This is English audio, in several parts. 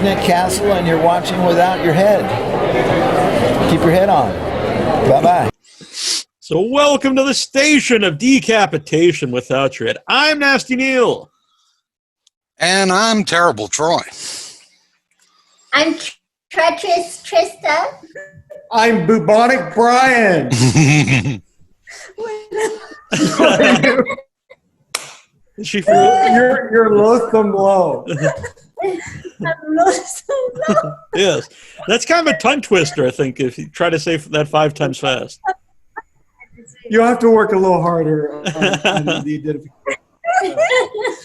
Disney castle and you're watching without your head. Keep your head on. Bye-bye. So welcome to the station of decapitation without your head. I'm Nasty Neal. And I'm Terrible Troy. I'm Treacherous Trista. I'm Bubonic Brian. Is she for real? You're loathsome low. I'm loathsome low. Yes. That's kind of a tongue twister, I think, if you try to say that 5 times fast. You'll have to work a little harder on the identification.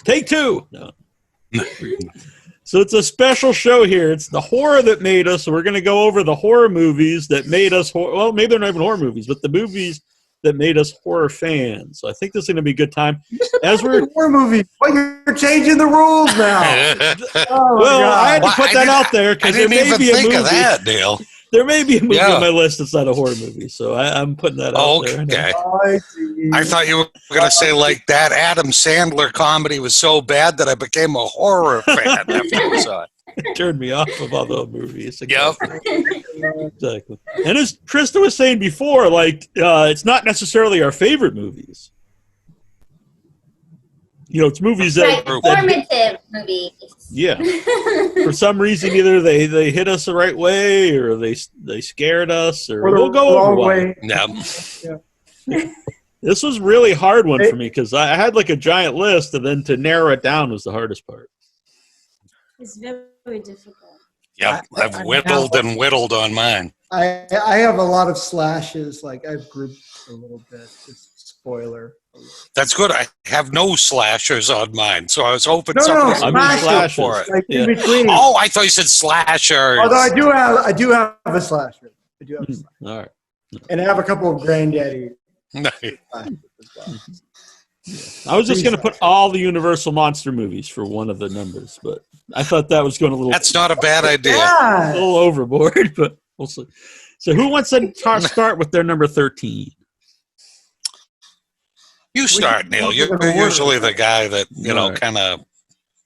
Take 2. No. So it's a special show here. It's the horror that made us. So we're going to go over the horror movies that made us well, maybe they're not even horror movies, but the movies that made us horror fans. So I think this is going to be a good time. As we're horror movies, but you're changing the rules now. Well, I had to put that out there because there may be a movie. Of that, Neal. There may be a movie on my list that's not a horror movie, so I'm putting that out there. Okay. I thought you were going to say like that Adam Sandler comedy was so bad that I became a horror fan after I saw it. It turned me off of other movies. Yep. Exactly. And as Trista was saying before, like it's not necessarily our favorite movies. You know, it's movies that formative movies. Yeah. For some reason, either they hit us the right way, or they scared us, or we'll go over way. Yeah. This was really hard one for me because I had like a giant list, and then to narrow it down was the hardest part. It's very difficult. Yep. I've whittled and whittled on mine. I have a lot of slashes. Like I've grouped a little bit. Just spoiler. That's good. I have no slashers on mine, so I was hoping No, somebody slashers for it. Like in between. Oh, I thought you said slashers. Although I do have a slasher. I do have a slasher. All right. And I have a couple of granddaddy slashers as well. I was just going to put all the Universal monster movies for one of the numbers, but I thought that was going a little. That's not a bad idea. A little overboard, but we'll see. So, who wants to start with their number 13? You start, Neal. You're usually the guy that kind of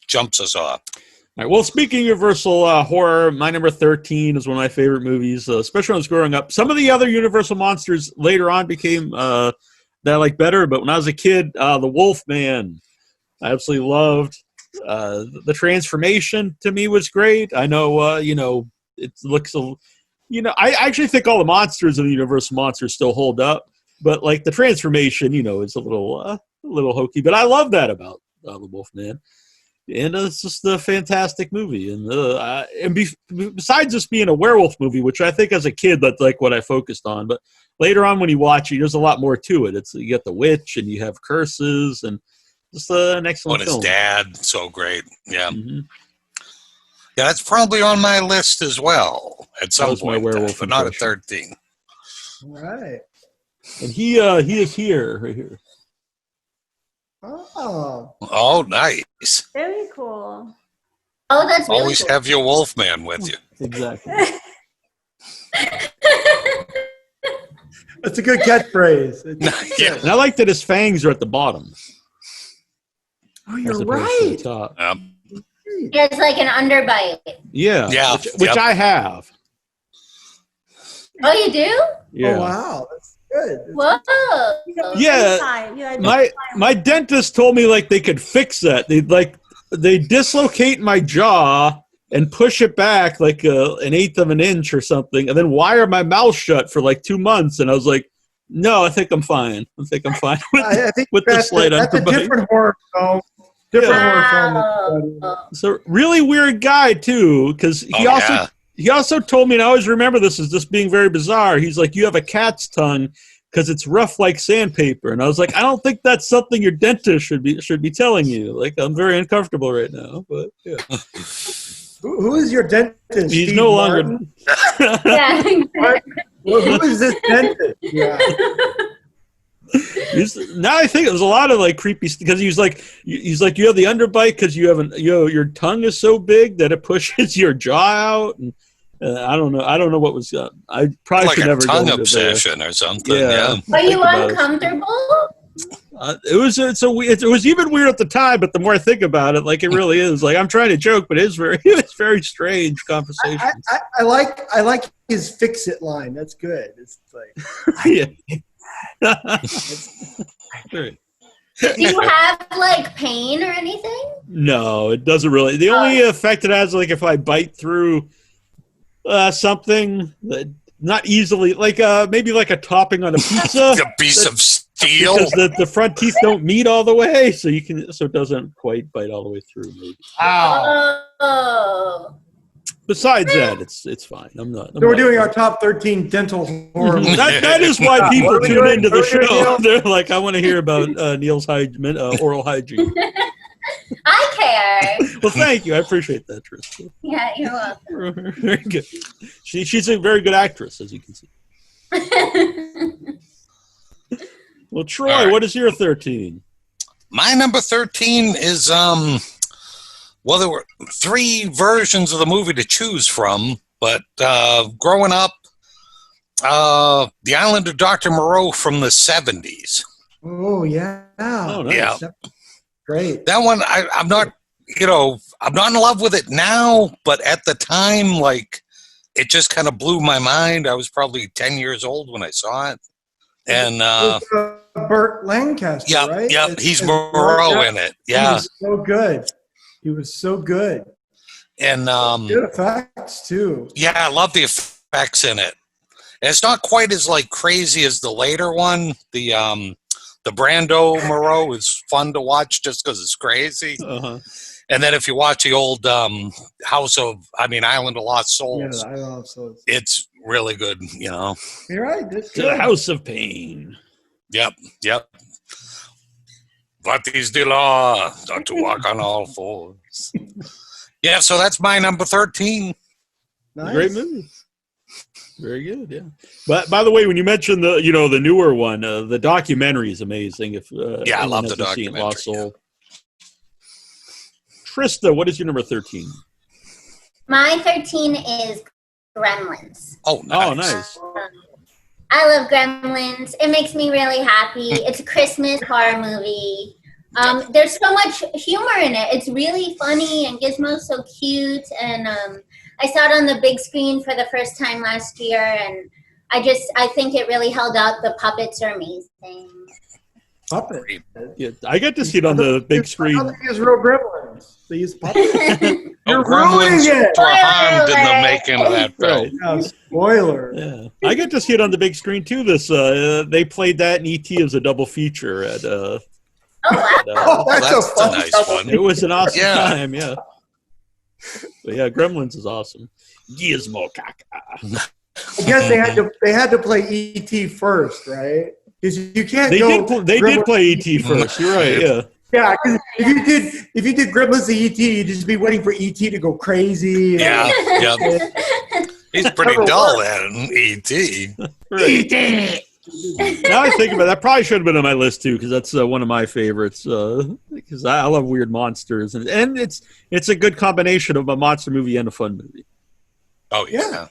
jumps us off. All right. Well, speaking of Universal horror, my number 13 is one of my favorite movies, especially when I was growing up. Some of the other Universal monsters later on became that I like better, but when I was a kid, the Wolfman, I absolutely loved. The transformation to me was great. I know, it looks, I actually think all the monsters in the Universal monsters still hold up, but like the transformation, is a little hokey. But I love that about the Wolfman. And it's just a fantastic movie. And besides just being a werewolf movie, which I think as a kid, that's like what I focused on. But later on when you watch it, there's a lot more to it. You get the witch and you have curses and just an excellent film. His dad, so great. Yeah. Mm-hmm. Yeah, that's probably on my list as well at some point, but not at 13. All right. And he is here, right here. Oh, nice. Very cool. Oh, that's really Always cool. have your Wolfman with you. Exactly. That's a good catchphrase. Yeah. And I like that his fangs are at the bottom. Oh, as you're opposed to right. the top. It's like an underbite. Yeah. Yeah. Which I have. Oh, you do? Yeah. Oh, wow. That's good. Whoa. Yeah. My dentist told me like they could fix that. They dislocate my jaw and push it back like an eighth of an inch or something, and then wire my mouth shut for like 2 months. And I was like, no, I think I'm fine. I think I'm fine with the slight underbite. That's a different horror film. Horror film. So really weird guy too, because he also told me, and I always remember this as just being very bizarre. He's like, you have a cat's tongue because it's rough like sandpaper. And I was like, I don't think that's something your dentist should be telling you. Like, I'm very uncomfortable right now, but yeah. Who is your dentist? He's Steve no Martin? longer. Yeah. Who is this dentist? Yeah. Now I think it was a lot of like creepy because he's like you have the underbite because your tongue is so big that it pushes your jaw out, and I don't know what was I probably like should a never tongue go into obsession or something. Yeah. Are you uncomfortable? It was even weird at the time, but the more I think about it, like it really is. Like I'm trying to joke, but it's very strange conversation. I like his "fix it" line. That's good. It's like, Yeah. Do you have like pain or anything? No, it doesn't really. The only effect it has, like if I bite through something that not easily, like maybe like a topping on a pizza. A piece of steel. Because the front teeth don't meet all the way, so it doesn't quite bite all the way through. Maybe. Oh. Besides that, it's fine. So we're doing our top 13 dental horror movies. That is why people What are we tune doing? into the What are we doing, show. Neal? They're like, I want to hear about Neal's oral hygiene. I care. Well, thank you. I appreciate that, Trista. Yeah, you're welcome. Very good. She's a very good actress, as you can see. Well, Troy, All right. what is your 13? My number 13 is well, there were 3 versions of the movie to choose from, but growing up, The Island of Dr. Moreau from the 70s. Oh yeah. Oh, nice. Yeah. Great. That one, I'm not, I'm not in love with it now, but at the time, like, it just kind of blew my mind. I was probably 10 years old when I saw it. And Burt Lancaster, yeah, right? yeah, he's Moreau in it. Yeah, He was so good. He was so good. and Good effects too. yeah, I love the effects in it. And it's not quite as like crazy as the later one. The Brando Moreau is fun to watch just because it's crazy. Uh-huh. And then if you watch the old Island of Lost Souls, Yeah, I love so. it's really good. You're right. That's To the good. House of Pain. Yep. What is the law? Not to walk on all fours. Yeah, so that's my number 13. Nice. Great movie. Very good, yeah. But by the way, when you mentioned the newer one, the documentary is amazing. If Yeah, I love anyone the hasn't seen documentary, Lost Soul. Trista, what is your number 13? My 13 is Gremlins. Oh, nice. Oh, nice. I love Gremlins. It makes me really happy. It's a Christmas horror movie. There's so much humor in it. It's really funny, and Gizmo's so cute. And I saw it on the big screen for the first time last year, and I think it really held up. The puppets are amazing. Puppet. Yeah, I got to see it on the big screen. I use real gremlins. They use puppets. You're Gremlins ruining it. were harmed in the Spoiler making of that film. Right. Yeah, spoiler. Yeah, I got to see it on the big screen too. They played that and E.T. as a double feature at. Oh, wow. Oh, that's That's a fun a nice double one. It was an awesome Yeah. time. Yeah. But yeah, Gremlins is awesome. Gizmo caca. I guess they had to play E.T. first, right? Because you can't They go. did play E.T. first. You're right. Yeah. Yeah, 'cause if you did Gremlins to E.T., you'd just be waiting for E.T. to go crazy. Yeah, he's pretty dull at it, E.T. Right. Now I think about it, that probably should have been on my list too, because that's one of my favorites. Because I love weird monsters, and it's a good combination of a monster movie and a fun movie. Oh, yeah.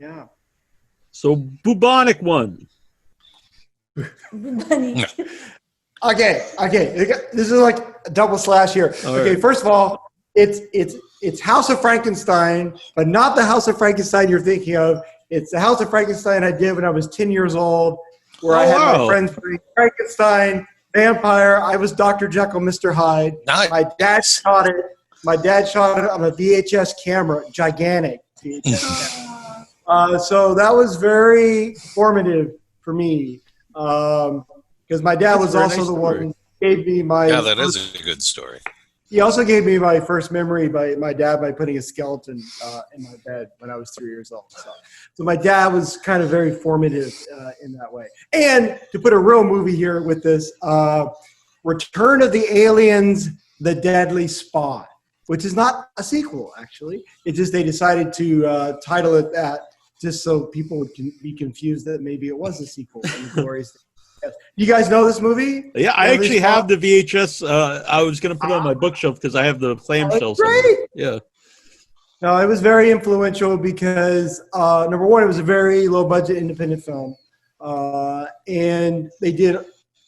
Yeah. So bubonic one. Bunny. Okay. This is like a double slash here. All Okay, right. first of all, it's House of Frankenstein, but not the House of Frankenstein you're thinking of. It's the House of Frankenstein I did when I was 10 years old, where I had wow. my friends playing Frankenstein, vampire. I was Dr. Jekyll, Mr. Hyde. Nice. My dad shot it. My dad shot it on a VHS camera, gigantic VHS camera. So that was very formative for me, because my dad was That's a very also nice the one story. who gave me my. Yeah, that is a good story. He also gave me my first memory by my dad by putting a skeleton in my bed when I was 3 years old. So my dad was kind of very formative in that way. And to put a real movie here with this, Return of the Aliens, The Deadly Spawn, which is not a sequel, actually. It's just they decided to title it that just so people would be confused that maybe it was a sequel. And the glorious You guys know this movie? Yeah, I Deadly actually Spawn? have the VHS. I was going to put it on my bookshelf because I have the clamshell. Great. Yeah. No, it was very influential because number one, it was a very low budget independent film, and they did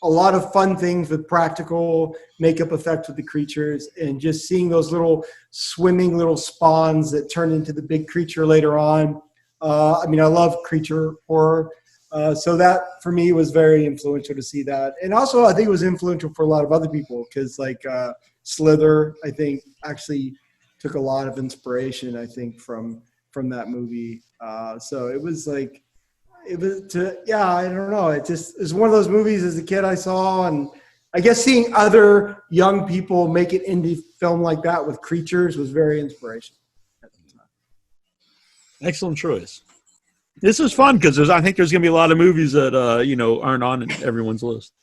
a lot of fun things with practical makeup effects with the creatures, and just seeing those little swimming little spawns that turn into the big creature later on. I mean, I love creature horror. So that for me was very influential to see that. And also I think it was influential for a lot of other people, because like Slither, I think actually took a lot of inspiration, I think, from that movie. So it was like, I don't know. It's one of those movies as a kid I saw, and I guess seeing other young people make it indie film like that with creatures was very inspirational at the time. Excellent choice. This is fun because I think there's going to be a lot of movies that aren't on everyone's list.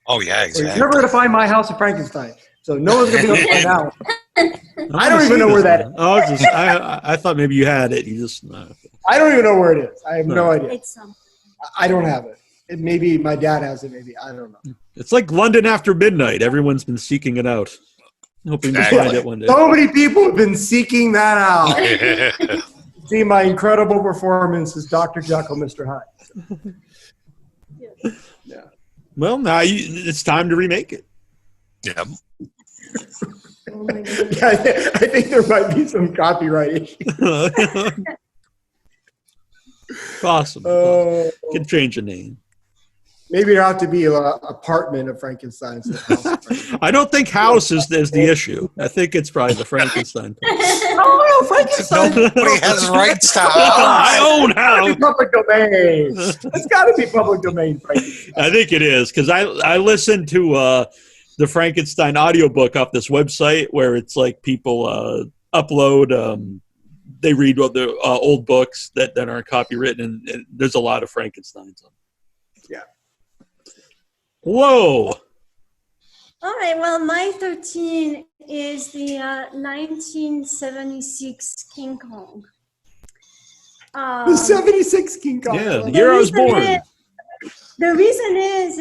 Oh yeah, Well, exactly. you're never going to find My House of Frankenstein, so no one's going to be able to find that one. I don't wanna even see know this where that one. Oh, I thought maybe you had it. You just I don't even know where it is. I have no idea. It's something. I don't have it. Maybe my dad has it. Maybe I don't know. It's like London After Midnight. Everyone's been seeking it out, hoping to find it one day. So many people have been seeking that out. See my incredible performance as Dr. Jekyll, Mr. Hyde. Yeah. Well, now it's time to remake it. Yeah. Oh my goodness. Yeah, I think there might be some copyright issues. Possible. Could change the name. Maybe there ought to be an apartment of Frankenstein. I don't think house is the issue. I think it's probably the Frankenstein part. Oh, Frankenstein. Nobody has rights to I own house. Public domain. It's got to be public domain, Frankenstein. I think it is, because I listened to the Frankenstein audiobook off this website where it's like people upload, they read what the old books that aren't copywritten, and there's a lot of Frankensteins on. Yeah. Whoa. All right. Well, my 13 is the 1976 King Kong. The 76 King Kong. Yeah, the year I was born. The reason is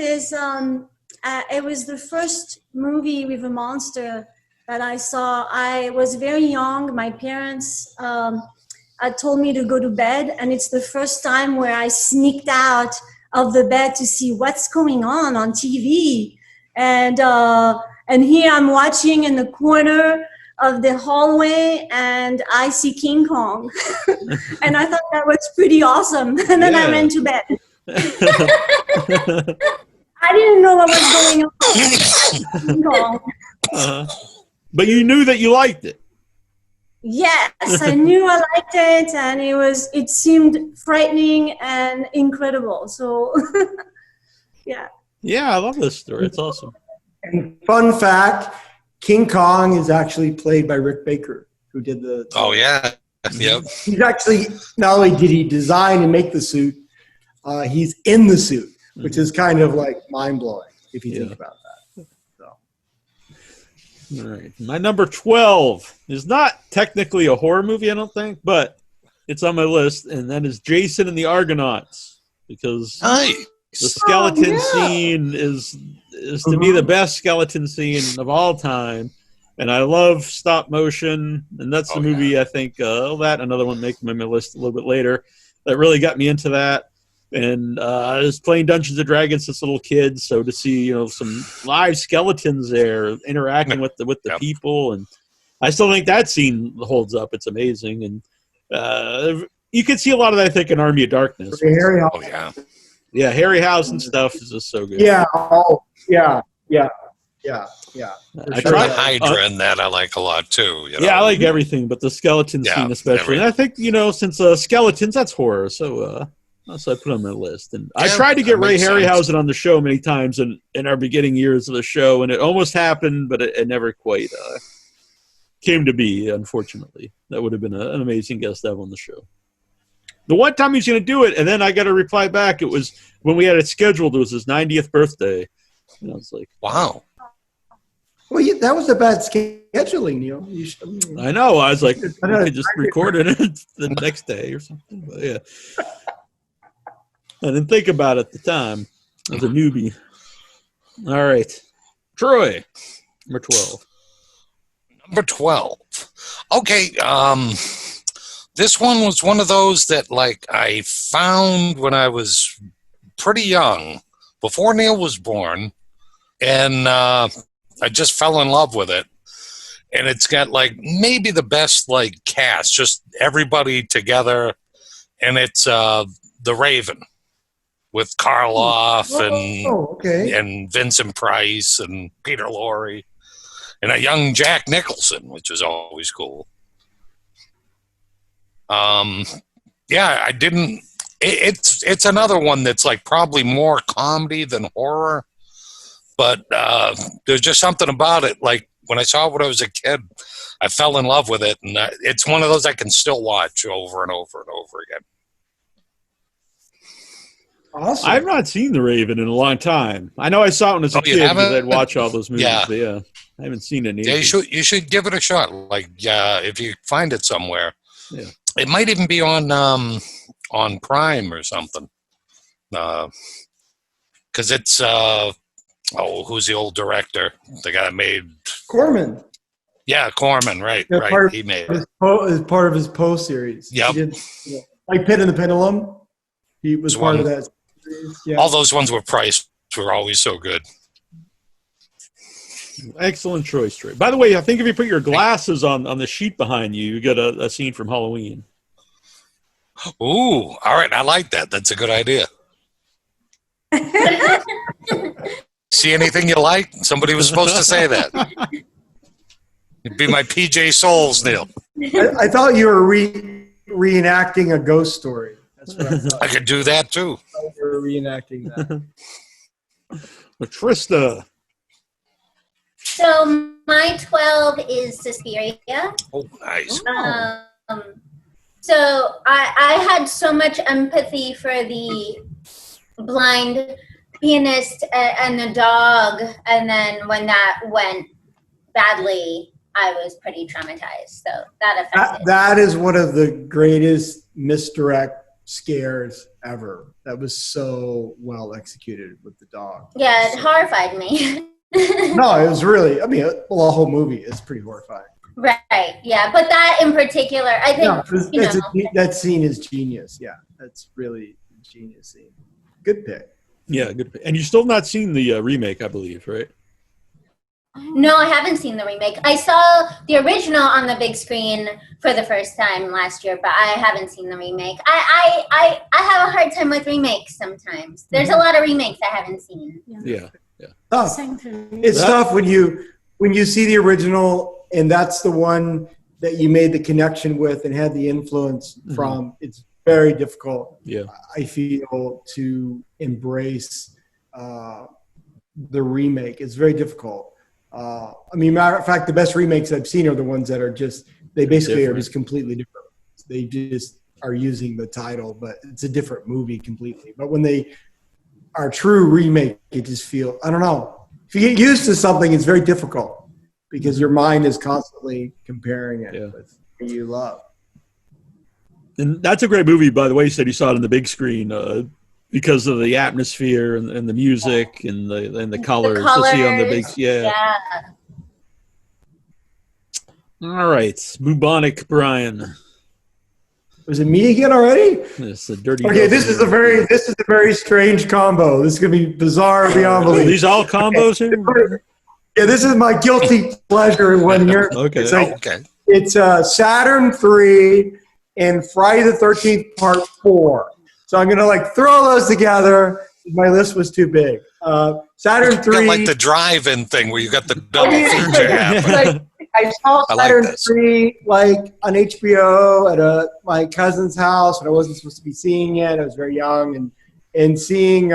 it was the first movie with a monster that I saw. I was very young. My parents had told me to go to bed, and it's the first time where I sneaked out of the bed to see what's going on TV. And here I'm watching in the corner of the hallway, and I see King Kong. And I thought that was pretty awesome. And then I went to bed. I didn't know what was going on. King Kong. But you knew that you liked it. Yes, I knew I liked it, and it seemed frightening and incredible. So, yeah. Yeah, I love this story. It's awesome. And fun fact, King Kong is actually played by Rick Baker, who did the... Oh yeah. Yep. He's actually, not only did he design and make the suit, he's in the suit, which is kind of like mind-blowing if you think about that. All right. My number 12 is not technically a horror movie, I don't think, but it's on my list, and that is Jason and the Argonauts, because Nice. the skeleton scene is to me the best skeleton scene of all time, and I love stop motion, and that's the movie I think that another one making my list a little bit later that really got me into that. And I was playing Dungeons & Dragons since little kids, so to see some live skeletons there interacting with the people, and I still think that scene holds up. It's amazing, and you can see a lot of that, I think, in Army of Darkness. Oh yeah. Yeah, Harryhausen stuff is just so good. Yeah. Oh, yeah. I The tried Hydra in that I like a lot too. Yeah, I like everything, but the skeleton Yeah, scene especially. And I think since skeletons, that's horror, so I put it on my list. And I tried to get that Ray makes sense. Harryhausen on the show many times in our beginning years of the show, and it almost happened, but it never quite came to be, unfortunately. That would have been an amazing guest to have on the show. The one time he was going to do it, and then I got a reply back. It was when we had it scheduled. It was his 90th birthday. And I was like, Wow. Well, that was a bad scheduling, Neal. I know. I was like, we could just record it the next day or something. But yeah. I didn't think about it at the time. I was a newbie. All right. Troy, number 12. Number 12. Okay, this one was one of those that like I found when I was pretty young, before Neal was born, and I just fell in love with it. And it's got like maybe the best like cast, just everybody together, and it's The Raven with Karloff and Vincent Price and Peter Lorre and a young Jack Nicholson, which is always cool. Yeah, I didn't. It's another one that's like probably more comedy than horror, but there's just something about it. Like when I saw it when I was a kid, I fell in love with it, and it's one of those I can still watch over and over and over again. Awesome. I've not seen The Raven in a long time. I know I saw it when I was a kid because I'd watch all those movies. Yeah. But yeah, I haven't seen it in Yeah, ages. you should give it a shot. Like, if you find it somewhere, Yeah. It might even be on Prime or something. Because it's who's the old director? The guy that made Corman. Yeah, Corman. Right, Yeah, right. He made it. As part of his Poe series. Yep. He did, like Pit and the Pendulum. He was It's part one- of that series. Yeah. All those ones with Price were always so good. Excellent choice, Trey. By the way, I think if you put your glasses on the sheet behind you, you get a scene from Halloween. Ooh, all right. I like that. That's a good idea. See anything you like? Somebody was supposed to say that. It'd be my PJ Souls, Neal. I thought you were reenacting a ghost story. That's what I thought. I could do that too. You were reenacting that. But Trista. So my 12 is Suspiria. Oh, nice. So I had so much empathy for the blind pianist and the dog, and then when that went badly, I was pretty traumatized. So that affected. That is one of the greatest misdirect scares ever. That was so well executed with the dog. Yeah, it horrified me. No, it was really, I mean, the whole movie is pretty horrifying. Right, yeah. But that in particular, I think, No, that scene is genius. Yeah, that's really a genius scene. Good pick. Yeah, good. And you've still not seen the remake, I believe, right? No, I haven't seen the remake. I saw the original on the big screen for the first time last year, but I haven't seen the remake. I have a hard time with remakes sometimes. There's a lot of remakes I haven't seen. Yeah. Tough. Same for me. It's tough when you see the original and that's the one that you made the connection with and had the influence from. It's very difficult. Yeah. I feel to embrace the remake. It's very difficult. I mean, matter of fact, the best remakes I've seen are the ones that are they basically are just completely different. They just are using the title, but it's a different movie completely. But when they are true remake, you just feel, I don't know. If you get used to something, it's very difficult because your mind is constantly comparing it with what you love. And that's a great movie, by the way. You said you saw it on the big screen because of the atmosphere and the music and the colors. To see on the big, All right, bubonic Brian. Was it me again already? It's a dirty. Okay, this is a very strange combo. This is gonna be bizarre beyond belief. Are these all combos here? Yeah, this is my guilty pleasure in one here. Okay. It's Saturn 3 and Friday the 13th Part 4. So I'm gonna throw those together. My list was too big. Saturn 3. Got like the drive-in thing where you got the double feature happening. I saw Saturn 3 on HBO at my cousin's house, and I wasn't supposed to be seeing it. I was very young, and seeing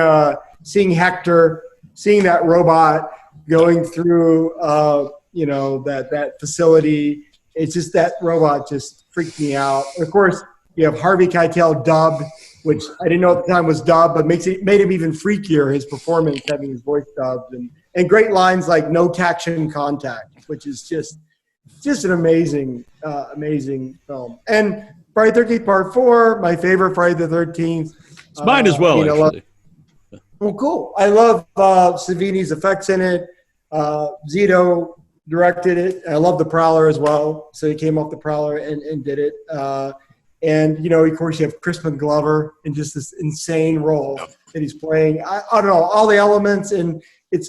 Hector, seeing that robot going through that facility. It's just that robot just freaked me out. And of course, you have Harvey Keitel dubbed, which I didn't know at the time was dubbed, but made him even freakier, his performance having his voice dubbed, and great lines like "no taction contact," which is just an amazing film. And Friday the 13th Part 4, my favorite Friday the 13th. It's mine as well, actually. Well, cool. I love Savini's effects in it. Zito directed it. I love The Prowler as well. So he came off The Prowler and did it. And, you know, of course, you have Crispin Glover in just this insane role that he's playing. I don't know, all the elements. And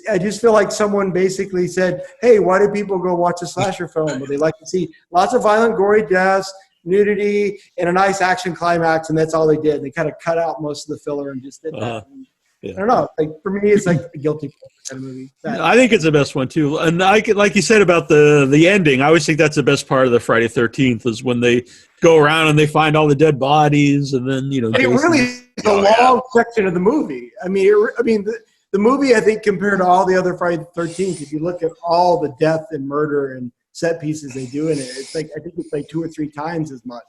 I just feel like someone basically said, hey, why do people go watch a slasher film? Well, they like to see lots of violent, gory deaths, nudity, and a nice action climax. And that's all they did. They kind of cut out most of the filler and just did that. I don't know. Like, for me, it's like a guilty pleasure kind of movie. I think it's the best one too, and like you said about the ending. I always think that's the best part of the Friday 13th is when they go around and they find all the dead bodies, and then it really is a long section of the movie. I mean, the movie, I think, compared to all the other Friday the 13th, if you look at all the death and murder and set pieces they do in it, it's like I think it's like 2 or 3 times as much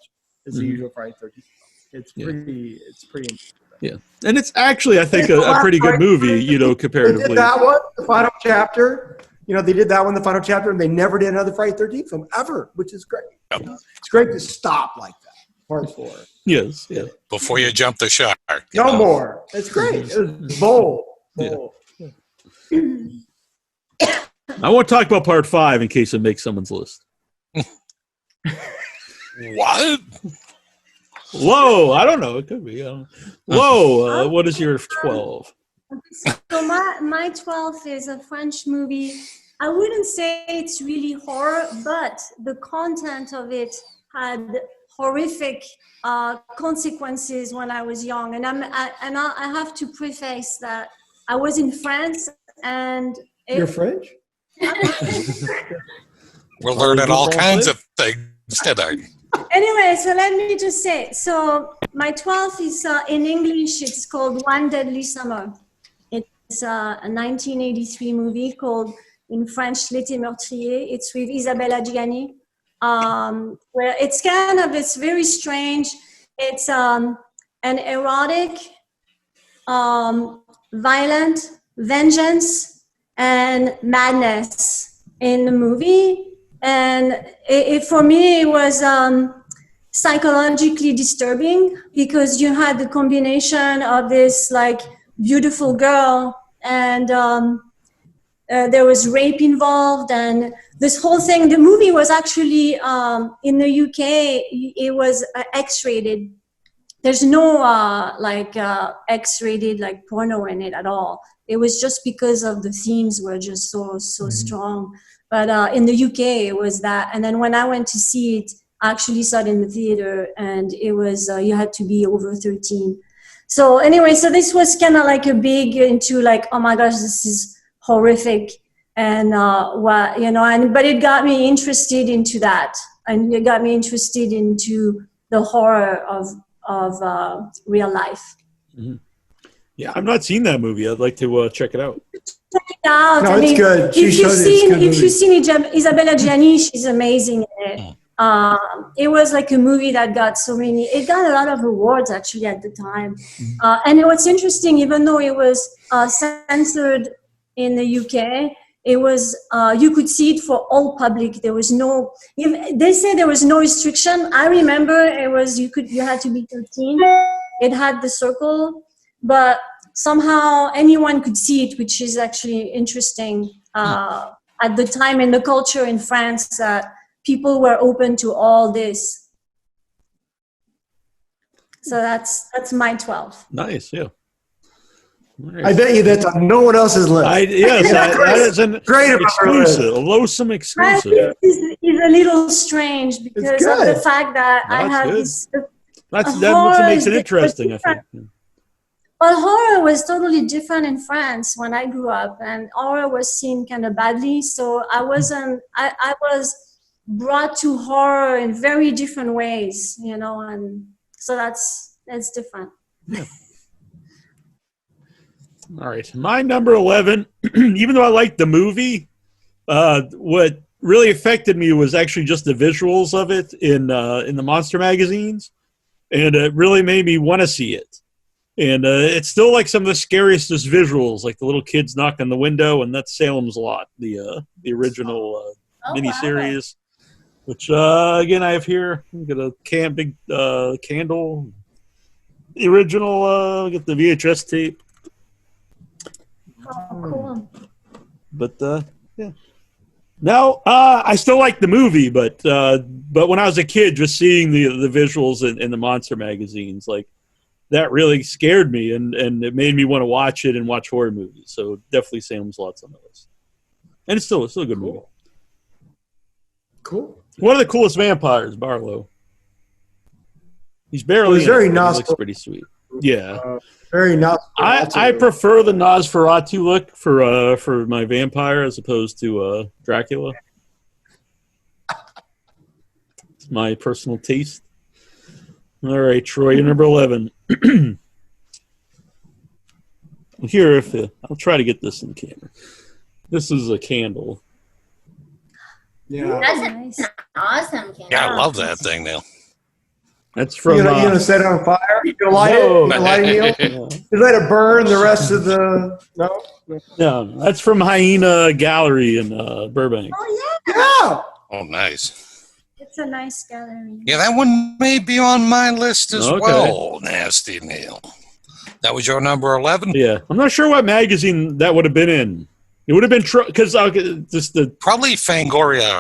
as the usual Friday the 13th. It's pretty interesting. Yeah, and it's actually, I think, a pretty good movie, comparatively. They did that one, the final chapter. They did that one, the final chapter, and they never did another Friday the 13th film ever, which is great. It's great to stop like that. Part 4. Yes, yeah. Before you jump the shark. No more. It's great. It was bold. Yeah. I won't talk about Part 5 in case it makes someone's list. What? Whoa, I don't know. It could be. Whoa, what is your 12? So my 12 is a French movie. I wouldn't say it's really horror, but the content of it had horrific consequences when I was young. And I have to preface that I was in France and... You're French? We're learning all kinds of things today. Anyway, so let me just say, so my 12th is in English, it's called One Deadly Summer. It's a 1983 movie called, in French, L'été meurtrier. It's with Isabelle Adjani, where it's very strange. It's an erotic, violent, vengeance, and madness in the movie. And for me, it was psychologically disturbing because you had the combination of this like beautiful girl and there was rape involved and this whole thing. The movie was actually in the UK, it was X-rated. There's no X-rated like porno in it at all. It was just because of the themes were just so strong. But in the UK, it was that. And then when I went to see it, I actually saw it in the theater, and it was you had to be over 13. So anyway, so this was kind of like a big into like, oh my gosh, this is horrific, and but it got me interested into that, and it got me interested into the horror of real life. Mm-hmm. Yeah, I've not seen that movie. I'd like to check it out. Check it out. No, it's good. If you've seen Isabelle Adjani, she's amazing in it. It was like a movie that got it got a lot of awards actually at the time. And what's interesting, even though it was censored in the UK, it was you could see it for all public. There was they say there was no restriction. I remember it was you had to be 13. It had the circle. But somehow anyone could see it, which is actually interesting at the time in the culture in France that people were open to all this. So that's my 12. Nice, yeah. Nice. I bet you that's on no one else's list. That is an great exclusive, a loathsome exclusive. I think is a little strange because of the fact that I have good. this. That's what makes it interesting, I think. Well, horror was totally different in France when I grew up, and horror was seen kind of badly. So I was brought to horror in very different ways, and so that's different. Yeah. All right, my number 11. Even though I liked the movie, what really affected me was actually just the visuals of it in the monster magazines, and it really made me want to see it. And it's still like some of the scariest visuals, like the little kids knock on the window, and that's Salem's Lot, the original miniseries, which again I have here. I've got a big candle. The original, get the VHS tape. Oh, cool. But yeah, No, I still like the movie, but when I was a kid, just seeing the visuals in the monster magazines, like that really scared me, and it made me want to watch it and watch horror movies. So definitely Salem's Lot's on the list, and it's still a good movie. Cool. One of the coolest vampires, Barlow. He's barely. Well, he's very he looks Nosferatu. pretty sweet. Yeah, Very Nosferatu. I prefer the Nosferatu look for my vampire as opposed to Dracula. It's my personal taste. All right, Troy, you're number 11. Here, I'll try to get this in the camera. This is a candle. Yeah. That's Nice. an awesome candle. Yeah, I love that thing, Neal. That's from. You gonna set it on fire? You gonna light No. it? You gonna light it, Neal? You let it burn the rest of the no? No, that's from Hyena Gallery in Burbank. Oh yeah, Yeah. Oh, nice. it's a nice gallery. Yeah, that one may be on my list as Okay. well, Nasty Neal. That was your number 11? Yeah, I'm not sure what magazine that would have been in. It would have been because just the. Probably Fangoria,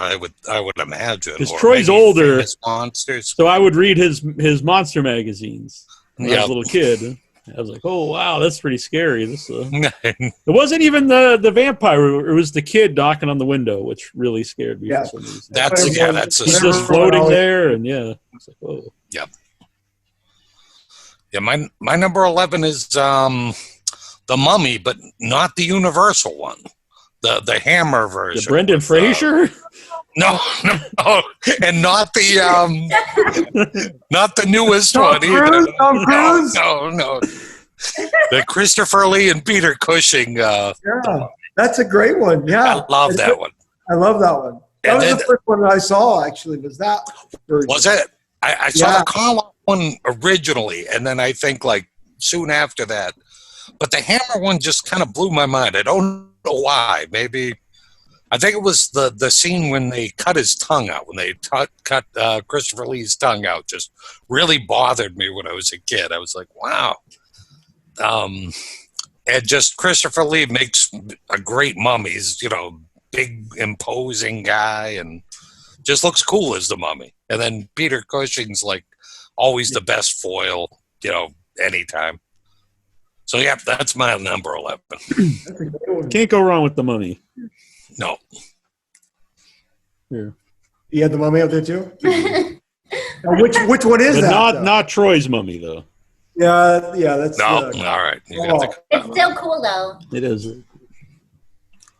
I would imagine. 'Cause or Troy's maybe older. Famous Monsters. So I would read his monster magazines when I was Yep. a little kid. I was like, "Oh wow, that's pretty scary." This That's it wasn't even the vampire; it was the kid knocking on the window, which really scared me. Yeah. For some reason. that's He's Everyone just floating there, and yeah, it's like, "Oh, yeah. My number 11 is the Mummy, but not the Universal one. The Hammer the version. Brendan with, Fraser." No, and not the not the newest Tom one either. Cruise? Tom Cruise? No. The Christopher Lee and Peter Cushing. Yeah. That's a great one. Yeah. I love that one. I love that one. That And was then- the first one that I saw. Actually, was that version. Was it? I saw Yeah. the Carl one originally, and then I think like soon after that. But the Hammer one just kind of blew my mind. I don't know why. Maybe I think it was the scene when they cut his tongue out, when they cut Christopher Lee's tongue out. Just really bothered me when I was a kid. I was like, wow. And just Christopher Lee makes a great mummy. He's, big, imposing guy, and just looks cool as the mummy. And then Peter Cushing's like always the best foil, anytime. So, yeah, that's my number 11. That's a great one. Can't go wrong with the Mummy. No. Here. You had the Mummy up there too. Which one is But that? not Troy's Mummy though. Yeah. That's No. All right. You got the- It's still cool though. It is.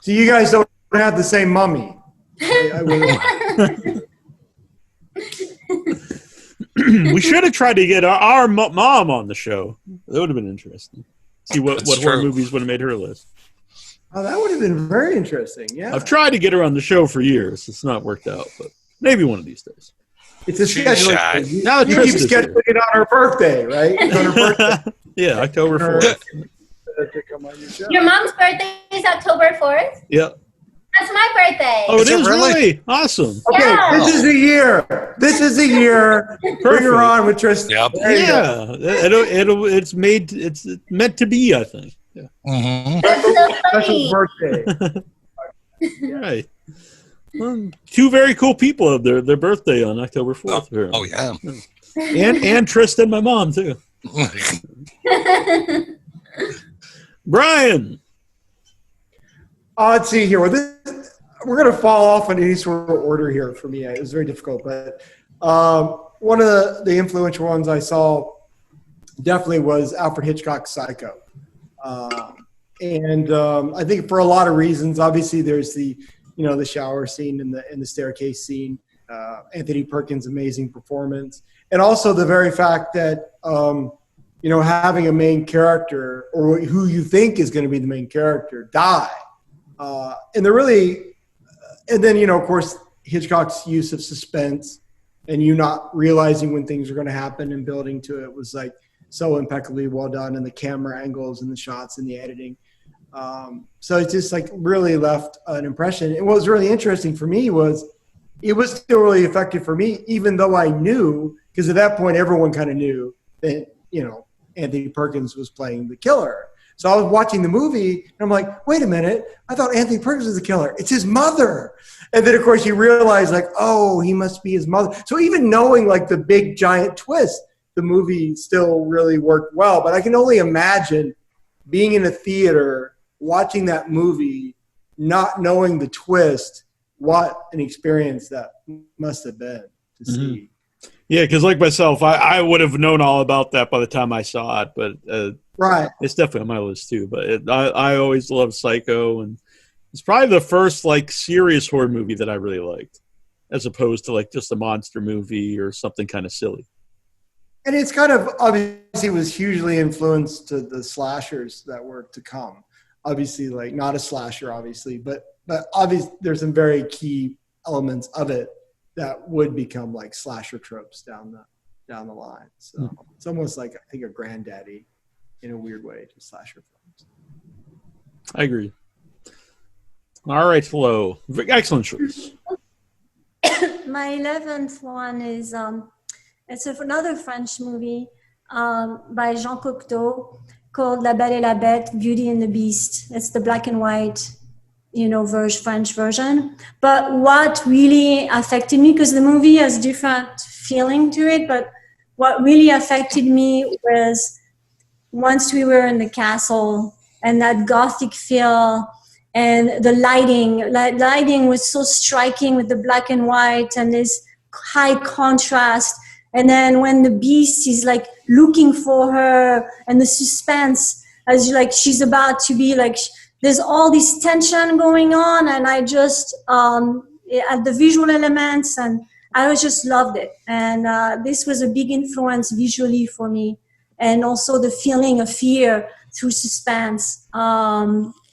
So you guys don't have the same Mummy. I will- We should have tried to get our mom on the show. That would have been interesting. See what That's horror true. movies would have made her list. Oh, that would have been very interesting. Yeah. I've tried to get her on the show for years. It's not worked out, but maybe one of these days. It's a She's scheduling shy. thing. Now that You keep Trista's here. scheduling it on her birthday, right? On her birthday. Yeah, October 4th. To come on your show. Your mom's birthday is October 4th? Yeah. That's my birthday. Oh, Is it it is really? really awesome. Okay, Yeah. this is the year. This is the year. Bring her on with Tristan. Yep. There you go. Yeah, it's meant to be. I think. Yeah. Mm-hmm. That's so Special funny. birthday. Right. Well, two very cool people have their birthday on October 4th. Oh, yeah. And Tristan, my mom too. Brian. Let's see here. We're going to fall off in any sort of order here for me. It was very difficult, but one of the influential ones I saw definitely was Alfred Hitchcock's Psycho. And I think for a lot of reasons, obviously there's the shower scene and the staircase scene, Anthony Perkins' amazing performance, and also the very fact that having a main character or who you think is going to be the main character die, and then of course Hitchcock's use of suspense and you not realizing when things are going to happen and building to it was like so impeccably well done, and the camera angles and the shots and the editing. So it just like really left an impression. And what was really interesting for me was it was still really effective for me, even though I knew, because at that point everyone kind of knew that, Anthony Perkins was playing the killer. So I was watching the movie, and I'm like, wait a minute, I thought Anthony Perkins was the killer. It's his mother. And then, of course, you realize, like, oh, he must be his mother. So even knowing, like, the big, giant twist, the movie still really worked well. But I can only imagine being in a theater, watching that movie, not knowing the twist, what an experience that must have been to see. Yeah, because like myself, I would have known all about that by the time I saw it, but Right. it's definitely on my list too. But I always loved Psycho, and it's probably the first like serious horror movie that I really liked, as opposed to like just a monster movie or something kind of silly. And it's kind of obviously was hugely influenced to the slashers that were to come. Obviously, like not a slasher, obviously, but obviously there's some very key elements of it that would become like slasher tropes down the line. So it's almost like, I think, a granddaddy in a weird way to slasher films. I agree. All right, Flo. Excellent choice. My 11th one is it's another French movie by Jean Cocteau called La Belle et la Bête, Beauty and the Beast. It's the black and white, French version. But what really affected me, because the movie has different feeling to it, but what really affected me was once we were in the castle and that gothic feel and the lighting was so striking with the black and white and this high contrast. And then when the beast is like looking for her and the suspense as she's about to be like, there's all this tension going on, and I just at the visual elements, and I just loved it. And this was a big influence visually for me, and also the feeling of fear through suspense.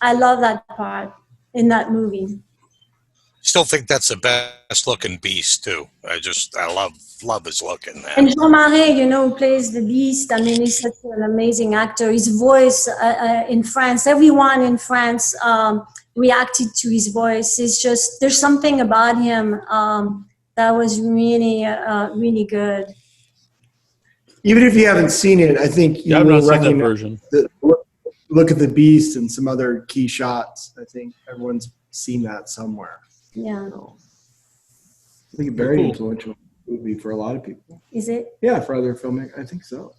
I love that part in that movie. Still think that's the best looking beast too. I love his look in that. And Jean Marais, who plays the beast, I mean, he's such an amazing actor. His voice in France, everyone in France reacted to his voice. It's just, there's something about him that was really, really good. Even if you haven't seen it, I think you I've will not seen that recognize version. Look at the beast and some other key shots. I think everyone's seen that somewhere. Yeah. So, I think a very Cool. influential movie for a lot of people. Is it? Yeah, for other filmmakers, I think so.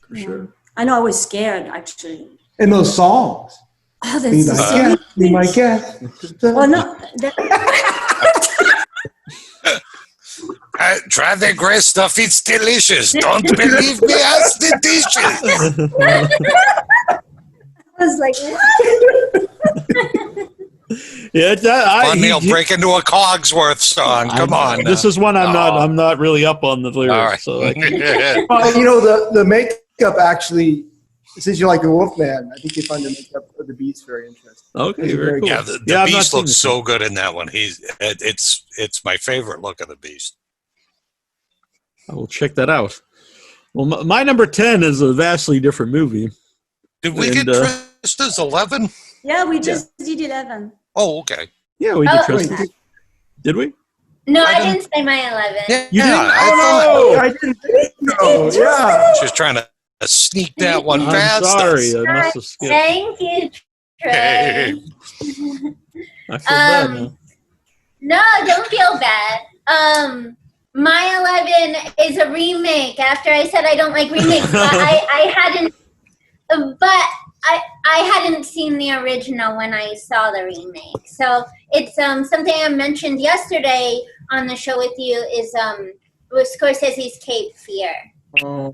For sure. I know I was scared, actually. And those songs. Oh, Be that's my guest, be my guest. well, no. Try the gray stuff, it's delicious. Don't believe me, ask the dishes. I was like, Yeah, Come on, Neal, break into a Cogsworth song. Come on. This is one I'm not really up on the lyrics. All right. So I can't- The makeup actually, since you like the Wolfman, I think you find the makeup of the Beast very interesting. okay, It's very very cool. Yeah, the I've not Beast seen looks this so good in that one. It's my favorite look of the Beast. I will check that out. Well, my number 10 is a vastly different movie. Did we And, get Trista's 11? yeah, we just did 11. Oh, okay. Yeah, we did Oh, Trista. wait. Did we? No, I I didn't- didn't say my 11. Yeah, You didn't? I Oh, thought I didn't think so. Yeah. she was trying to sneak that one I'm past sorry. us. I must have skipped. Thank you, Trey. Hey. I feel bad Um, now. No, don't feel bad. My 11 is a remake. After I said I don't like remakes, but I hadn't seen the original when I saw the remake. So it's something I mentioned yesterday on the show with you is with Scorsese's Cape Fear. Oh.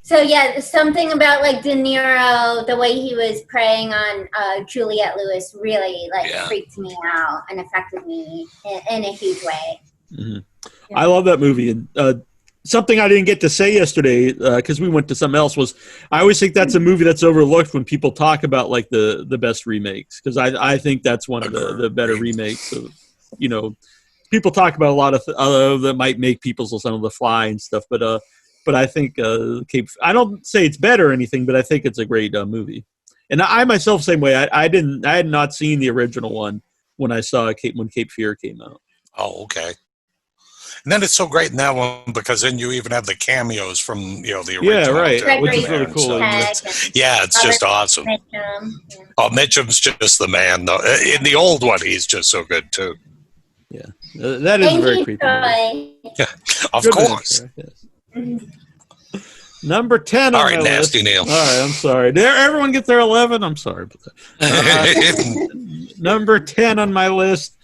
So yeah, something about like De Niro, the way he was preying on Juliette Lewis really freaked me out and affected me in a huge way. Mm-hmm. I love that movie. And something I didn't get to say yesterday because we went to something else was I always think that's a movie that's overlooked when people talk about like the best remakes, because I think that's one of the better remakes of, people talk about a lot of that might make people's some of The Fly and stuff, but I think I don't say it's better or anything, but I think it's a great movie. And I myself same way. I had not seen the original one when I saw when Cape Fear came out. Oh, okay. And then it's so great in that one because then you even have the cameos from the original. right. too, Which is in there really and cool. stuff. Yeah, it's just awesome. Mitchum. Oh, Mitchum's just the man, though. In the old one, he's just so good too. Yeah, that is Thank very you, creepy. Troy. Yeah, of Good course. movie, yes. Number 10 All on right, my Nasty list. Neal. All right, I'm sorry. Did everyone get their 11? I'm sorry about that. Number 10 on my list.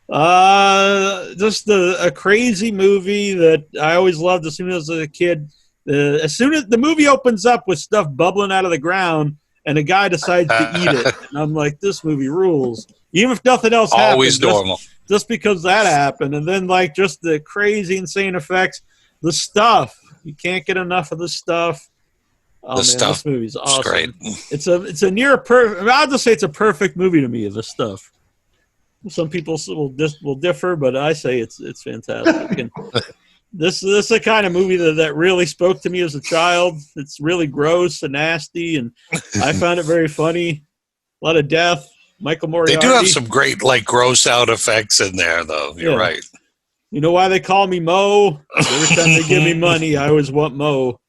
Just a crazy movie that I always loved as soon as I was a kid. As soon as the movie opens up with stuff bubbling out of the ground and a guy decides to eat it, and I'm like, this movie rules. Even if nothing else happens. Always normal. Just because that happened. And then like just the crazy, insane effects. The stuff. You can't get enough of the stuff. Oh, man, Stuff. this movie's awesome. Great. It's a near perfect. I'll just say it's a perfect movie to me. The stuff. Some people will differ, but I say it's fantastic. And this is the kind of movie that really spoke to me as a child. It's really gross and nasty, and I found it very funny. A lot of death. Michael Moriarty. They do have some great, gross out effects in there, though. You're right. You know why they call me Mo? Every time they give me money, I always want Mo.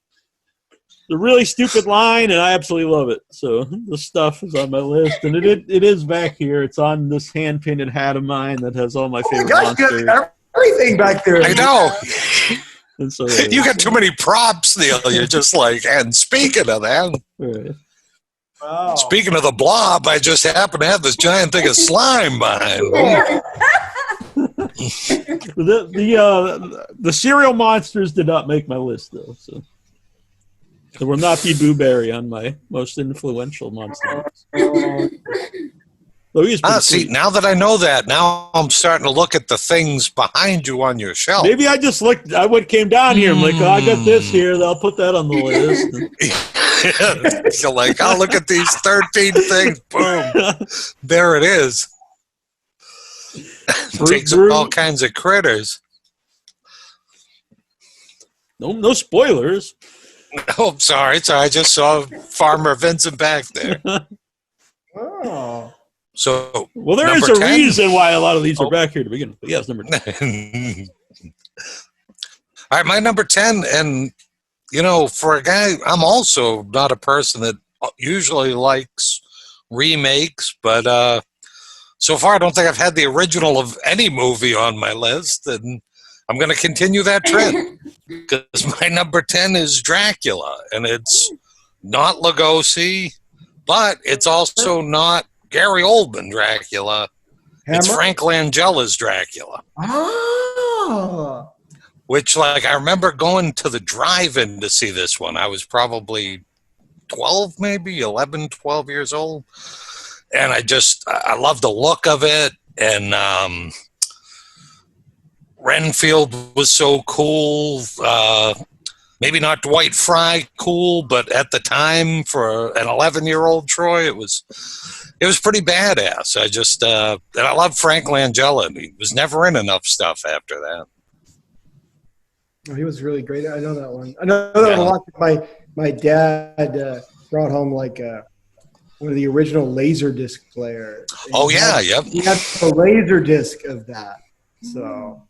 It's a really stupid line, and I absolutely love it. So the stuff is on my list, and it is back here. It's on this hand-painted hat of mine that has all my favorite monsters. Everything back there. I know. And so, You got too many props, Neal. You're just like, and speaking of that, right. Wow. speaking of the blob, I just happen to have this giant thing of slime behind me. The cereal monsters did not make my list, though. So there will not be Boo Berry on my most influential monster list. Though he's pretty See, sweet. now that I know that, now I'm starting to look at the things behind you on your shelf. Maybe I just looked. I came down here. I'm like, oh, I got this here. I'll put that on the list. You're like, oh, look at these 13 things. Boom. There it is. Takes up all kinds of critters. No spoilers. Oh, sorry. I just saw Farmer Vincent back there. Oh. So, Well, there is number a 10? reason why a lot of these are back here to begin with. But yes, number 10. All right, my number 10, and for a guy, I'm also not a person that usually likes remakes, but so far I don't think I've had the original of any movie on my list, and I'm going to continue that trend because my number 10 is Dracula, and it's not Lugosi, but it's also not Gary Oldman Dracula. It's Frank Langella's Dracula. Oh. Which, I remember going to the drive-in to see this one. I was probably 12, maybe 11, 12 years old. And I love the look of it. And Renfield was so cool. Maybe not Dwight Fry cool, but at the time for an 11-year-old Troy, it was pretty badass. And I love Frank Langella. He was never in enough stuff after that. Oh, he was really great. I know that one. I know that one a lot. My dad brought home one of the original Laserdisc player. Oh, yeah, yep. He had a Laserdisc of that. So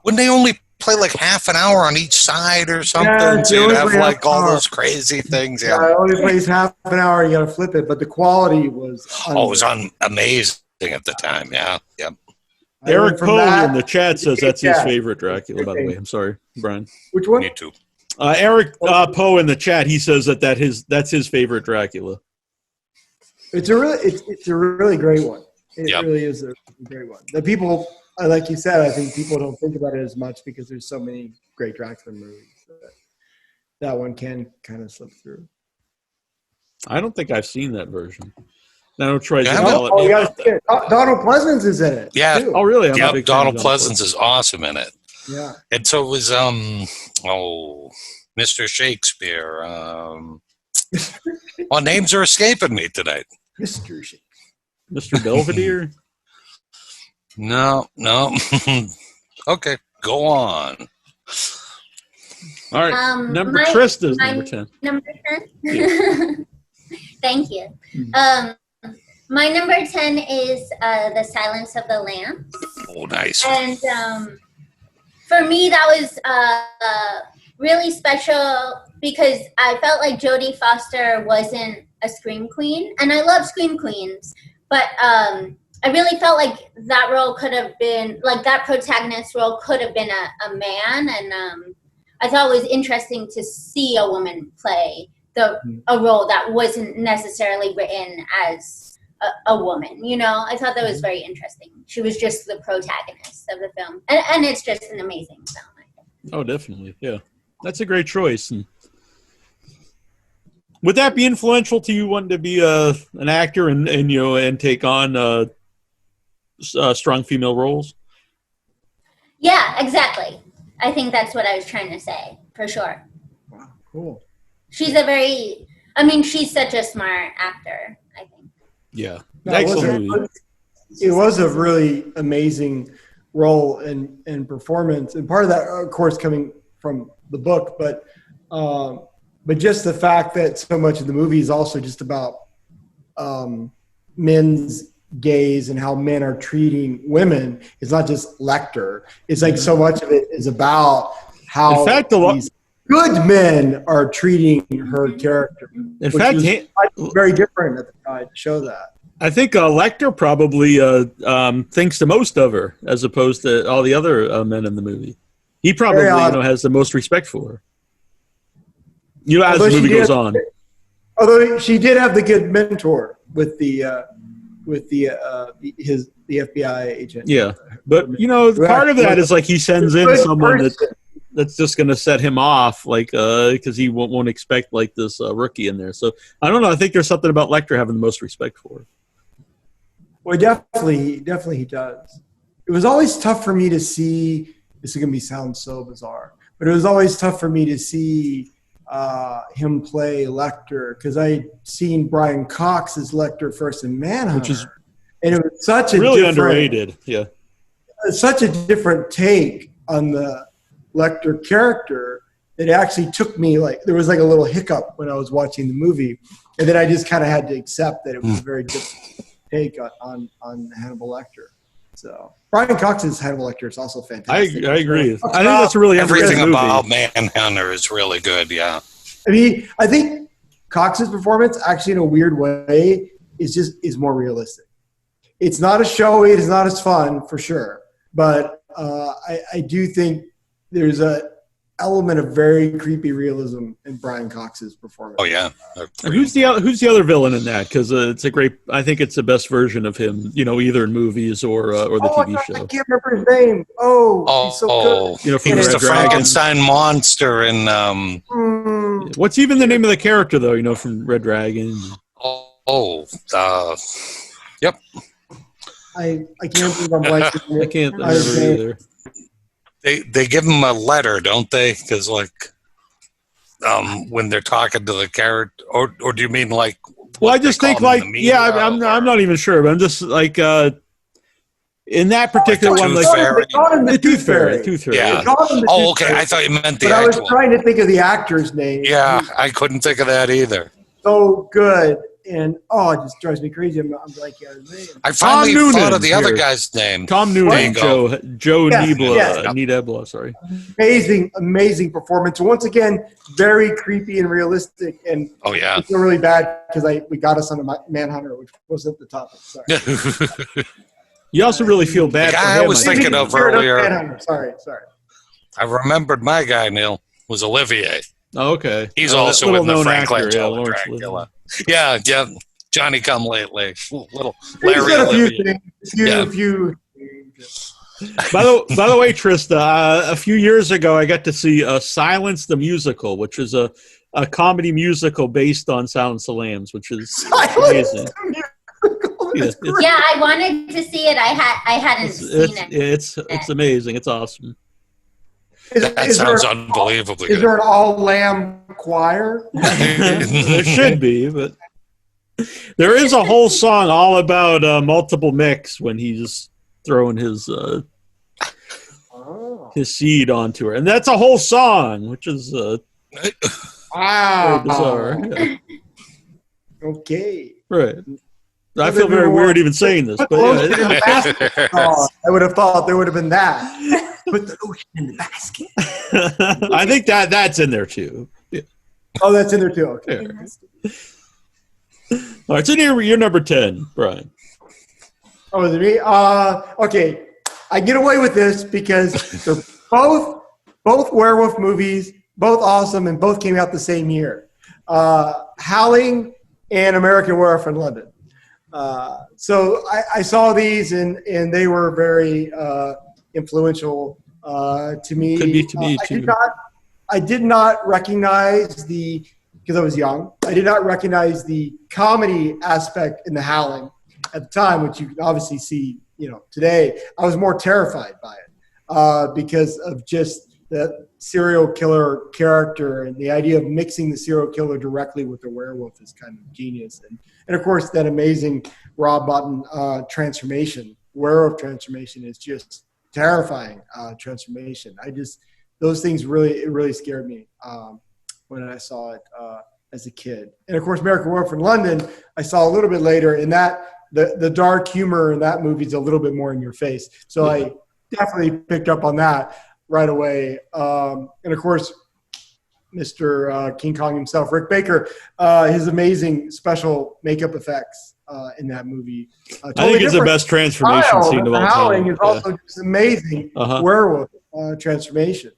wouldn't they only play half an hour on each side or something? Yeah, so you'd have all hour. those crazy things. Yeah, it only plays half an hour. You got to flip it, but the quality was. It was amazing at the time. Yeah, yep. Eric Poe in the chat says that's his favorite Dracula. By the way, I'm sorry, Brian. Which one? Me too. Eric Poe in the chat, he says that's his favorite Dracula. It's a really great one. It Yep. really is a great one. The people, like you said, I think people don't think about it as much because there's so many great Dracula movies. That one can kind of slip through. I don't think I've seen that version. Now Troy's Yeah, gonna yell at Oh, me you about got that. Donald Pleasance is in it. Yeah. too. Oh, really? I'm a Yep, big fan of Donald Pleasance is awesome in it. Yeah. And so was Mr. Shakespeare. Names are escaping me tonight. Mr. Shakespeare. Mr. Belvedere. No. Okay, go on. All right, Trista's number 10. Number 10? Yeah. Thank you. My number 10 is The Silence of the Lambs. Oh, nice. And For me, that was really special because I felt like Jodie Foster wasn't a scream queen, and I love scream queens, but I really felt like that role could have been, like that protagonist role could have been a man, and I thought it was interesting to see a woman play a role that wasn't necessarily written as a woman, you know? I thought that was very interesting. She was just the protagonist of the film, and it's just an amazing film. Oh, definitely, yeah. That's a great choice. And would that be influential to you wanting to be an actor and you know and take on strong female roles? Yeah, exactly. I think that's what I was trying to say, for sure. Wow, cool. She's such a smart actor, I think. Yeah. No, Excellent movie. It was a really amazing role and performance, and part of that, of course, coming from the book, but just the fact that so much of the movie is also just about men's gaze and how men are treating women. It's not just Lecter. It's like so much of it is about how in fact, these good men are treating her character. In fact, very different at the time to show that. I think Lecter probably thinks the most of her as opposed to all the other men in the movie. He probably has the most respect for her. You know, as the movie goes on. Although she did have the good mentor with the FBI agent. Yeah, but you know, part of that is like he sends in someone that's just going to set him off, like because he won't expect like this rookie in there. So I don't know. I think there's something about Lecter having the most respect for her. Well, definitely he does. It was always tough for me to see. This is going to sound so bizarre, but it was always tough for me to see him play Lecter because I'd seen Brian Cox as Lecter first in Manhunter, which is and it was such a really underrated. Yeah, such a different take on the Lecter character that it actually took me there was like a little hiccup when I was watching the movie, and then I just kind of had to accept that it was a very different take on Hannibal Lecter. So Brian Cox's Hannibal Lecter is also fantastic. I agree. I think that's a really everything movie. about Manhunter is really good. Yeah, I mean, I think Cox's performance, actually, in a weird way, is more realistic. It's not as showy, it is not as fun for sure, but I do think there's a element of very creepy realism in Brian Cox's performance. Oh yeah. And who's the other villain in that? Because it's a great. I think it's the best version of him. You know, either in movies or the TV show. I can't remember his name. He's so good. You know, he from was Red the Dragon. Frankenstein monster in. What's even the name of the character though? You know, from Red Dragon. Yep. I can't believe I'm blanking. I can't remember either. They give him a letter, don't they? Because when they're talking to the character, or do you mean like? Well, I just think I'm not even sure, but I'm just like in that particular one, like the Tooth Fairy. Tooth Fairy. Yeah. Oh, okay. I thought you meant the. But I was trying to think of the actor's name. Yeah, I couldn't think of that either. So good. And it just drives me crazy. I'm blanking on his name. I finally thought of the other guy's name. Tom Noonan, Joe Niebla, Yes. Niebla, sorry. Amazing performance. Once again, very creepy and realistic. And yeah, I feel really bad because we got us on a Manhunter, which wasn't the topic. Sorry. You also really feel bad. The guy I was thinking of earlier. Sorry. I remembered my guy, Neal, was Olivier. Oh, okay. He's also in the Frank Langella actor, Dracula. Yeah, Johnny Come Lately. Little He's Larry got Olivier. a few. By the way, Trista, a few years ago, I got to see Silence the Musical, which is a comedy musical based on Silence of the Lambs, which is amazing. Yeah, I wanted to see it. I hadn't seen it. It's amazing. It's awesome. That sounds unbelievably good. Is there an all-lamb choir? There should be, but there is a whole song all about multiple mix when he's throwing his seed onto her, and that's a whole song, which is wow, bizarre. Yeah. Okay, right. I feel very weird even saying this, but I would have thought there would have been that. put the lotion in the basket. I think that's in there too. Yeah. Oh, that's in there too. Okay. It has to be. All right, so you're number 10, Brian. Oh, is it me? Okay. I get away with this because they're both werewolf movies, both awesome, and both came out the same year. Howling and American Werewolf in London. So I saw these and they were very influential to me. Could be to me too. I did not recognize because I was young, I did not recognize the comedy aspect in the Howling at the time, which you can obviously see, today. I was more terrified by it because of just the serial killer character, and the idea of mixing the serial killer directly with the werewolf is kind of genius. And of course, that amazing Rob Bottin transformation, werewolf transformation, is just terrifying transformation. Those things really scared me when I saw it as a kid. And of course, American Werewolf in London, I saw a little bit later, and that the dark humor in that movie is a little bit more in your face. So I definitely picked up on that right away. And of course, Mr. King Kong himself, Rick Baker, his amazing special makeup effects in that movie. I think it's the best transformation scene of all time. Howling is also just amazing werewolf transformation.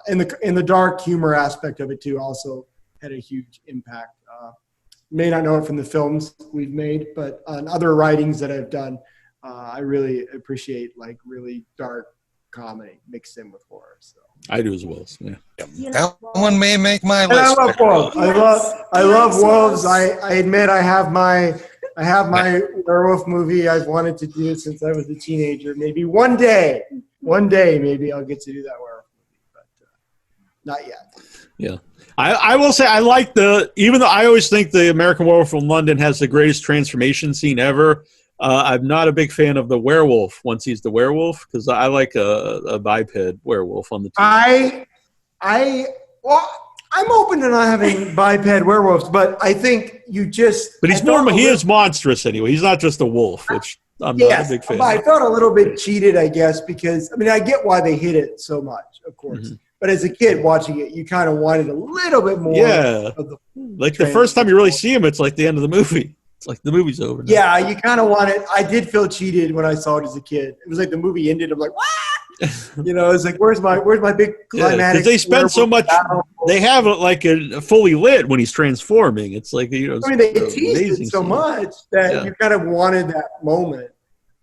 And the dark humor aspect of it too also had a huge impact. You may not know it from the films we've made, but on other writings that I've done, I really appreciate really dark comedy mixed in with horror. So I do as well. So, yeah. That one may make my and list. I love wolves. I love wolves. I admit I have my werewolf movie I've wanted to do since I was a teenager. Maybe one day, maybe I'll get to do that werewolf movie, but not yet. Yeah. I will say I like even though I always think the American Werewolf in London has the greatest transformation scene ever, I'm not a big fan of the werewolf once he's the werewolf, because I like a biped werewolf on the team. I'm open to not having biped werewolves, but I think But he is monstrous anyway. He's not just a wolf, which I'm not a big fan. I felt a little bit cheated, I guess, because I get why they hit it so much, of course. Mm-hmm. But as a kid watching it, you kind of wanted a little bit more. Yeah, the first time you really see him, it's like the end of the movie. It's like the movie's over now. Yeah, you kind of wanted. I did feel cheated when I saw it as a kid. It was like the movie ended. I'm like, what? It's like, where's my big climatic? Because they spend so much. Battle? They have it like a fully lit when he's transforming. It's like they teased it so much that you kind of wanted that moment.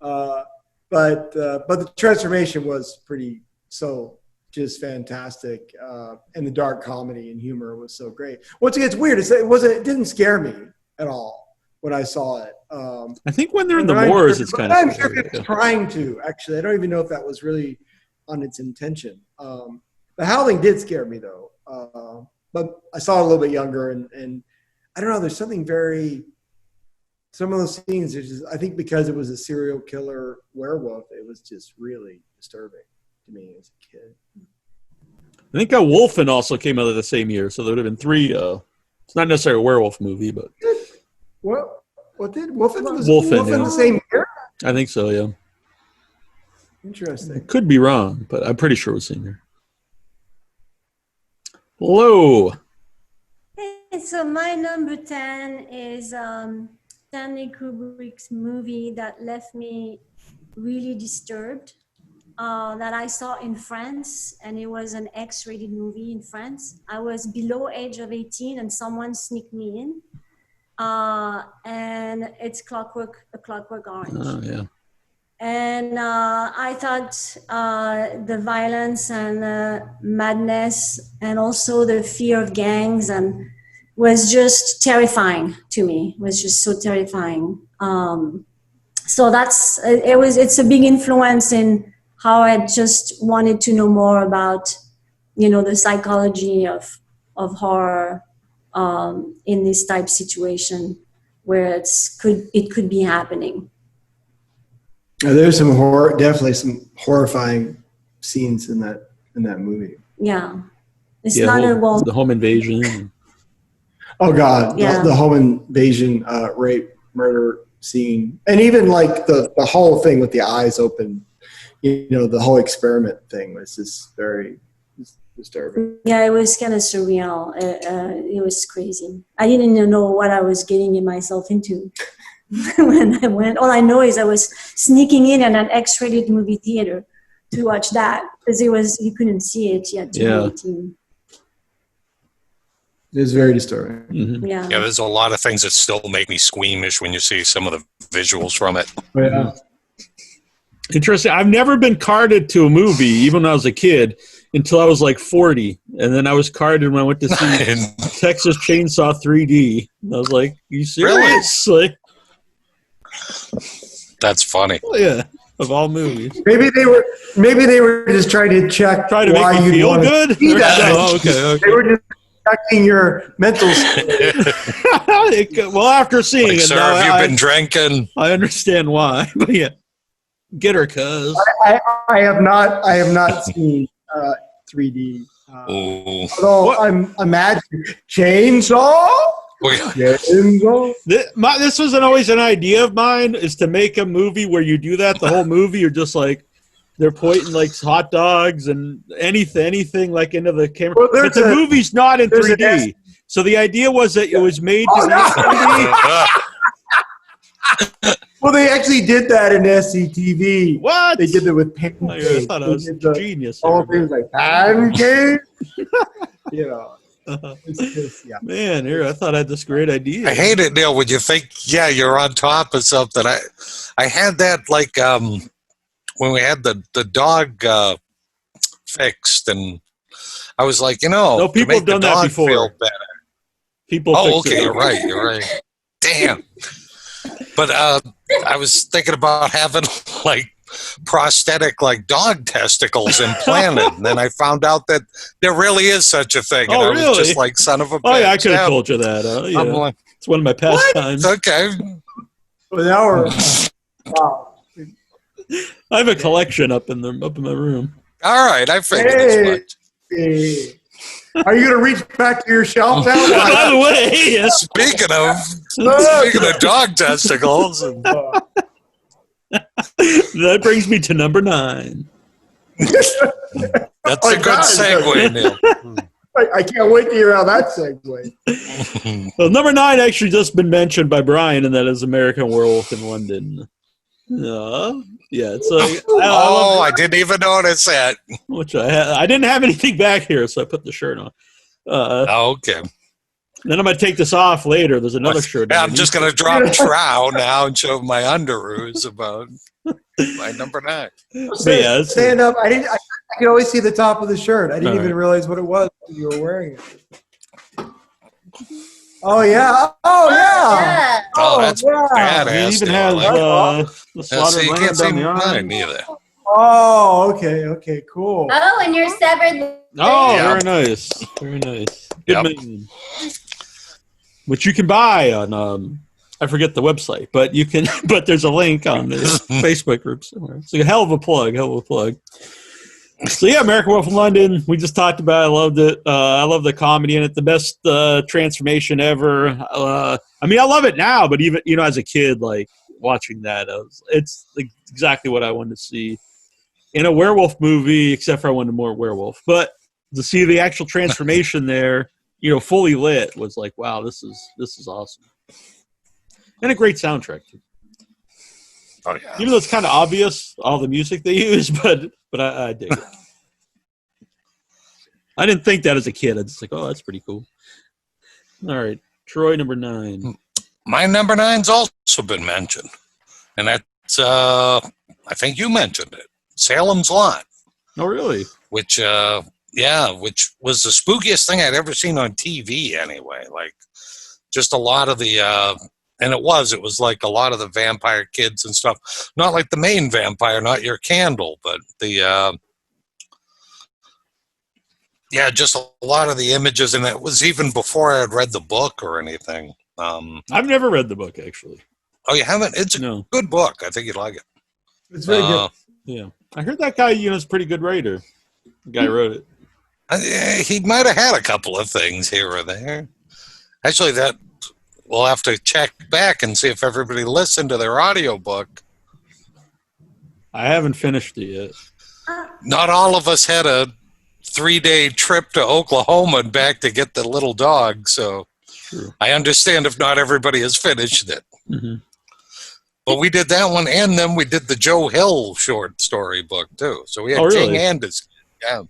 But the transformation was pretty just fantastic, and the dark comedy and humor was so great. Once again, it's weird. It didn't scare me at all when I saw it. I think when they're in the moors, it's kind of. I'm sure it's trying to. Actually, I don't even know if that was really on its intention. The Howling did scare me though, but I saw it a little bit younger, and I don't know. There's something some of those scenes. I think because it was a serial killer werewolf, it was just really disturbing to me as a kid. I think Wolfen also came out of the same year, so there would have been 3. It's not necessarily a werewolf movie, but what did Wolfen the same year? I think so. Yeah. Interesting. Could be wrong, but I'm pretty sure it was the same year. Hello. Hey, so my number 10 is Stanley Kubrick's movie that left me really disturbed. That I saw in France, and it was an X-rated movie in France. I was below age of 18, and someone sneaked me in. And it's A Clockwork Orange. Oh, yeah. And I thought the violence and madness, and also the fear of gangs, and was just terrifying to me. It was just so terrifying. So it's a big influence in how I just wanted to know more about, the psychology of horror in this type situation where it could be happening. There's definitely some horrifying scenes in that movie. Yeah, the home invasion. Oh God, the home invasion, rape, murder scene, and even like the whole thing with the eyes open. the whole experiment thing was just very disturbing. Yeah, it was kind of surreal. It was crazy. I didn't even know what I was getting myself into when I went. All I know is I was sneaking in at an X-rated movie theater to watch that because you couldn't see it yet. Yeah. It was very disturbing. Mm-hmm. Yeah. Yeah, there's a lot of things that still make me squeamish when you see some of the visuals from it. Yeah. Interesting. I've never been carded to a movie, even when I was a kid, until I was like 40. And then I was carded when I went to see Texas Chainsaw 3D. I was like, you serious? Really? Like, that's funny. oh, yeah, of all movies. Maybe they were just trying to check Try to why make me you'd feel want to good? see that. Oh, okay. They were just checking your mental state. Well, after seeing Like, it, sir, now have you been drinking? I understand why. But yeah, get her, cuz. I have not seen 3D. Ooh. Although What? I'm imagining chainsaw. Chainsaw. This wasn't always an idea of mine, is to make a movie where you do that. The whole movie, you're just like, they're pointing like hot dogs and anything like into the camera. Well, but the movie's not in 3D. So the idea was that it was made to be 3D. Well, they actually did that in SCTV. What? They did it with pancakes. Oh, yeah, I thought I was They did the genius. whole there, things like pancakes. but- It's just, yeah. Man, here I thought I had this great idea. I hate it, Neil, when you think, yeah, you're on top of something. I had that like when we had the dog fixed, and I was like, No, to people make have done the that dog before. feel better. People. Oh, fix okay, it. you're right. Damn. But I was thinking about having like prosthetic like dog testicles implanted, and then I found out that there really is such a thing, and Oh, I was really? just like, son of a bitch. Oh yeah, I could have Yeah. told you that. Yeah. I'm like, It's one of my pastimes. okay. Well, now we're wow. I have a collection up in my room. All right, I figured Hey. as much. Hey. Are you gonna reach back to your shelf now? By the way, yes. Speaking of dog testicles, and That brings me to number 9. that's Oh, a good God. segue, Neil. I can't wait to hear how that segue. Well, number 9 actually just been mentioned by Brian, and that is American Werewolf in London. Yeah, it's like Oh, I didn't even notice that. which I didn't have anything back here, so I put the shirt on. Okay. Then I'm gonna take this off later. There's another shirt. Yeah, I'm just going to drop trow now and show my underoos about my number 9. Yeah, it's- Stand up. I could always see the top of the shirt. I didn't All even right. realize what it was when you were wearing it. Oh yeah. Oh yeah. Yeah. Oh, that's yeah. badass. It even Neil. has the Yeah, slaughtered see, you lamb can't see down the mine arm. either. Oh, okay, cool. Oh, and your severed. Oh, Yeah. very nice, very nice. Good Yep. man. Which you can buy on I forget the website, but you can. But there's a link on the Facebook group somewhere. It's a hell of a plug. So yeah, American Wolf in London. We just talked about. I loved it. I love the comedy in it. The best transformation ever. I mean, I love it now, but even as a kid, like watching that, it's like exactly what I wanted to see in a werewolf movie. Except for I wanted more werewolf, but to see the actual transformation there, fully lit, was like, wow, this is awesome, and a great soundtrack too. Oh, yeah. Even though it's kind of obvious, all the music they use, but I dig it. I didn't think that as a kid. I was just like, oh, that's pretty cool. All right, Troy, number 9. My number 9's also been mentioned, and that's I think you mentioned it, Salem's Lot, Oh, really? which which was the spookiest thing I'd ever seen on TV. Anyway, like just a lot of the. And it was like a lot of the vampire kids and stuff. Not like the main vampire, not your candle, but the, just a lot of the images. And it was even before I had read the book or anything. I've never read the book, actually. Oh, you haven't? It's a No. good book. I think you'd like it. It's very good. Yeah. I heard that guy, is a pretty good writer. The guy wrote it. He might have had a couple of things here or there. Actually, we'll have to check back and see if everybody listened to their audiobook. I haven't finished it yet. Not all of us had a 3-day trip to Oklahoma and back to get the little dog, so True. I understand if not everybody has finished it. Mm-hmm. But we did that one, and then we did the Joe Hill short story book too. So we had King and his, yeah.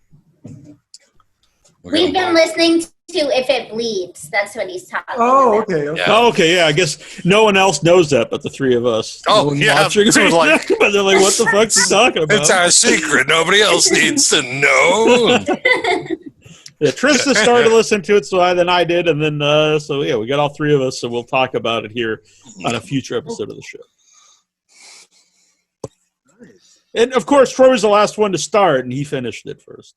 We've been listening to If It Bleeds. That's what he's talking Oh, about. okay. Yeah. Oh, okay, yeah. I guess no one else knows that but the three of us. Oh, no one yeah. watching, So like- but they're like, "What the fuck's he talking about?" It's our secret. Nobody else needs to know. Yeah, Trista started to listen to it, so I did, and then so yeah, we got all three of us, so we'll talk about it here on a future episode of the show. And of course, Troy was the last one to start, and he finished it first.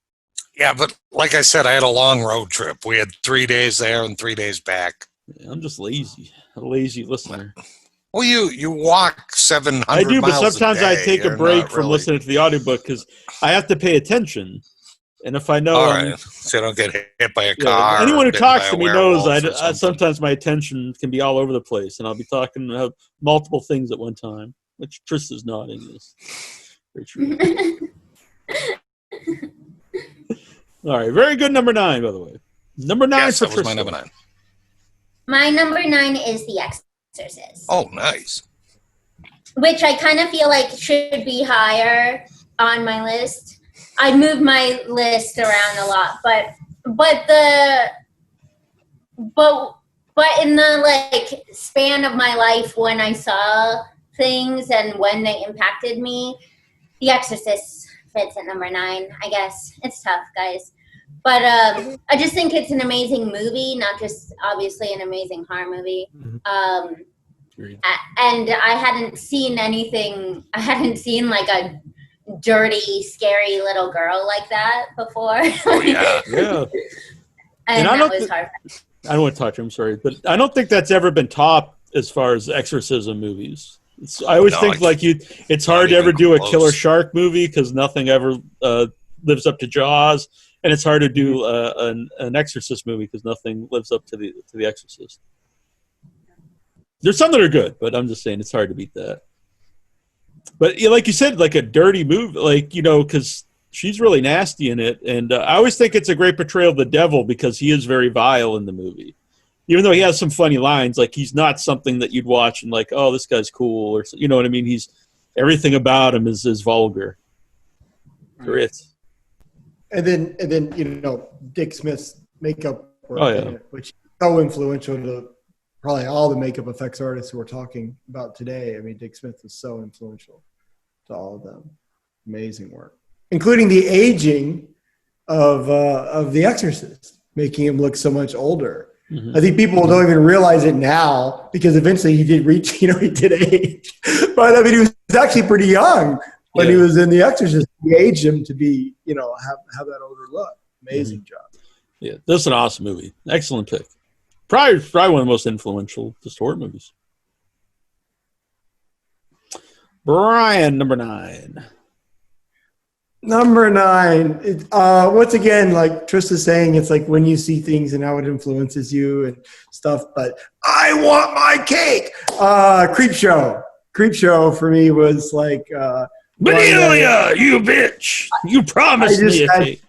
Yeah, but like I said, I had a long road trip. We had 3 days there and 3 days back. Yeah, I'm just lazy, a lazy listener. Well, you walk 700 I do, but miles sometimes a I day. take a You're break not from really- listening to the audiobook because I have to pay attention. And if I know, All right, so you don't get hit by a yeah, car. anyone or who bitten talks by to a me knows werewolf or I something. sometimes my attention can be all over the place, and I'll be talking about multiple things at one time, which Trista's nodding is very true. All right, very good number 9, by the way. Number 9 Yes, for that was Trista. my number 9. My number 9 is The Exorcist, Oh, nice. which I kind of feel like should be higher on my list. I move my list around a lot, but in the like span of my life when I saw things and when they impacted me, The Exorcist fits at number 9. I guess it's tough, guys, but I just think it's an amazing movie, not just obviously an amazing horror movie. Agreed. And I hadn't seen anything. I hadn't seen like a dirty, scary little girl like that before. Oh, yeah. Yeah. And I that don't was hard. I don't want to touch him, sorry, but I don't think that's ever been topped as far as exorcism movies. I always think it's hard to ever do a close. killer shark movie because nothing ever lives up to Jaws, and it's hard to do an Exorcist movie because nothing lives up to the Exorcist. There's some that are good, but I'm just saying it's hard to beat that. But like you said, like a dirty movie, like, because she's really nasty in it, and I always think it's a great portrayal of the devil because he is very vile in the movie. Even though he has some funny lines, like he's not something that you'd watch and like, oh, this guy's cool, or you know what I mean. Everything about him is vulgar. Great. And then Dick Smith's makeup work, Oh, yeah. which is so influential to probably all the makeup effects artists who we're talking about today. I mean, Dick Smith was so influential to all of them. Amazing work, including the aging of The Exorcist, making him look so much older. Mm-hmm. I think people don't even realize it now because eventually he did reach, he did age. But I mean, he was actually pretty young when he was in The Exorcist. He aged him to be, have that older look. Amazing job. Yeah, this is an awesome movie. Excellent pick. Probably one of the most influential just horror movies. Brian, number 9. Number 9. Once again, like Trista's saying, it's like when you see things and how it influences you and stuff. But I want my cake. Creep Show for me was like. Bedelia, you bitch! You promised me a cake.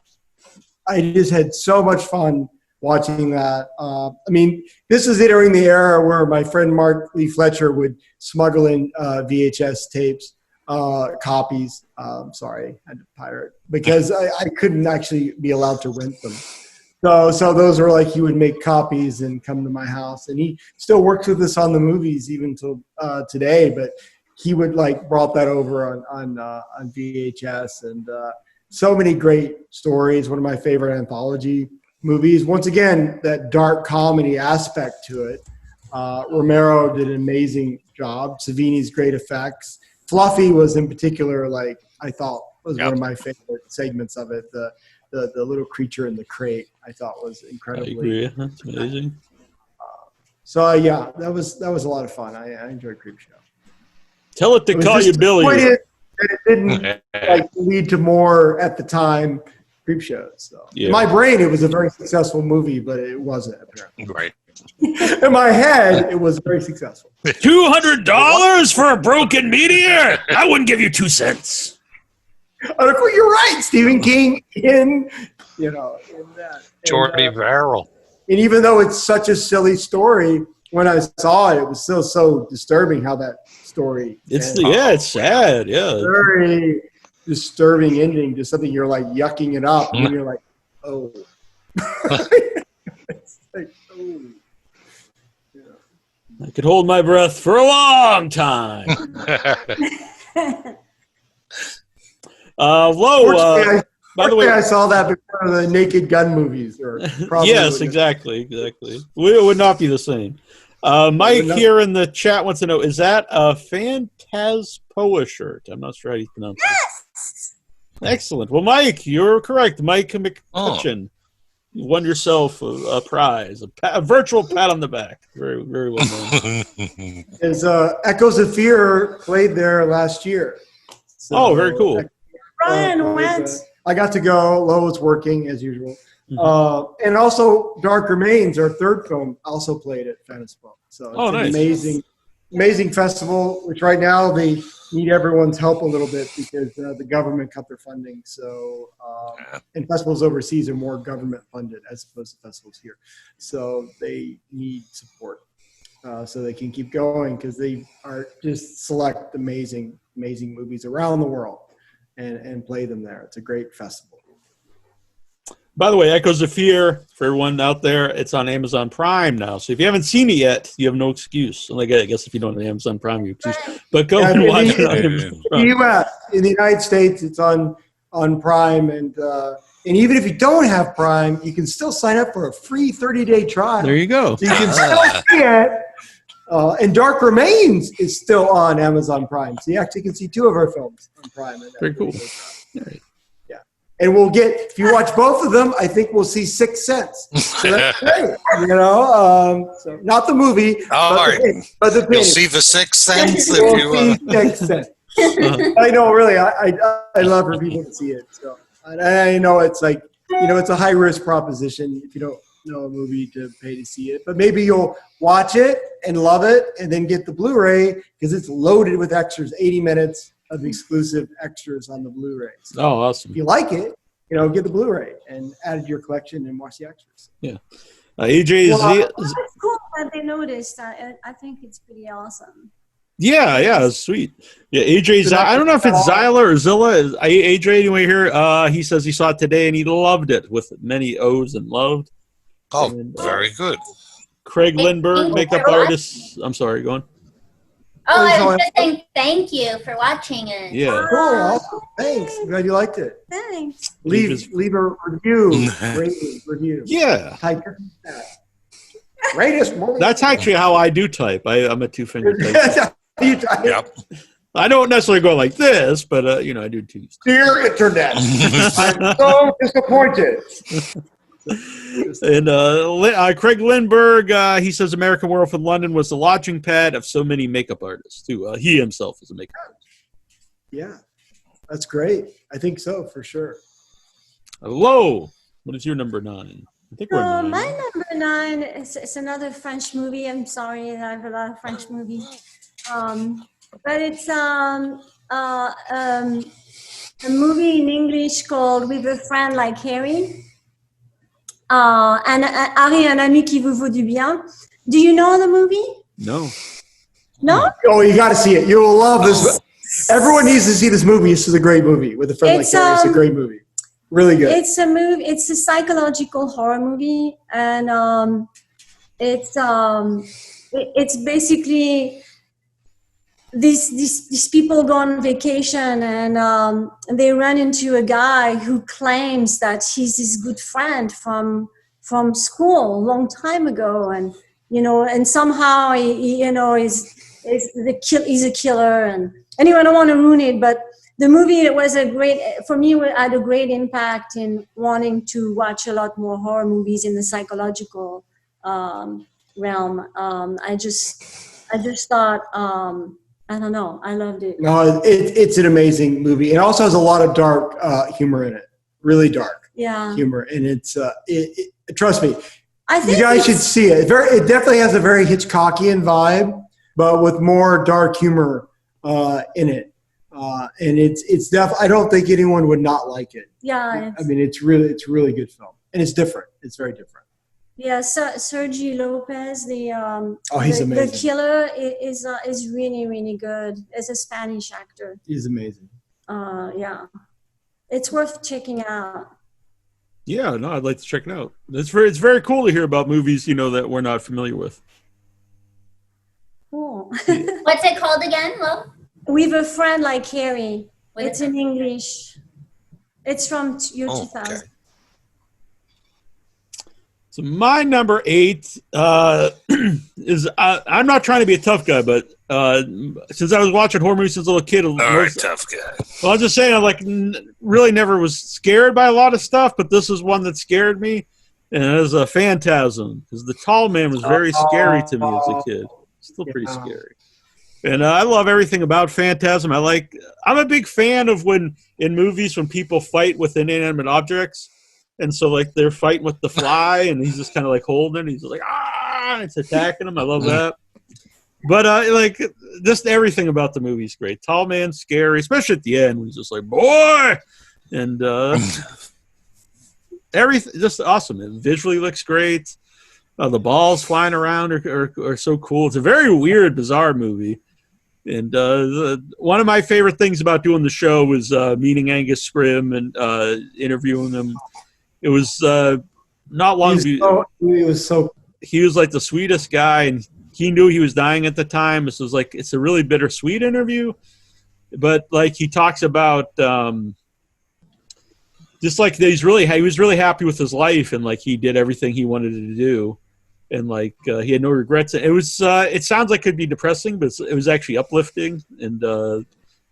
I just had so much fun watching that. I mean, this is during the era where my friend Mark Lee Fletcher would smuggle in VHS tapes, copies. Sorry, I had to pirate because I couldn't actually be allowed to rent them. So those were like he would make copies and come to my house, and he still works with us on the movies even till today. But he would like brought that over on VHS, and so many great stories. One of my favorite anthology movies. Once again, that dark comedy aspect to it. Romero did an amazing job. Savini's great effects. Fluffy was in particular, like I thought was one of my favorite segments of it. The little creature in the crate, I thought was incredibly. I agree. That's amazing. So yeah, that was a lot of fun. I enjoyed Creepshow. Tell it to call you Billy. It didn't lead to more at the time Creepshows. So in my brain, it was a very successful movie, but it wasn't apparently. Right. In my head, it was very successful. $200 for a broken meteor? I wouldn't give you 2 cents. Well, you're right, Stephen King in that. Jordy Verrill. And even though it's such a silly story, when I saw it, it was still so disturbing how that story. It's sad. Yeah, very disturbing ending to something you're like yucking it up, and you're like, oh. It's like, oh. I could hold my breath for a long time. Lo, by the way, I saw that before the Naked Gun movies. Yes, exactly. It would not be the same. Mike here in the chat wants to know, is that a Phantaspoa shirt? I'm not sure how you pronounce it. Yes. Excellent. Well, Mike, you're correct. Mike McCutcheon. You won yourself a prize, a virtual pat on the back. Very, very well done. As Echoes of Fear played there last year. So, very cool. Brian went. I got to go. Lo was working as usual. And also Dark Remains, our third film, also played at Phantaspoa. So it's an amazing festival, which right now they need everyone's help a little bit because the government cut their funding. So, and festivals overseas are more government funded as opposed to festivals here. So they need support so they can keep going because they are just select amazing movies around the world and play them there. It's a great festival. By the way, Echoes of Fear, for everyone out there, it's on Amazon Prime now. So if you haven't seen it yet, you have no excuse. Like, I guess if you don't have Amazon Prime, you have excuse. But go and watch it on Amazon Prime. In the United States, it's on Prime. And even if you don't have Prime, you can still sign up for a free 30-day trial. There you go. So you can still see it. And Dark Remains is still on Amazon Prime. So you actually can see 2 of our films on Prime. Very cool. And we'll get, if you watch both of them, I think we'll see 6 Sense. So that's great. So not the movie, but the You'll see the 6th Sense if you. 6 Sense. I know, really, I love for people to see it. So I know it's like, it's a high risk proposition if you don't know a movie to pay to see it. But maybe you'll watch it and love it, and then get the Blu-ray because it's loaded with extras, 80 minutes. Of exclusive extras on the Blu-ray. So awesome. If you like it, get the Blu-ray and add it to your collection and watch the extras. Yeah. AJ It's cool that they noticed. I think it's pretty awesome. Yeah, it's sweet. Yeah, AJ, I don't know if it's Zyla or Zilla. AJ, you want to hear? He says he saw it today and he loved it with many O's and loved. Oh, and, very good. Craig Lindbergh, makeup artist. I'm sorry, go on. Oh, I was just saying thank you for watching it. Yeah. Cool. Awesome. Thanks. I'm glad you liked it. Thanks. Leave a review. Review. Yeah. Type greatest movie. That's actually how I do type. I'm a 2-finger type. Yep. I don't necessarily go like this, but I do 2. Dear Internet, I'm so disappointed. And Craig Lindbergh, he says American Werewolf in London was the launching pad of so many makeup artists too. He himself is a makeup artist. Yeah, that's great. I think so for sure. Hello, what is your number 9? I think we're 9. My number 9 is another French movie. I'm sorry, I have a lot of French movies, but it's a movie in English called With a Friend Like Harry. Harry, un ami qui vous vaut du bien. Do you know the movie? No. No? Oh, you got to see it. You will love this. Everyone needs to see this movie. This is a great movie. With a Friend Like Harry. It's a great movie. Really good. It's a movie. It's a psychological horror movie, and it's basically these people go on vacation and they run into a guy who claims that he's his good friend from school a long time ago, and and somehow he's a killer. And anyway, I don't want to ruin it, but the movie had a great impact in wanting to watch a lot more horror movies in the psychological realm. I just thought. I don't know. I loved it. No, it's an amazing movie. It also has a lot of dark humor in it. Really dark humor. And it's, trust me, I think You guys should it's- see it. It definitely has a very Hitchcockian vibe, but with more dark humor in it. And it's definitely. I don't think anyone would not like it. Yeah, I mean, it's really good film, and it's different. It's very different. yeah. Sergio Lopez, He's the amazing. killer, is really really good. Is a Spanish actor. He's amazing. Yeah, it's worth checking out. Yeah, no, I'd like to check it out. It's very cool to hear about movies, that we're not familiar with. Cool. What's it called again, Lo? With a Friend Like Harry. With It's a- in English. It's from year Oh, 2000. okay. So my number 8 is I'm not trying to be a tough guy, but since I was watching horror movies since a little kid, All right, tough guy. well, I was just saying, I really never was scared by a lot of stuff, but this is one that scared me, and it was a Phantasm, because the tall man was very scary to me as a kid. Still pretty scary. And I love everything about Phantasm. I'm a big fan of when in movies when people fight with inanimate objects. And so, they're fighting with the fly, and he's just kind of, holding it. He's like, ah! And it's attacking him. I love that. But, just everything about the movie is great. Tall man, scary, especially at the end when he's just like, boy! And everything, just awesome. It visually looks great. The balls flying around are so cool. It's a very weird, bizarre movie. And one of my favorite things about doing the show was meeting Angus Scrimm and interviewing him. It was not long ago. He was so. He was the sweetest guy, and he knew he was dying at the time. This was it's a really bittersweet interview, but he talks about just he was really happy with his life, and he did everything he wanted to do, and he had no regrets. It was it sounds like it could be depressing, but it was actually uplifting, and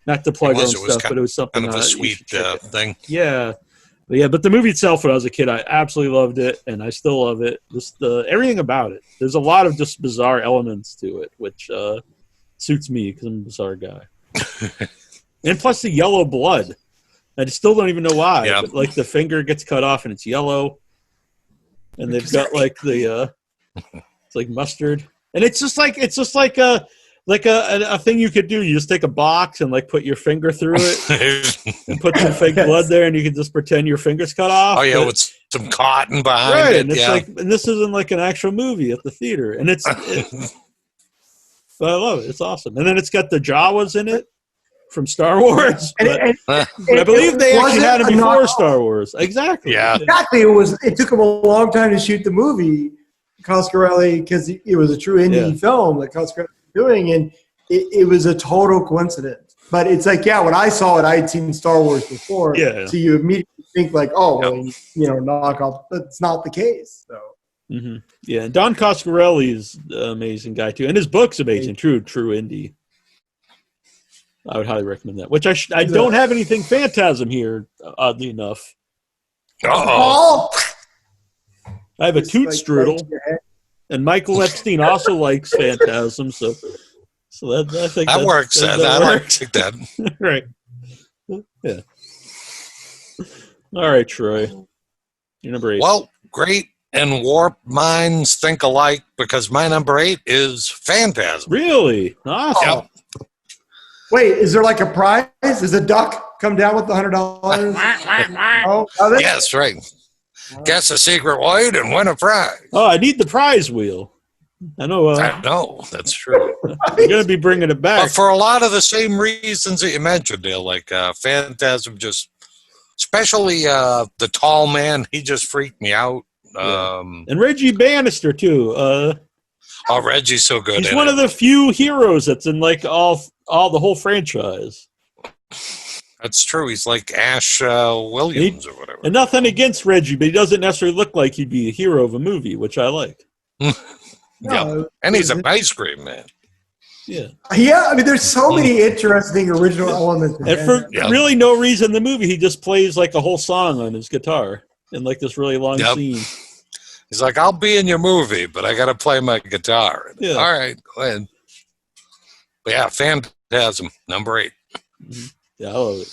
not to plug our own stuff, but it was something kind of a you sweet should check it. thing. Yeah. But the movie itself, when I was a kid, I absolutely loved it, and I still love it. Just everything about it. There's a lot of just bizarre elements to it, which suits me because I'm a bizarre guy. And plus the yellow blood. I still don't even know why. Yeah. But, the finger gets cut off and it's yellow, and they've got it's like mustard, and it's just like a thing you could do. You just take a box and put your finger through it and put some fake blood there, and you can just pretend your finger's cut off. Oh yeah, But- with some cotton behind right, it. and it's Yeah. and this isn't an actual movie at the theater, and but I love it. It's awesome, and then it's got the Jawas in it from Star Wars. But, but I believe they actually wasn't had it a before knockoff. Star Wars. Exactly. Yeah. Exactly. It took him a long time to shoot the movie, Coscarelli, because it was a true indie film that Coscarelli was doing, and it was a total coincidence. But it's when I saw it, I had seen Star Wars before. Yeah. So you immediately think knock off. That's not the case. So. Mm-hmm. Yeah, and Don Coscarelli is an amazing guy too, and his book's amazing. True indie. I would highly recommend that. Which I don't have anything Phantasm here, oddly enough. Uh-oh. I have a Toot Strudel, and Michael Epstein also likes Phantasm, so that I think That works. that I works. like that. Right. Yeah. All right, Troy. You're number 8. Well, great and warped minds think alike because my number 8 is Phantasm. Really? Awesome. Yep. Wait, is there a prize? Does a duck come down with the $100? Oh, that's Yes, right. Guess a secret word and win a prize. Oh, I need the prize wheel. I know. I know, that's true. You're going to be bringing it back. But for a lot of the same reasons that you mentioned, Neal, Phantasm especially the tall man, he just freaked me out. And Reggie Bannister, too. Reggie's so good. He's one of the few heroes that's in all the whole franchise. That's true. He's like Ash Williams or whatever. And nothing against Reggie, but he doesn't necessarily look like he'd be a hero of a movie, which I like. Yeah, and he's an ice cream man. Yeah. Yeah, I mean, there's so many interesting original elements. And for really no reason in the movie, he just plays a whole song on his guitar in this really long scene. He's like, I'll be in your movie, but I got to play my guitar. Yeah. All right, go ahead. But yeah, Phantasm, number 8. Mm-hmm. Yeah, I love it.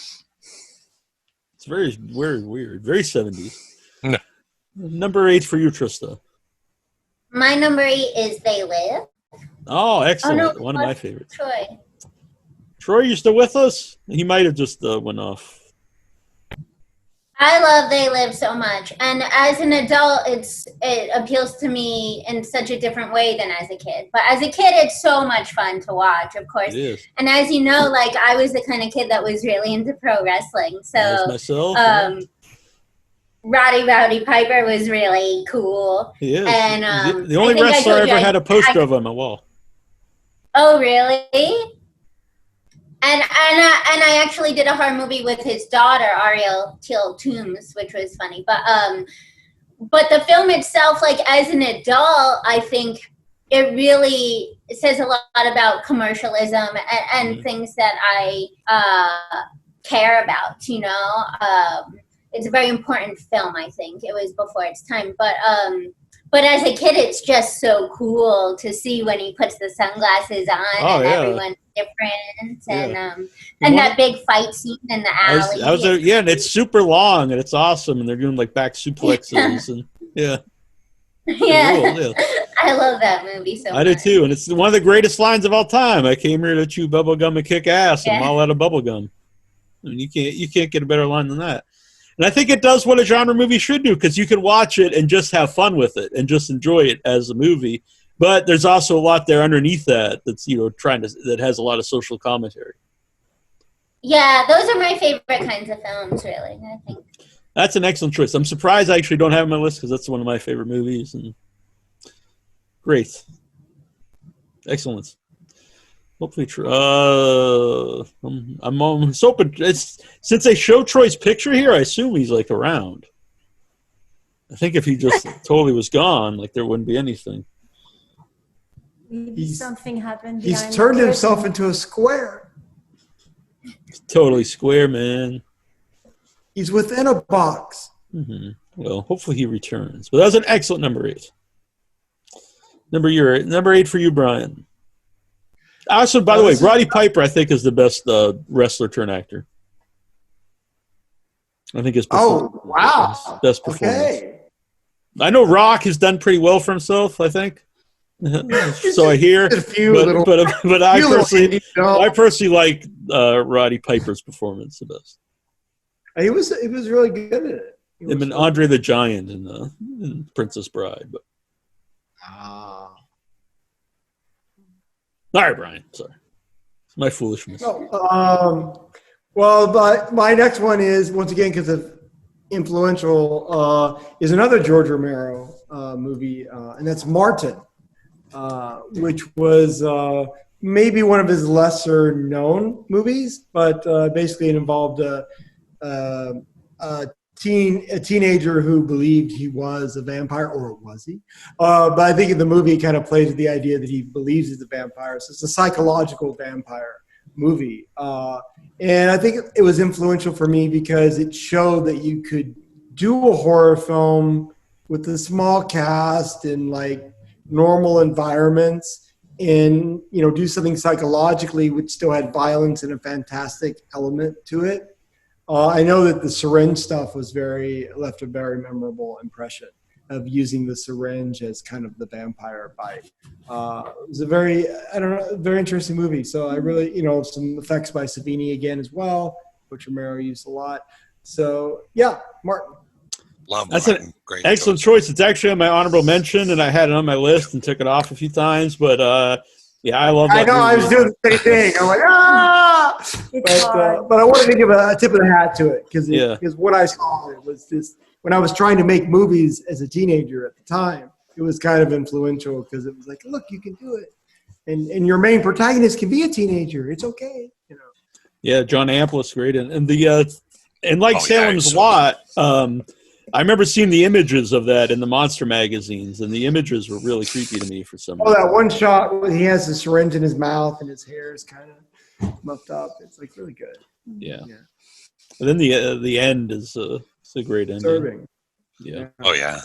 It's very weird. Very 70s. No. Number 8 for you, Trista. My number 8 is They Live. Oh, excellent. no, One of my favorites. Troy. Troy, you still with us? He might have just went off. I love They Live so much, and as an adult, it appeals to me in such a different way than as a kid. But as a kid, it's so much fun to watch, of course. It is. And as you know, like I was the kind of kid that was really into pro wrestling, so As myself. Yeah. Rowdy Piper was really cool. He is. And He's the only wrestler I ever had a poster of on my wall. Oh, really? And I actually did a horror movie with his daughter, Ariel Teal Toombs, which was funny. But the film itself, like as an adult, I think it really says a lot about commercialism and things that I care about. You know, it's a very important film. I think it was before its time, but as a kid, it's just so cool to see when he puts the sunglasses on everyone's different, and that big fight scene in the alley. And it's super long and it's awesome, and they're doing like back suplexes and yeah. Cool, I love that movie so much. I do too, and it's one of the greatest lines of all time. I came here to chew bubble gum and kick ass, and I'm all out of bubble gum. I mean, you can't get a better line than that. And I think it does what a genre movie should do, because you can watch it and just have fun with it and just enjoy it as a movie. But there's also a lot there underneath that's that has a lot of social commentary. Yeah, those are my favorite kinds of films, really. I think that's an excellent choice. I'm surprised I actually don't have it on my list, because that's one of my favorite movies. And great, excellent. Hopefully, I'm hoping since they show Troy's picture here, I assume he's like around. I think if he just totally was gone, like there wouldn't be anything. Maybe something happened. He's turned himself into a square. He's totally square, man. He's within a box. Mm-hmm. Well, hopefully he returns. But that was an excellent number 8. Number 8 for you, Brian. Also, by the way, Roddy Piper, I think, is the best wrestler turned actor. I think his best performance. Okay. I know Rock has done pretty well for himself, I think. So I hear. But I personally like Roddy Piper's performance the best. He was really good at it. Him and Andre the Giant in Princess Bride. But. All right, Brian. Sorry. It's my foolishness. Well, my next one is, once again, because of influential, is another George Romero movie, and that's Martin, which was maybe one of his lesser known movies, but basically it involved a teenager who believed he was a vampire, or was he? But I think in the movie it kind of plays with the idea that he believes he's a vampire. So it's a psychological vampire movie. And I think it was influential for me because it showed that you could do a horror film with a small cast and like normal environments and, do something psychologically which still had violence and a fantastic element to it. I know that the syringe stuff left a very memorable impression of using the syringe as kind of the vampire bite. It was a very interesting movie. So I really, some effects by Savini again as well, which Romero used a lot. So yeah, Martin. Love That's Martin. an Great excellent choice. It's actually on my honorable mention, and I had it on my list and took it off a few times. But yeah, I love that movie. I was doing the same thing. I'm like, but I wanted to give a tip of the hat to it because what I saw was this when I was trying to make movies as a teenager at the time. It was kind of influential because it was like, look, you can do it, and your main protagonist can be a teenager. It's okay, Yeah, John Amplis, great, and like Salem's Lot. I remember seeing the images of that in the monster magazines, and the images were really creepy to me for some reason. That one shot where he has the syringe in his mouth and his hair is kind of muffed up. It's like really good. Yeah. And then the end is it's a great ending. Disturbing. Yeah. Oh yeah.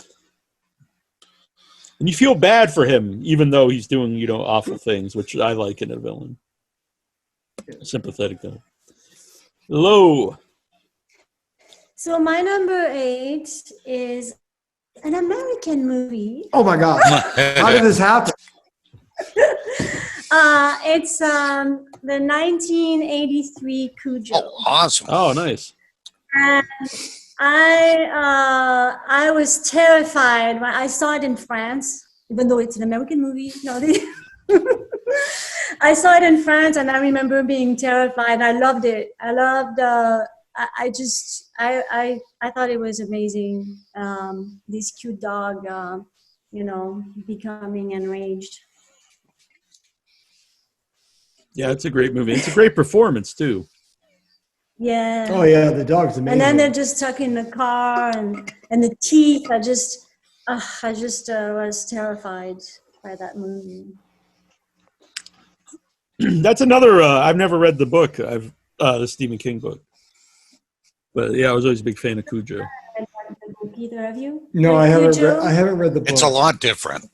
And you feel bad for him, even though he's doing awful things, which I like in a villain. Sympathetic though. Lo. So my number 8 is an American movie. Oh my God! How did this happen? It's the 1983 Cujo. Oh, awesome. Oh, nice. And I was terrified when I saw it in France, even though it's an American movie. No, I saw it in France, and I remember being terrified. I loved it. I loved. I thought it was amazing. This cute dog, becoming enraged. Yeah, it's a great movie. It's a great performance too. Yeah. Oh yeah, the dog's amazing. And then they're just stuck in the car, and the teeth. I just was terrified by that movie. That's another. I've never read the book. The Stephen King book. But yeah, I was always a big fan of Cujo. Either of you? No, I haven't read the book. It's a lot different.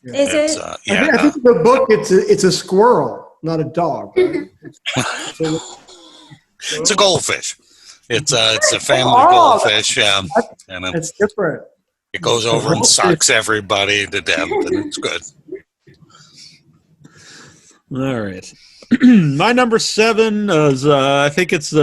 Yeah. Is it? I think the book it's a squirrel, not a dog. Right? It's a goldfish. It's a family goldfish. And It's different. it goes over and sucks everybody to death, and it's good. All right. My number 7 is I think it's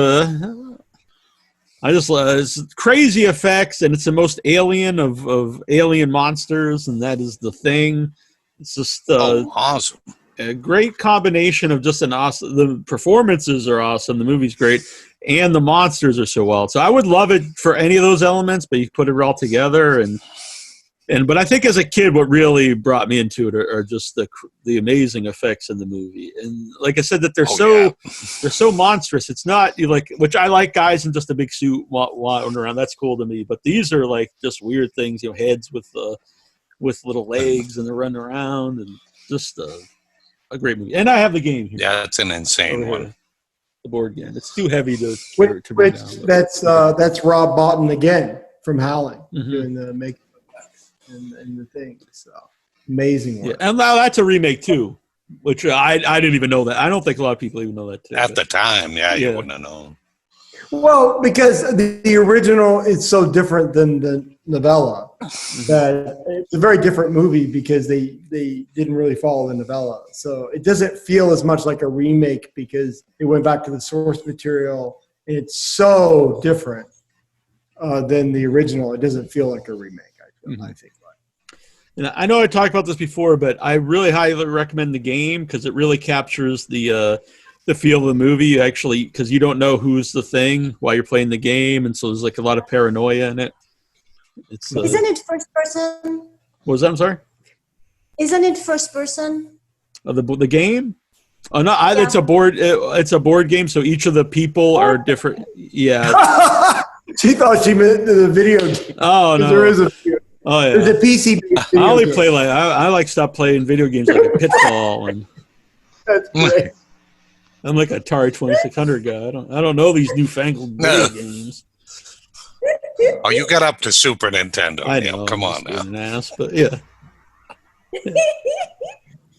it's crazy effects, and it's the most alien of alien monsters, and that is The Thing. It's just Awesome. a great combination of just an awesome. The performances are awesome, the movie's great, and the monsters are so wild. So I would love it for any of those elements, but you put it all together, but I think as a kid, what really brought me into it are just the amazing effects in the movie. And like I said, that they're so monstrous. It's not which I like guys in just a big suit wandering around. That's cool to me. But these are like just weird things, heads with little legs, and they're running around, and just a great movie. And I have the game here. Yeah, it's an insane one. The board game. It's too heavy to Which bring down. that's Rob Bottin again from Howling, doing the makeup effects and the thing. So amazing work. Yeah, and now that's a remake too, which I didn't even know that. I don't think a lot of people even know that too. At the time, you wouldn't have known. Well, because the original is so different than the novella that it's a very different movie because they didn't really follow the novella. So it doesn't feel as much like a remake because it went back to the source material, and it's so different than the original. It doesn't feel like a remake, I think. And I know I talked about this before, but I really highly recommend the game because it really captures the feel of the movie, actually, because you don't know who's the thing while you're playing the game, and so there's like a lot of paranoia in it. Isn't it first person? What was that? I'm sorry? Isn't it first person? The game? Oh no, it's a board. It's a board game, so each of the people are different. Yeah. She thought she meant the video game. Oh no. There is a video. Oh yeah. There's a PC. I only play I stop playing video games like a Pitfall, and That's great. I'm like a Atari 2600 guy. I don't know these newfangled video games. Oh, you got up to Super Nintendo. I Neal. know. Come I'm on just now. being an ass, but yeah.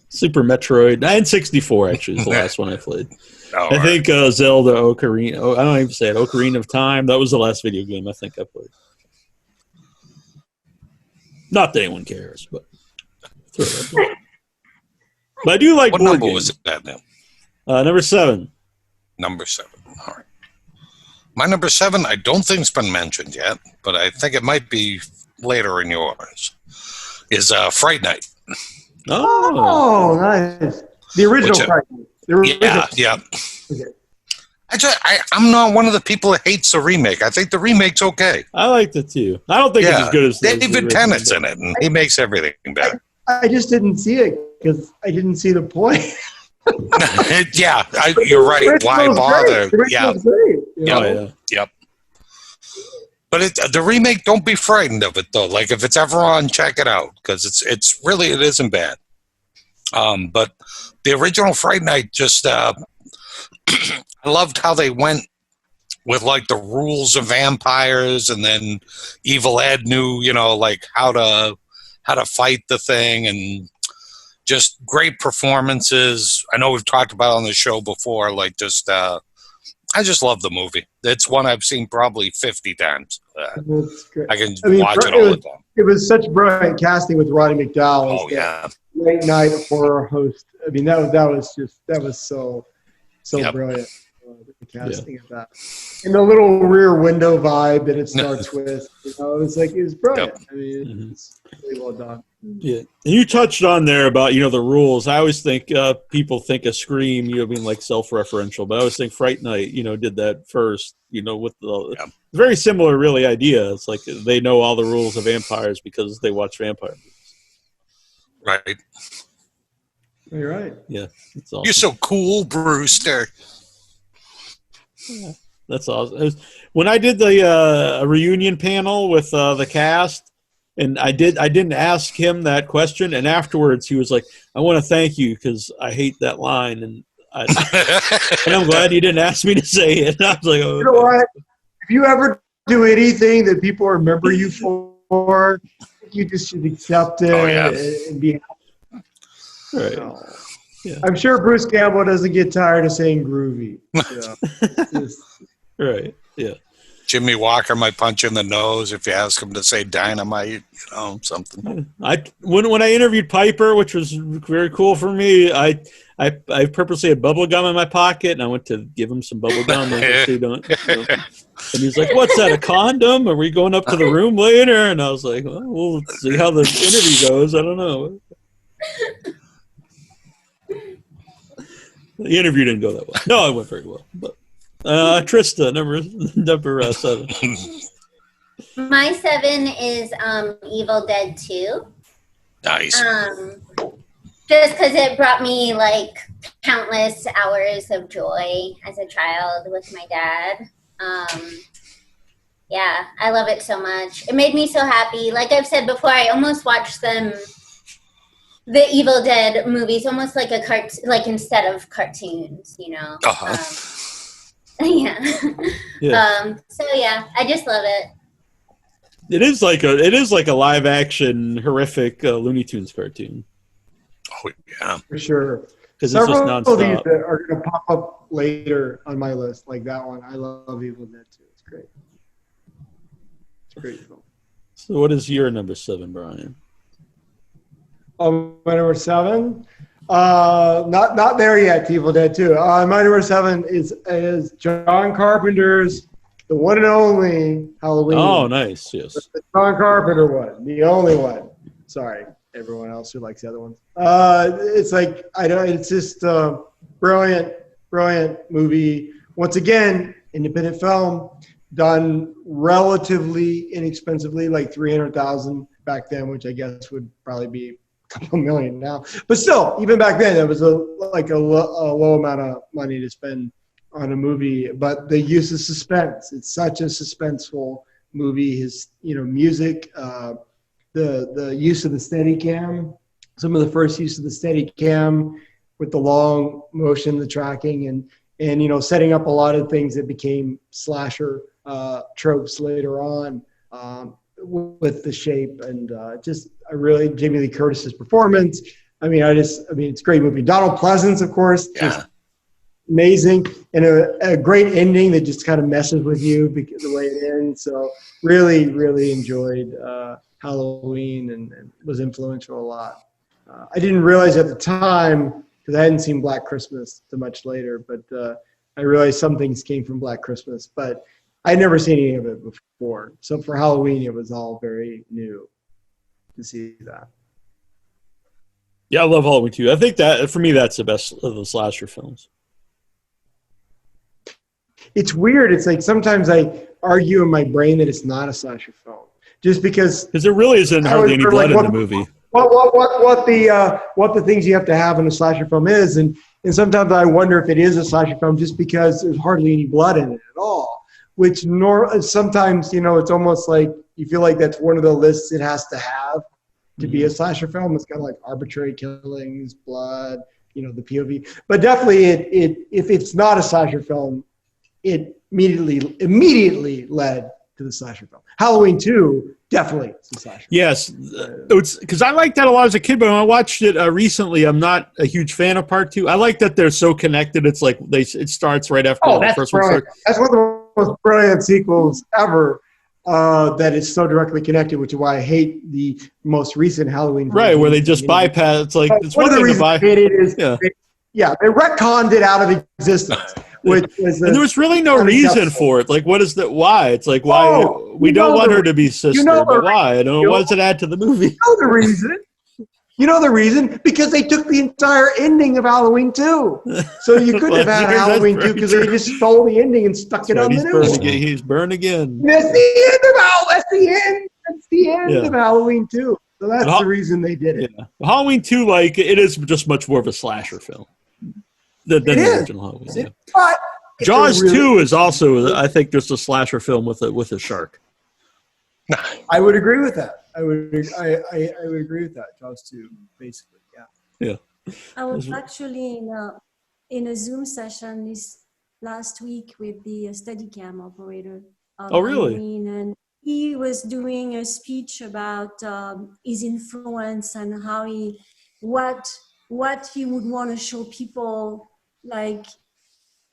Super Metroid and 64 actually is the last one I played. I think Zelda Ocarina. I don't even say it. Ocarina of Time. That was the last video game I think I played. Not that anyone cares, but I do like What board number games. was that now? Number 7. Number 7. All right. My number 7, I don't think it's been mentioned yet, but I think it might be later in yours, is Fright Night. Oh, nice. The original Fright Night. Yeah. Okay. Actually, I'm not one of the people that hates the remake. I think the remake's okay. I liked it too. I don't think it's as good as David Tennant's in it, and he makes everything better. I just didn't see it because I didn't see the point. You're right. Why bother? Yep. But the remake, don't be frightened of it though. Like if it's ever on, check it out because it isn't bad. But the original Fright Night just I loved how they went with like the rules of vampires, and then Evil Ed knew like how to fight the thing, and just great performances. I know we've talked about it on the show before. Like I just love the movie. It's one I've seen probably 50 times. I can watch it all the time. it was such brilliant casting with Roddy McDowell. Oh yeah. Late night horror host. I mean, that was so Yep. brilliant. The casting of that, and the little rear window vibe that it starts with. You know, it was brilliant. Yep. I mean, it's really well done. Yeah, and you touched on there about the rules. I always think people think of Scream, being like self-referential, but I always think Fright Night, did that first. With the very similar, really idea. It's like they know all the rules of vampires because they watch vampire movies. Right. You're right. Yeah, that's awesome. You're so cool, Brewster. Yeah, that's awesome. When I did the reunion panel with the cast, and I didn't ask him that question, and afterwards he was like, "I want to thank you because I hate that line," and I'm glad you didn't ask me to say it. And I was like, "Oh, you know what? If you ever do anything that people remember you for, you just should accept it and be happy." Right. So, yeah. I'm sure Bruce Campbell doesn't get tired of saying groovy. Right. Yeah. Jimmy Walker might punch you in the nose if you ask him to say dynamite, something. When I interviewed Piper, which was very cool for me, I purposely had bubble gum in my pocket, and I went to give him some bubble gum. And he's like, "What's that? A condom? Are we going up to the room later?" And I was like, "Well, we'll see how the interview goes. I don't know." The interview didn't go that well. No, it went very well. But Trista, number 7. My 7 is Evil Dead 2. Nice. Just because it brought me like countless hours of joy as a child with my dad. Yeah, I love it so much. It made me so happy. Like I've said before, I almost watched the Evil Dead movies almost like like instead of cartoons, Yeah. So yeah, I just love it. It is like a live action horrific Looney Tunes cartoon. Oh yeah, for sure. Because it's just Several of these nonstop. that are going to pop up later on my list, like that one. I love Evil Dead too. It's great. It's a great film. So what is your number 7, Brian? My number 7, not there yet. Evil Dead 2. My number 7 is John Carpenter's the one and only Halloween. Oh, nice. Yes. The John Carpenter one, the only one. Sorry, everyone else who likes the other ones. It's just brilliant movie. Once again, independent film done relatively inexpensively, like $300,000 back then, which I guess would probably be couple million now, but still, even back then, it was a low amount of money to spend on a movie. But the use of suspense, it's such a suspenseful movie. His music, the use of the Steadicam, some of the first use of the Steadicam with the long motion, the tracking, and setting up a lot of things that became slasher tropes later on. With the shape and Jamie Lee Curtis's performance. It's a great movie. Donald Pleasance, of course, just amazing, and a great ending that just kind of messes with you because the way it ends. So really, really enjoyed Halloween and was influential a lot. I didn't realize at the time because I hadn't seen Black Christmas till much later, but I realized some things came from Black Christmas, but I'd never seen any of it before. So for Halloween, it was all very new to see that. Yeah, I love Halloween too. I think that, for me, that's the best of the slasher films. It's weird. It's like sometimes I argue in my brain that it's not a slasher film. Just because there really isn't hardly any blood in the movie. What the things you have to have in a slasher film is. And sometimes I wonder if it is a slasher film just because there's hardly any blood in it at all. Which sometimes, it's almost like you feel like that's one of the lists it has to have to be a slasher film. It's kind of like arbitrary killings, blood, the POV. But definitely, if it's not a slasher film, it immediately led to the slasher film. Halloween 2, definitely it's a slasher film. Yes, it's because I liked that a lot as a kid, but when I watched it recently, I'm not a huge fan of part 2. I like that they're so connected. It's like it starts right after the first one starts. That's one of the most brilliant sequels ever. that is so directly connected, which is why I hate the most recent Halloween. Right, where they just bypass. It's like it's one of the thing to reasons I buy. hate it is, Yeah. they retconned it out of existence, which was And there was really no reason for it. Like, what is that? Why? It's like, why we don't want her to be sister, but why? I don't know. What does it add to the movie? You know the reason. You know the reason? Because they took the entire ending of Halloween 2. So you couldn't have had Halloween 2 because they just stole the ending and stuck it on the new one. He's burned again. That's the end of That's the end of Halloween 2. So that's the reason they did it. Yeah. Halloween 2, like, it is just much more of a slasher film than the original Halloween. Yeah. But Jaws 2 is also, I think, just a slasher film with a shark. I would agree with that. I would agree with that. Jaws 2, basically. Yeah. I was actually in a Zoom session this last week with the Steadicam operator. Oh, really? And he was doing a speech about his influence and how what he would want to show people, like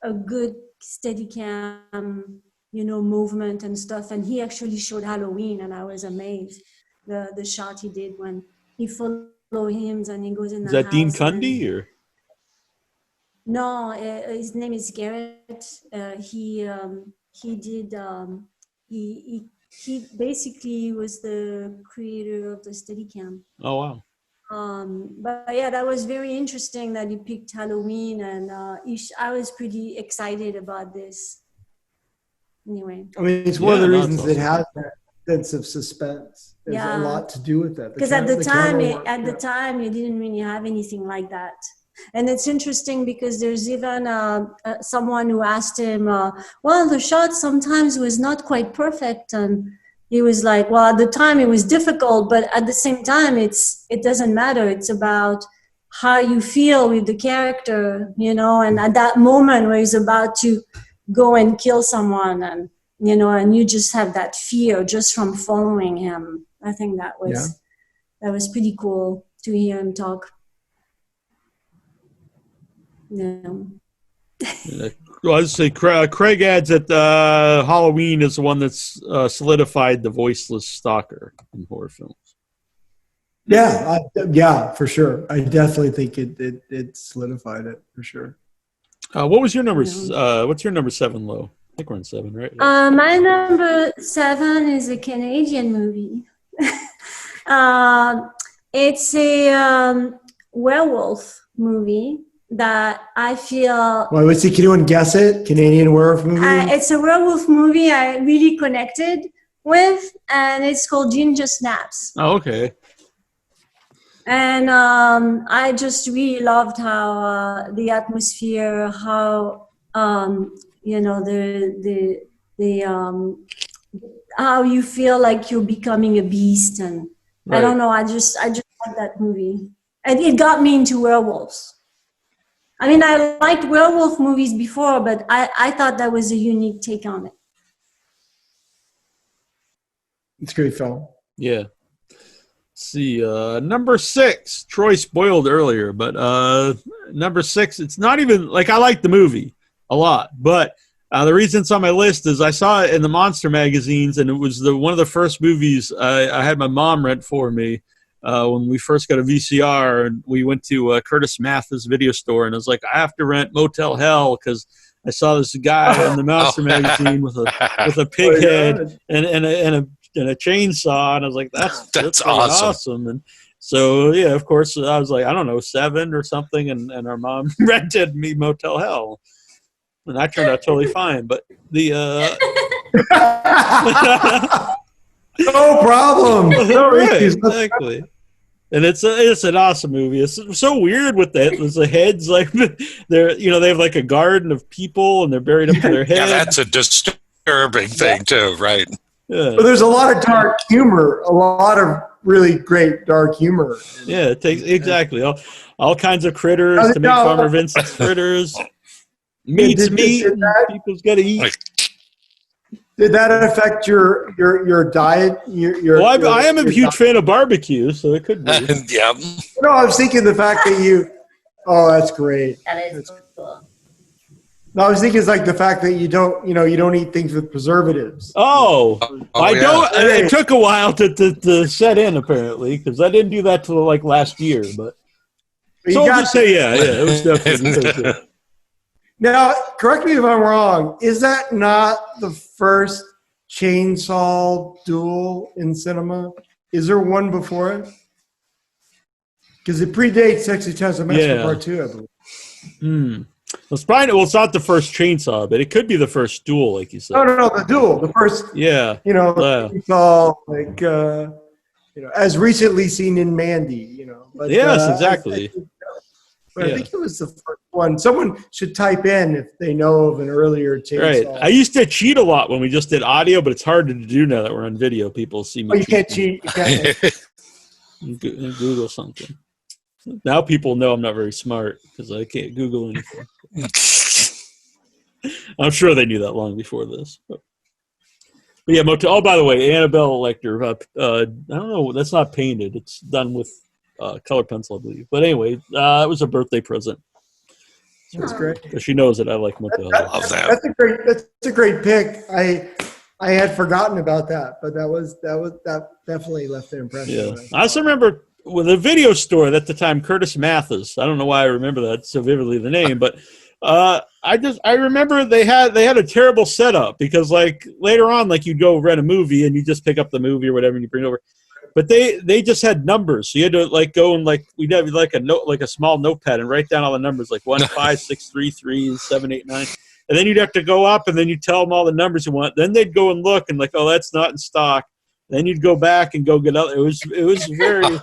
a good Steadicam, movement and stuff. And he actually showed Halloween, and I was amazed. The shot he did when he follows him and he goes in the house. Is that Dean Cundy or? No, his name is Garrett. He did. He basically was the creator of the Steadicam. Oh wow. But yeah, that was very interesting that he picked Halloween, and I was pretty excited about this. Anyway. I mean, it's one of the reasons it has that sense of suspense. There's a lot to do with that. Because at the time, you didn't really have anything like that. And it's interesting because there's even someone who asked him, well, the shot sometimes was not quite perfect. And he was like, well, at the time it was difficult, but at the same time, it doesn't matter. It's about how you feel with the character, and at that moment where he's about to go and kill someone, and you just have that fear just from following him. I think that was pretty cool to hear him talk. Yeah. Well, I'd say Craig adds that Halloween is the one that's solidified the voiceless stalker in horror films. Yeah, for sure. I definitely think it solidified it for sure. What was your number? What's your number 7, Lo? I think we're on 7, right? My number 7 is a Canadian movie. It's a werewolf movie that I feel. Well, let's see. Can anyone guess it? Canadian werewolf movie? It's a werewolf movie I really connected with, and it's called Ginger Snaps. Oh, okay. And I just really loved how the atmosphere, how how you feel like you're becoming a beast, and right. I don't know. I just love that movie, and it got me into werewolves. I mean, I liked werewolf movies before, but I thought that was a unique take on it. It's a great film. Yeah. Let's see, number 6, Troy spoiled earlier, but number 6, it's not even, like, I like the movie a lot, but the reason it's on my list is I saw it in the Monster magazines, and it was one of the first movies I had my mom rent for me when we first got a VCR, and we went to Curtis Mathes video store, and I was like, I have to rent Motel Hell because I saw this guy in the Monster magazine with a pig head and a chainsaw, and I was like, that's awesome. And so, yeah, of course, I was like, I don't know, 7 or something, and our mom rented me Motel Hell, and that turned out totally fine. But the no problem, no issues. Exactly. And it's an awesome movie. It's so weird with that. There's the heads, like they have like a garden of people, and they're buried up to their head. Yeah, that's a disturbing thing too, right? Yeah. But there's a lot of dark humor, a lot of really great dark humor. Yeah, it takes exactly all kinds of critters to make Farmer Vincent's fritters. Meat's meat. People's got to eat. Did that affect your diet? I am a huge fan of barbecue, so it could be. Yeah. No, I was thinking the fact that you. Oh, that's great. That is cool. No, I was thinking it's like the fact that you don't eat things with preservatives. Oh, I yeah. don't. It took a while to set in apparently because I didn't do that till like last year. But But so you I'll got just say yeah, it was definitely because of it. Now, correct me if I'm wrong. Is that not the first chainsaw duel in cinema? Is there one before it? Because it predates Sexy Test of Mexico Part 2, I believe. It's not the first chainsaw, but it could be the first duel, like you said. No, the duel. The first, Yeah. chainsaw, like, as recently seen in Mandy, But, Yes, exactly. I think it was the first one. Someone should type in if they know of an earlier chainsaw. Right. I used to cheat a lot when we just did audio, but it's harder to do now that we're on video. People see me. You can't cheat. You can't. Google something. Now people know I'm not very smart because I can't Google anything. I'm sure they knew that long before this. But yeah, Motel. Oh, by the way, Annabelle Lecter. I don't know. That's not painted. It's done with color pencil, I believe. But anyway, it was a birthday present. That's great. She knows that I like Motel. Love that. That's a great pick. I had forgotten about that, but that definitely left an impression. Yeah, I also remember with a video store at the time, Curtis Mathis. I don't know why I remember that so vividly, the name, but I remember they had a terrible setup because like later on, like you'd go rent a movie and you just pick up the movie or whatever and you bring it over. But they just had numbers, so you had to like go and like we'd have like a note, like a small notepad, and write down all the numbers, like 1, 5, 6, 3, 3, 7, 8, 9, and then you'd have to go up, and then you tell them all the numbers you want. Then they'd go and look, and like, oh, that's not in stock. Then you'd go back and go get out. It was very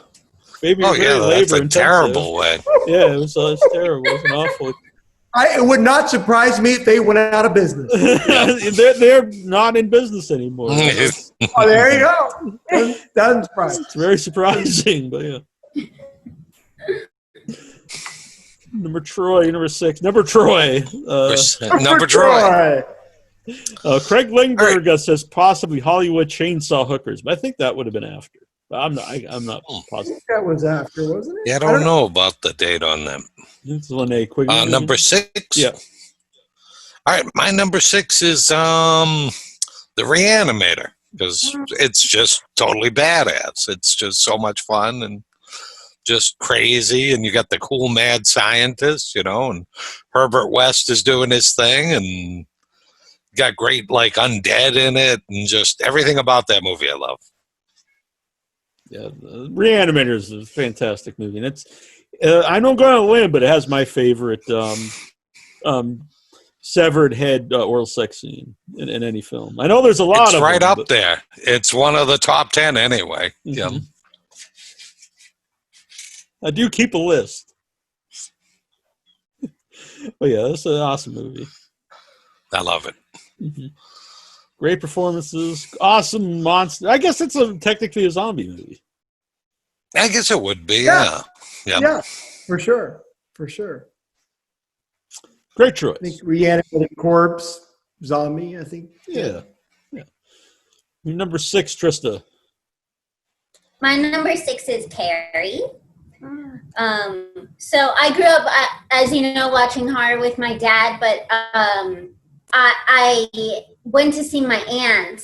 maybe Oh very yeah, that's a labor-intensive. terrible way. Yeah, it was terrible. It was an awful. It would not surprise me if they went out of business. they're not in business anymore. Oh, there you go. Doesn't surprise. It's very surprising, but yeah. Number 6. Number Troy. Number Troy. Craig Lingberg says possibly Hollywood Chainsaw Hookers, but I think that would have been after. I'm not positive. That was after, wasn't it? Yeah, I don't know about the date on them. It's Lene Quigley. Number 6? Yeah. All right, my number 6 is The Reanimator, because it's just totally badass. It's just so much fun and just crazy, and you got the cool mad scientist, and Herbert West is doing his thing, and got great like undead in it, and just everything about that movie I love. Yeah, Reanimator is a fantastic movie, and it's I know I'm going to limb, but it has my favorite severed head oral sex scene in any film. I know there's a lot it's of right them, up there. It's one of the top 10 anyway. Mm-hmm. Yeah. I do keep a list. But yeah, that's an awesome movie. I love it. Mm-hmm. Great performances, awesome monster. I guess it's technically a zombie movie. I guess it would be, yeah. Yeah, for sure. Great choice. I think Reanimated Corpse, Zombie, I think. Yeah. Number 6, Trista. My number 6 is Carrie. So I grew up, as you know, watching horror with my dad, but I went to see my aunt,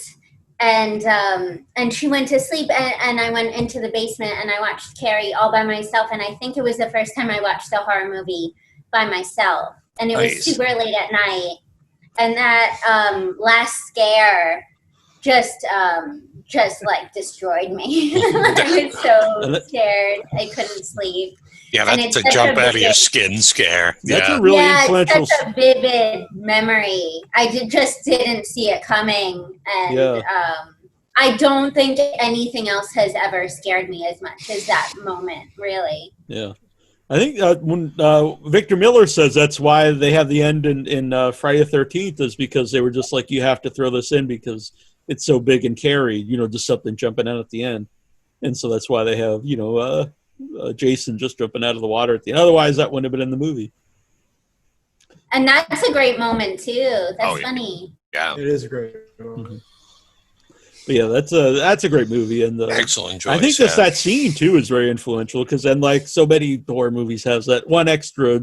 and she went to sleep, and I went into the basement and I watched Carrie all by myself, and I think it was the first time I watched a horror movie by myself, and it was super late at night, and that last scare just like destroyed me. I was so scared I couldn't sleep. Yeah, that's a jump out of your skin scare. That's a really influential. It's such a vivid memory. I just didn't see it coming, and I don't think anything else has ever scared me as much as that moment. Really. Yeah, I think when Victor Miller says that's why they have the end in Friday the 13th is because they were just like, you have to throw this in because it's so big and carried, just something jumping out at the end, and so that's why they have Jason just jumping out of the water at the end. Otherwise, that wouldn't have been in the movie. And that's a great moment too. That's funny. Yeah, it is a great moment. Mm-hmm. But yeah, that's a great movie, and excellent choice. I think that scene too is very influential because then, like so many horror movies, has that one extra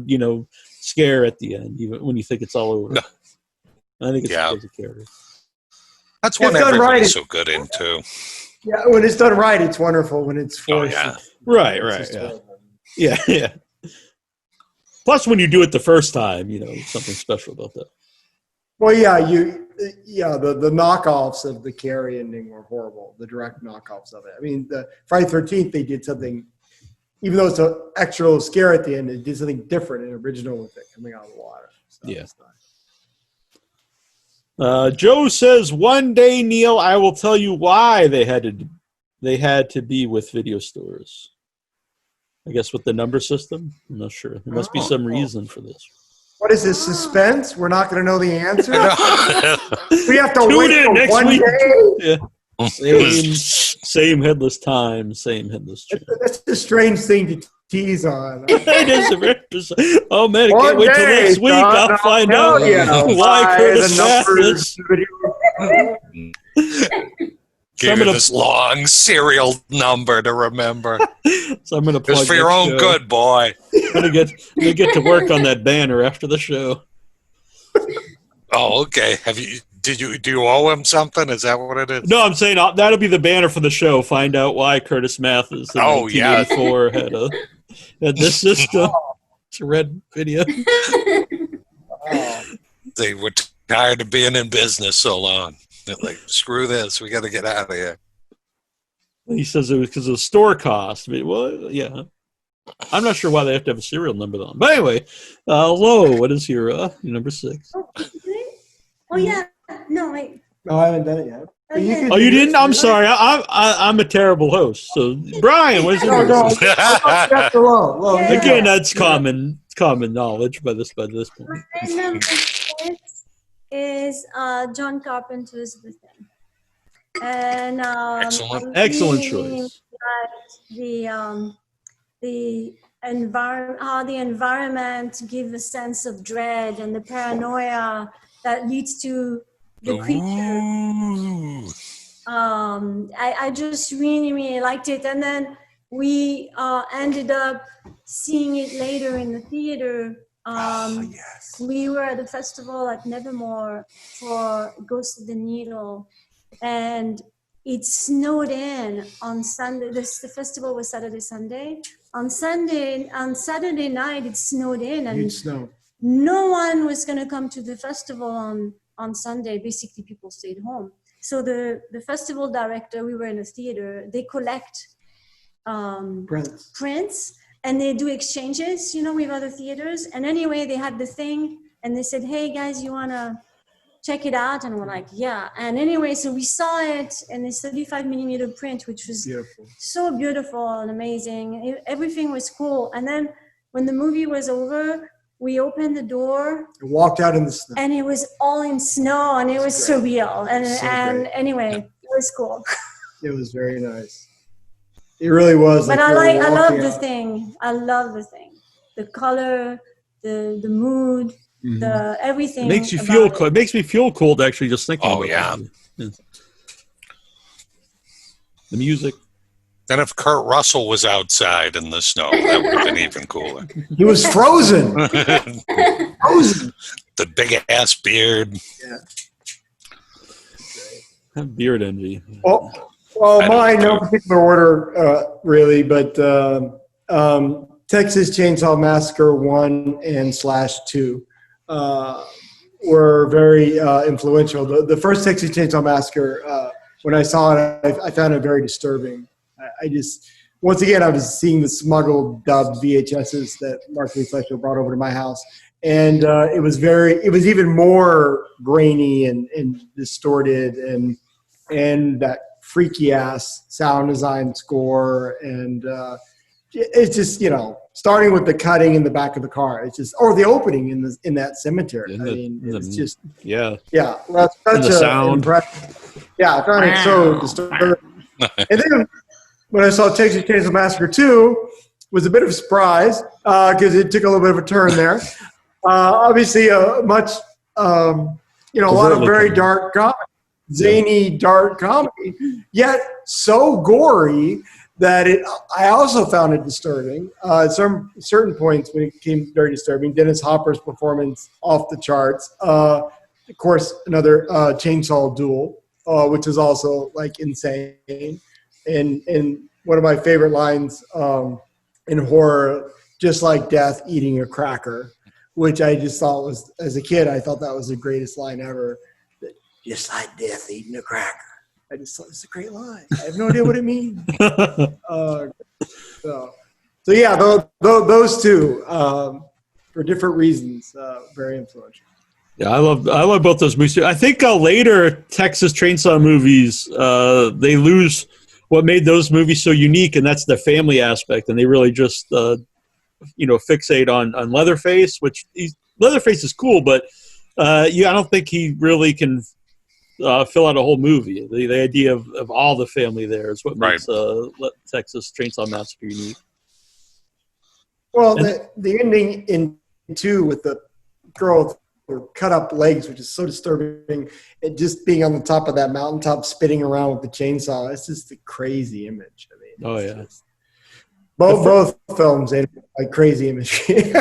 scare at the end, even when you think it's all over. I think it's because of character. That's what everybody's so good in, too. Yeah, when it's done right, it's wonderful. When it's forced, Right, yeah. Plus, when you do it the first time, something special about that. Well, the knockoffs of the Carrie ending were horrible. The direct knockoffs of it. I mean, the Friday 13th, they did something, even though it's an extra little scare at the end, it did something different and original with it coming out of the water. So Joe says, one day, Neal, I will tell you why they had to be with video stores. I guess with the number system. I'm not sure. There must be some reason for this. What is this, suspense? We're not going to know the answer? We have to wait for next 1 week. day? Yeah. Same headless time, same headless channel. That's a strange thing to tease on. It is. Oh, man, I can't wait till next week. I'll find out why Curtis Mathis. Give you this long serial number to remember. So I'm going to plug just for your own good, boy. I'm going to get to work on that banner after the show. Oh, okay. Do you owe him something? Is that what it is? No, I'm saying that'll be the banner for the show. Find out why Curtis Mathis in 1984 had this system. It's a red video. They were tired of being in business so long. They're like, screw this. We got to get out of here. He says it was because of store cost. I mean, well, yeah. I'm not sure why they have to have a serial number on. But anyway, Lo, what is your number 6? Oh yeah. No, wait. No, I haven't done it yet. Oh, you didn't? I'm sorry. I'm a terrible host. So, Brian, what is your number 6? Again, that's common knowledge by this point. My number 6 is John Carpenter's The Thing. And excellent choice. The environment gives a sense of dread and the paranoia that leads to the creature. I just really, really liked it. And then we ended up seeing it later in the theater. We were at the festival at Nevermore for Ghost of the Needle, and it snowed in on Sunday. The festival was Saturday. On Saturday night, it snowed in, and no one was going to come to the festival on Sunday. Basically, people stayed home. So the festival director, we were in a theater, they collect prints. And they do exchanges, with other theaters. And anyway, they had The Thing, and they said, hey, guys, you want to check it out? And we're like, yeah. And anyway, so we saw it in this 35mm print, which was so beautiful and amazing. Everything was cool. And then when the movie was over, we opened the door. And walked out in the snow. And it was all in snow, and it was surreal. And anyway, it was cool. It was very nice. It really was. But I love The Thing. I love The Thing. The color, the mood, the everything. It makes you feel cold. It makes me feel cold actually just thinking about it. Yeah. The music. Then if Kurt Russell was outside in the snow, that would have been even cooler. He was frozen. The big ass beard. Yeah. Beard envy. Well, mine, no particular order, really, but Texas Chainsaw Massacre 1 and /2 were very influential. The first Texas Chainsaw Massacre, when I saw it, I found it very disturbing. Once again, I was seeing the smuggled dubbed VHSs that Mark Lee Fletcher brought over to my house. And it was even more grainy and distorted and that freaky ass sound design score, and it's just starting with the cutting in the back of the car. It's just the opening in that cemetery. It's just that's such a sound. Yeah, I found it so disturbing. And then when I saw Texas Chainsaw Massacre 2, was a bit of a surprise because it took a little bit of a turn there. Obviously, a much a lot of very dark comedy. Zany, dark comedy, yet so gory that I also found it disturbing. Some certain points when it became very disturbing. Dennis Hopper's performance off the charts. Of course, another chainsaw duel, which is also like insane. And one of my favorite lines in horror, just like death eating a cracker, which I just thought was, as a kid, I thought that was the greatest line ever. Just like death eating a cracker. I just thought it was a great line. I have no idea what it means. So yeah, those two, for different reasons, very influential. Yeah, I love both those movies too. I think later Texas Chainsaw movies, they lose what made those movies so unique, and that's the family aspect, and they really just fixate on Leatherface, which Leatherface is cool, but I don't think he really can fill out a whole movie. The idea of all the family there is what makes Texas Chainsaw Massacre unique. Well, the ending in 2 with the girl with her cut up legs, which is so disturbing, and just being on the top of that mountaintop spinning around with the chainsaw, it's just a crazy image. I mean, both films ain't like crazy imagery.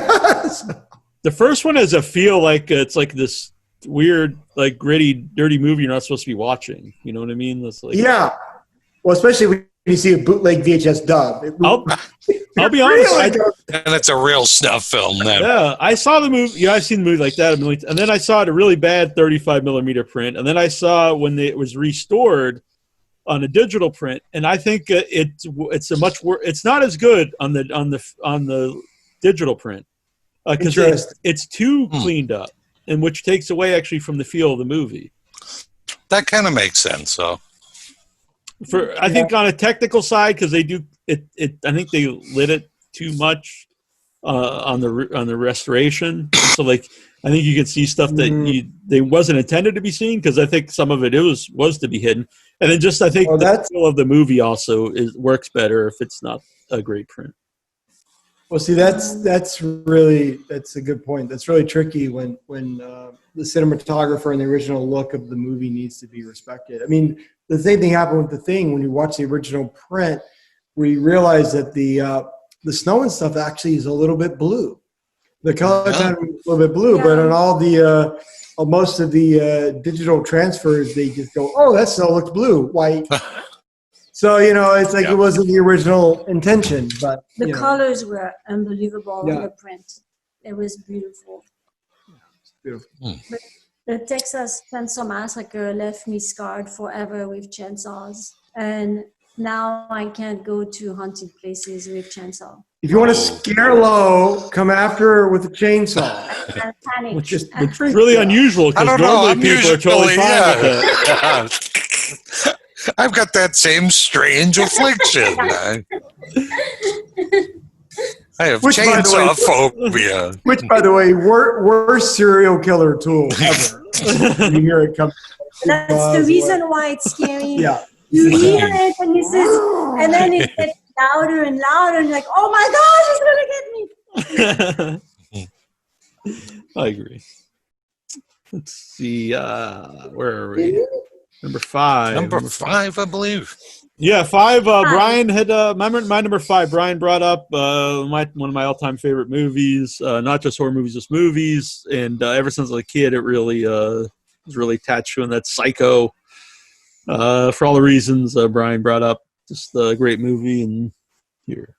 The first one has a feel like it's like this weird, like gritty, dirty movie you're not supposed to be watching. You know what I mean? That's like, yeah. Well, especially when you see a bootleg VHS dub. I'll be honest. And it's a real snuff film then. Yeah, I saw the movie. Yeah, I've seen the movie like that a million. And then I saw it a really bad 35 millimeter print. And then I saw when it was restored on a digital print. And I think it's a much worse. It's not as good on the digital print because it's too cleaned up, and which takes away actually from the feel of the movie. That kind of makes sense. So, I think on a technical side, because they do it. I think they lit it too much on the restoration. So, like, I think you can see stuff that they wasn't intended to be seen, because I think some of it was to be hidden. And then just I think the feel of the movie also works better if it's not a great print. Well, see, that's a good point. That's really tricky when the cinematographer and the original look of the movie needs to be respected. I mean, the same thing happened with The Thing when you watch the original print, where you realize that the snow and stuff actually is a little bit blue. The color kind of a little bit blue, but on all the most of the digital transfers, they just go, "Oh, that snow looks blue, white." So, it's like it wasn't the original intention, but the colors were unbelievable in the print. It was beautiful. It's beautiful. But the Texas Chainsaw Massacre left me scarred forever with chainsaws. And now I can't go to haunted places with chainsaw. If you want to scare Lo, come after her with a chainsaw. I panic. Which is really unusual, because normally people are totally fine with that. I've got that same strange affliction. I have chainsaw phobia. Which, by the way, worst serial killer tool ever. You hear it come. That's the reason why it's scary. Yeah. You hear it and then it gets louder and louder, and you're like, oh my gosh, it's gonna get me. I agree. Let's see, where are we? Number 5. Number 5, I believe. Yeah, 5. Brian had my number 5. Brian brought up one of my all-time favorite movies. Not just horror movies, just movies. And ever since I was a kid, it really was really attached to, and that's Psycho. For all the reasons Brian brought up, just a great movie. And here.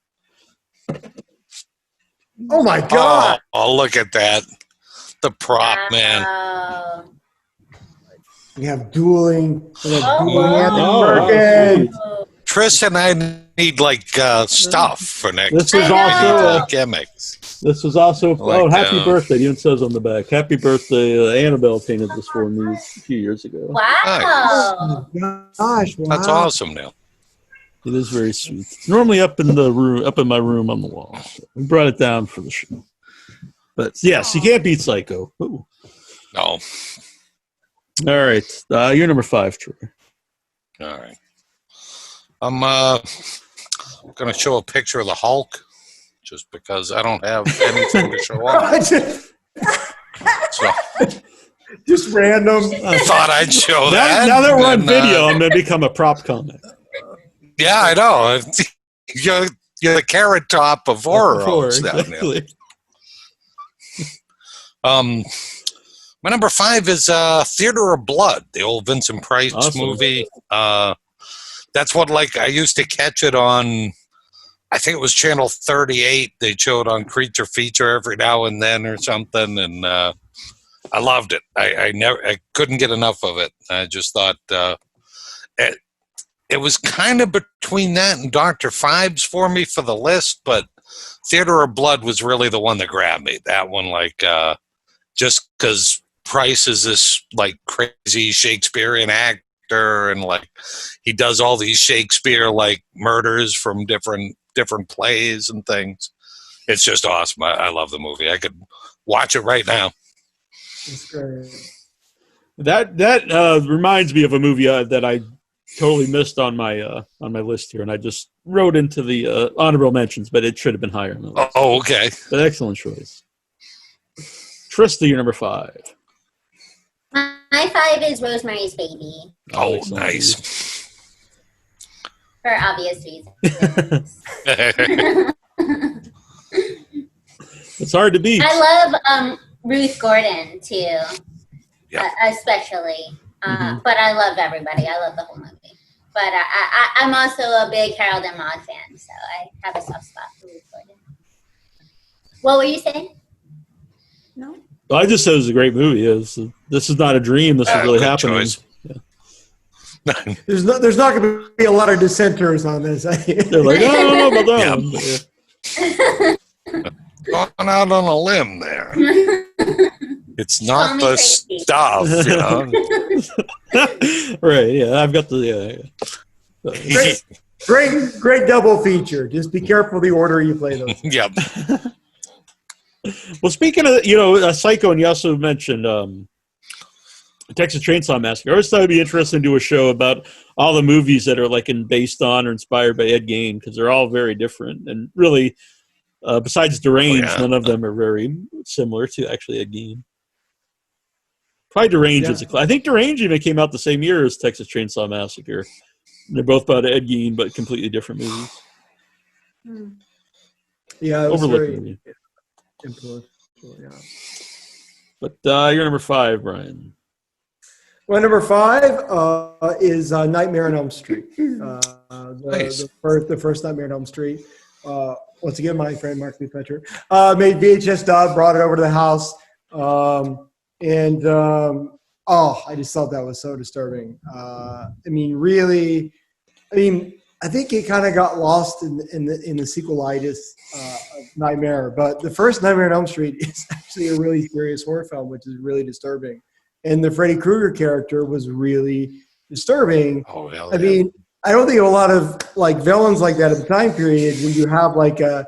Oh my God! Oh, look at that! The prop, man. We have dueling. Tris and I need stuff for next. This was also gimmicks. This was also happy birthday. It even says on the back, "Happy birthday." Annabelle painted this for me a few years ago. Wow! Nice. Gosh, wow. That's awesome, Neal. It is very sweet. It's normally up in my room on the wall. So we brought it down for the show. But yes, you can't beat Psycho. Ooh. No. All right, you're number 5, Troy. All right. I'm going to show a picture of the Hulk, just because I don't have anything to show off. So, just random. I thought I'd show that. Now that we're on video, I'm going to become a prop comic. Yeah, I know. You're the carrot top of horror Before, hosts now, Neal. exactly. My number 5 is Theater of Blood, the old Vincent Price Awesome. movie. That's what, like, I used to catch it on, I think it was Channel 38. They showed on Creature Feature every now and then or something, and I loved it. I couldn't get enough of it. I just thought it was kind of between that and Dr. Phibes for me for the list, but Theater of Blood was really the one that grabbed me. That one, like, just because Price is this, like, crazy Shakespearean actor, and, like, he does all these Shakespeare, like, murders from different plays and things. It's just awesome. I love the movie. I could watch it right now. It's great. That reminds me of a movie that I totally missed on my list here, and I just wrote into the honorable mentions, but it should have been higher on the list. Oh, okay. But excellent choice. Trista, your number 5. My 5 is Rosemary's Baby, Oh, excellent nice. for obvious reasons. It's hard to beat. I love Ruth Gordon too, Yeah. especially. But I love everybody. I love the whole movie. But I'm also a big Harold and Maude fan, so I have a soft spot for Ruth Gordon. What were you saying? No? I just said it was a great movie. This is not a dream. This is really good happening. choice. Yeah. There's not going to be a lot of dissenters on this. They're like, oh, I don't know about that one. But, yeah. Going out on a limb there. It's not Call me the crazy. stuff, you know. Right, yeah. I've got the... Great double feature. Just be careful the order you play those. Yep. Well, speaking of, Psycho, and you also mentioned Texas Chainsaw Massacre. I always thought it'd be interesting to do a show about all the movies that are like based on or inspired by Ed Gein, because they're all very different. And really, besides Deranged, none of them are very similar to actually Ed Gein. Probably Deranged is I think Deranged even came out the same year as Texas Chainsaw Massacre. They're both about Ed Gein, but completely different movies. Yeah, it was Overlooked very movie. influential. Yeah. But you're number 5, Brian. My number 5 is Nightmare on Elm Street. Nice. The first Nightmare on Elm Street. Once again, my friend Mark Lee Fletcher made VHS dub, brought it over to the house, I just thought that was so disturbing. I think it kind of got lost in the sequelitis of Nightmare, but the first Nightmare on Elm Street is actually a really serious horror film, which is really disturbing. And the Freddy Krueger character was really disturbing. Oh, hell I mean, I don't think of a lot of like villains like that at the time period when you have like a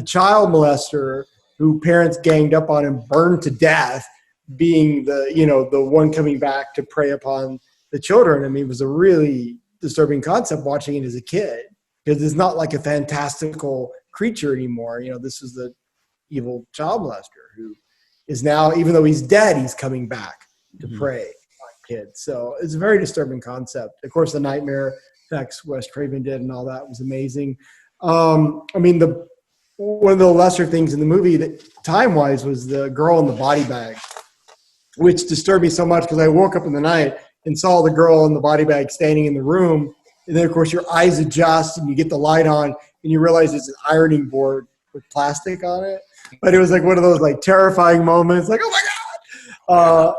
child molester who parents ganged up on and burned to death, being the one coming back to prey upon the children. I mean, it was a really disturbing concept watching it as a kid, because it's not like a fantastical creature anymore. This is the evil child molester who is now, even though he's dead, he's coming back to prey on kids. So it's a very disturbing concept. Of course, the nightmare effects Wes Craven did and all that was amazing. One of the lesser things in the movie that time-wise was the girl in the body bag, which disturbed me so much because I woke up in the night and saw the girl in the body bag standing in the room. And then, of course, your eyes adjust and you get the light on and you realize it's an ironing board with plastic on it. But it was like one of those like terrifying moments, like, oh my God.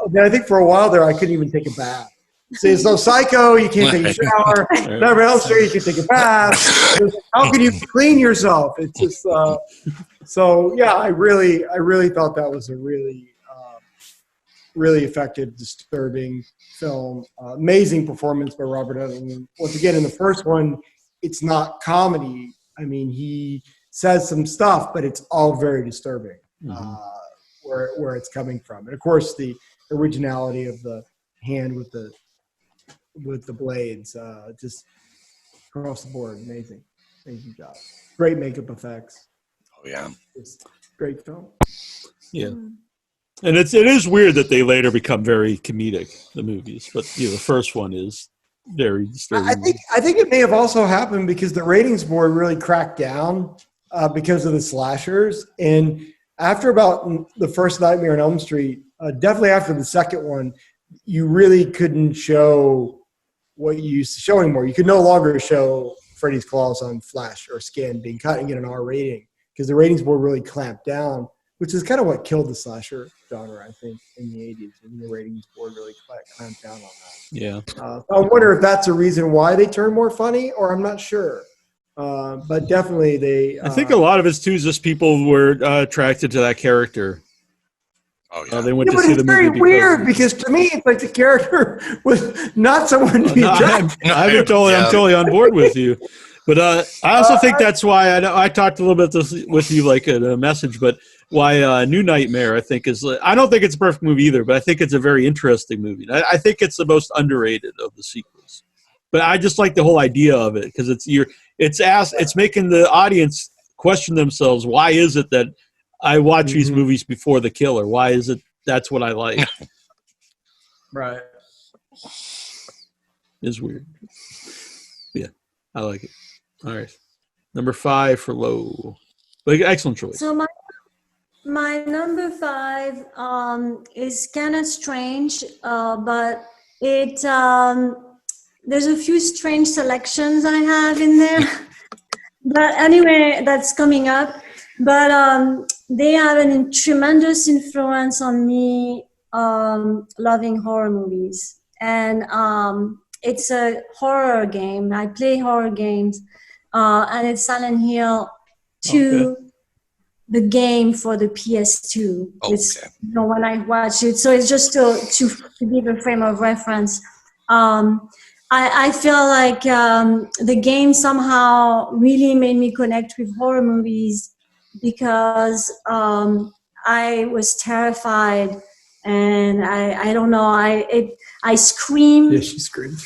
And then I think for a while there, I couldn't even take a bath. So Psycho, you can't take a shower. Nightmare on Elm Street, you can take a bath. How can you clean yourself? It's just I really thought that was a really effective, disturbing film. Amazing performance by Robert Englund. Once again, in the first one, it's not comedy. I mean, he says some stuff, but it's all very disturbing. Where it's coming from, and of course the originality of the hand with the blades, just across the board, amazing job. Great makeup effects. Oh yeah, it's great film. Yeah, and it is weird that they later become very comedic, the movies, but the first one is very disturbing. I think it may have also happened because the ratings board really cracked down because of the slashers. And after about the first Nightmare on Elm Street, definitely after the second one, you really couldn't show what you used to show anymore. You could no longer show Freddy's Claws on Flash or Scan being cut and get an R rating because the ratings board really clamped down, which is kind of what killed the slasher genre, I think, in the 80s. And the ratings board really clamped down on that. Yeah. So I wonder if that's a reason why they turned more funny, or I'm not sure. But definitely they... I think a lot of it, too, is just people were attracted to that character. Oh, yeah. They went to but see it's the very movie weird because to me, it's like the character was not someone to be attracted. I'm totally on board with you. But I also think that's why I talked a little bit this with you, like in a message, but why New Nightmare, I think, is – I don't think it's a perfect movie either, but I think it's a very interesting movie. I think it's the most underrated of the sequels. But I just like the whole idea of it because it's making the audience question themselves, why is it that I watch these movies before the killer? Why is it that's what I like? Right. It's weird. Yeah, I like it. All right. Number 5 for Lo. Like, excellent choice. So my number 5 is kind of strange, but it there's a few strange selections I have in there. But anyway, that's coming up. But they have a tremendous influence on me loving horror movies. And it's a horror game. I play horror games. And it's Silent Hill 2, the game for the PS2. Okay. It's, when I watch it. So it's just to give a frame of reference. I feel like the game somehow really made me connect with horror movies because I was terrified and I don't know, I screamed. Yeah, she screamed.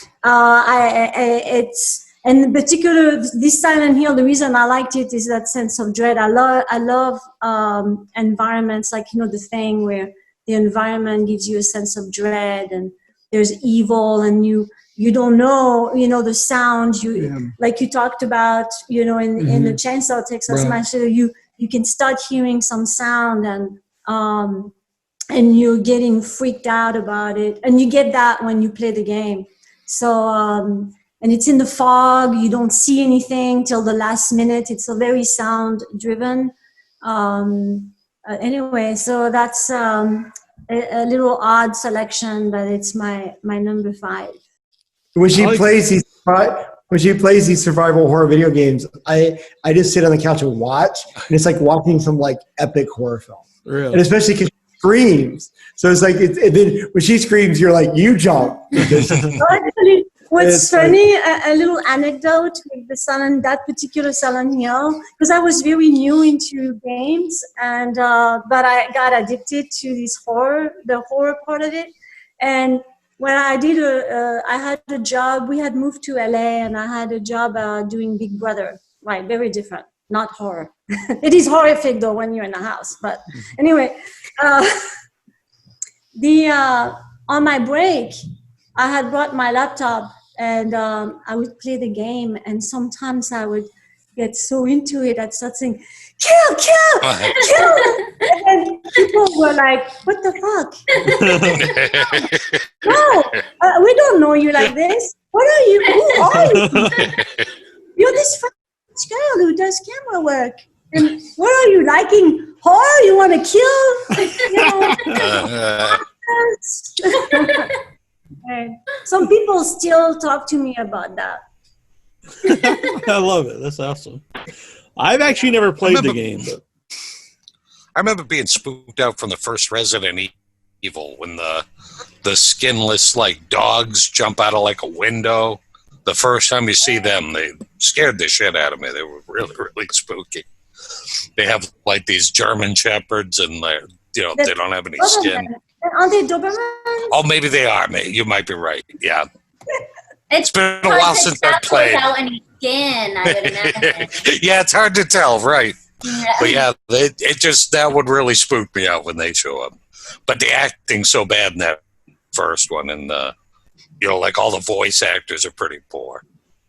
And in particular, this Silent Hill, the reason I liked it is that sense of dread. I love environments like, the thing where the environment gives you a sense of dread and there's evil and you don't know, the sound like you talked about, in the Chainsaw Texas Massacre, you can start hearing some sound and you're getting freaked out about it. And you get that when you play the game. So, and it's in the fog, you don't see anything till the last minute. It's a very sound driven. Anyway, so that's a little odd selection, but it's my number 5. When she plays these survival horror video games, I just sit on the couch and watch, and it's like watching some like epic horror film. Really? And especially because she screams, so it's like and then when she screams, you're like you jump. Actually, what's funny, a little anecdote with that particular Silent Hill, because I was very new into games, and but I got addicted to the horror part of it, and when I did I had a job. We had moved to LA, and I had a job doing Big Brother. Right, very different, not horror. It is horrific though when you're in the house. But anyway, on my break, I had brought my laptop, and I would play the game. And sometimes I would get so into it, I'd start saying, "Kill, kill, kill!" And people were like, "What the fuck?" No, we don't know you like this. What are you? Who are you? You're this French girl who does camera work. And what are you liking? Horror? You want to kill? And some people still talk to me about that. I love it. That's awesome. I've actually never played the game, but I remember being spooked out from the first Resident Evil when the skinless like dogs jump out of like a window. The first time you see them, they scared the shit out of me. They were really, really spooky. They have like these German shepherds, and they don't have any skin. Aren't they Dobermans? Oh, maybe they are. You might be right. Yeah. It's been a while since I played. Without any skin, I would imagine. Yeah, it's hard to tell, right? Yeah. But yeah, that would really spook me out when they show up. But the acting's so bad in that first one, and like all the voice actors are pretty poor.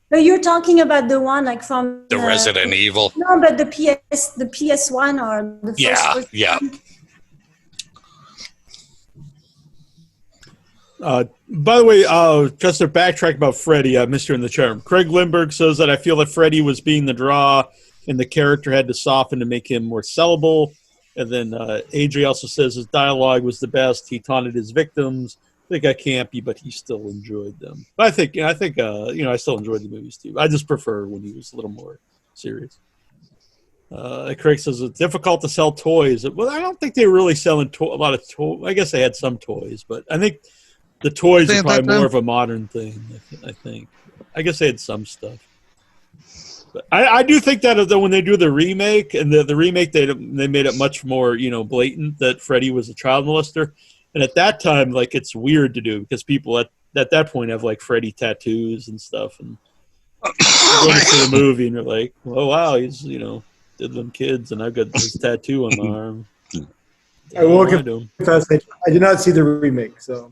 But you're talking about the one like from The Resident Evil. No, but the PS1 or the first. Yeah. By the way, just to backtrack about Freddy, Mr. in the chat room. Craig Lindbergh says that I feel that Freddy was being the draw and the character had to soften to make him more sellable. And then AJ also says his dialogue was the best. He taunted his victims. They got campy, but he still enjoyed them. But I think I still enjoyed the movies too. I just prefer when he was a little more serious. Craig says it's difficult to sell toys. Well, I don't think they were really selling a lot of toys. I guess they had some toys, but I think the toys are probably more of a modern thing. I think. I guess they had some stuff. But I do think that when they do the remake, and the remake, they made it much more blatant that Freddy was a child molester. And at that time, like, it's weird to do because people at that point have like Freddy tattoos and stuff, and you're going to see the movie and you're like, oh wow, he's did them kids, and I've got this tattoo on my arm. I will confess, I did not see the remake, so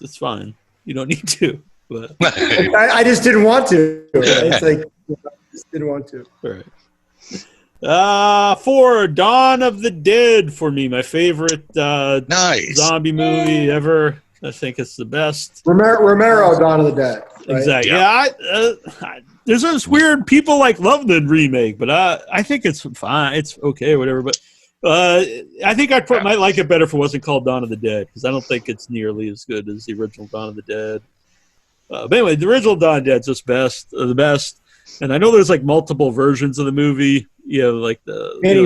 it's fine. You don't need to, but I just didn't want to. It's like I just didn't want to. All right. For Dawn of the Dead, for me, my favorite zombie movie ever. I think it's the best. Romero, Dawn of the Dead. Right? Exactly. Yeah. There's those weird people like love the remake, but I think it's fine. It's okay, whatever. But I think might like it better if it wasn't called Dawn of the Dead, because I don't think it's nearly as good as the original Dawn of the Dead. But anyway, the original Dawn of the Dead's just the best. And I know there's like multiple versions of the movie. Like where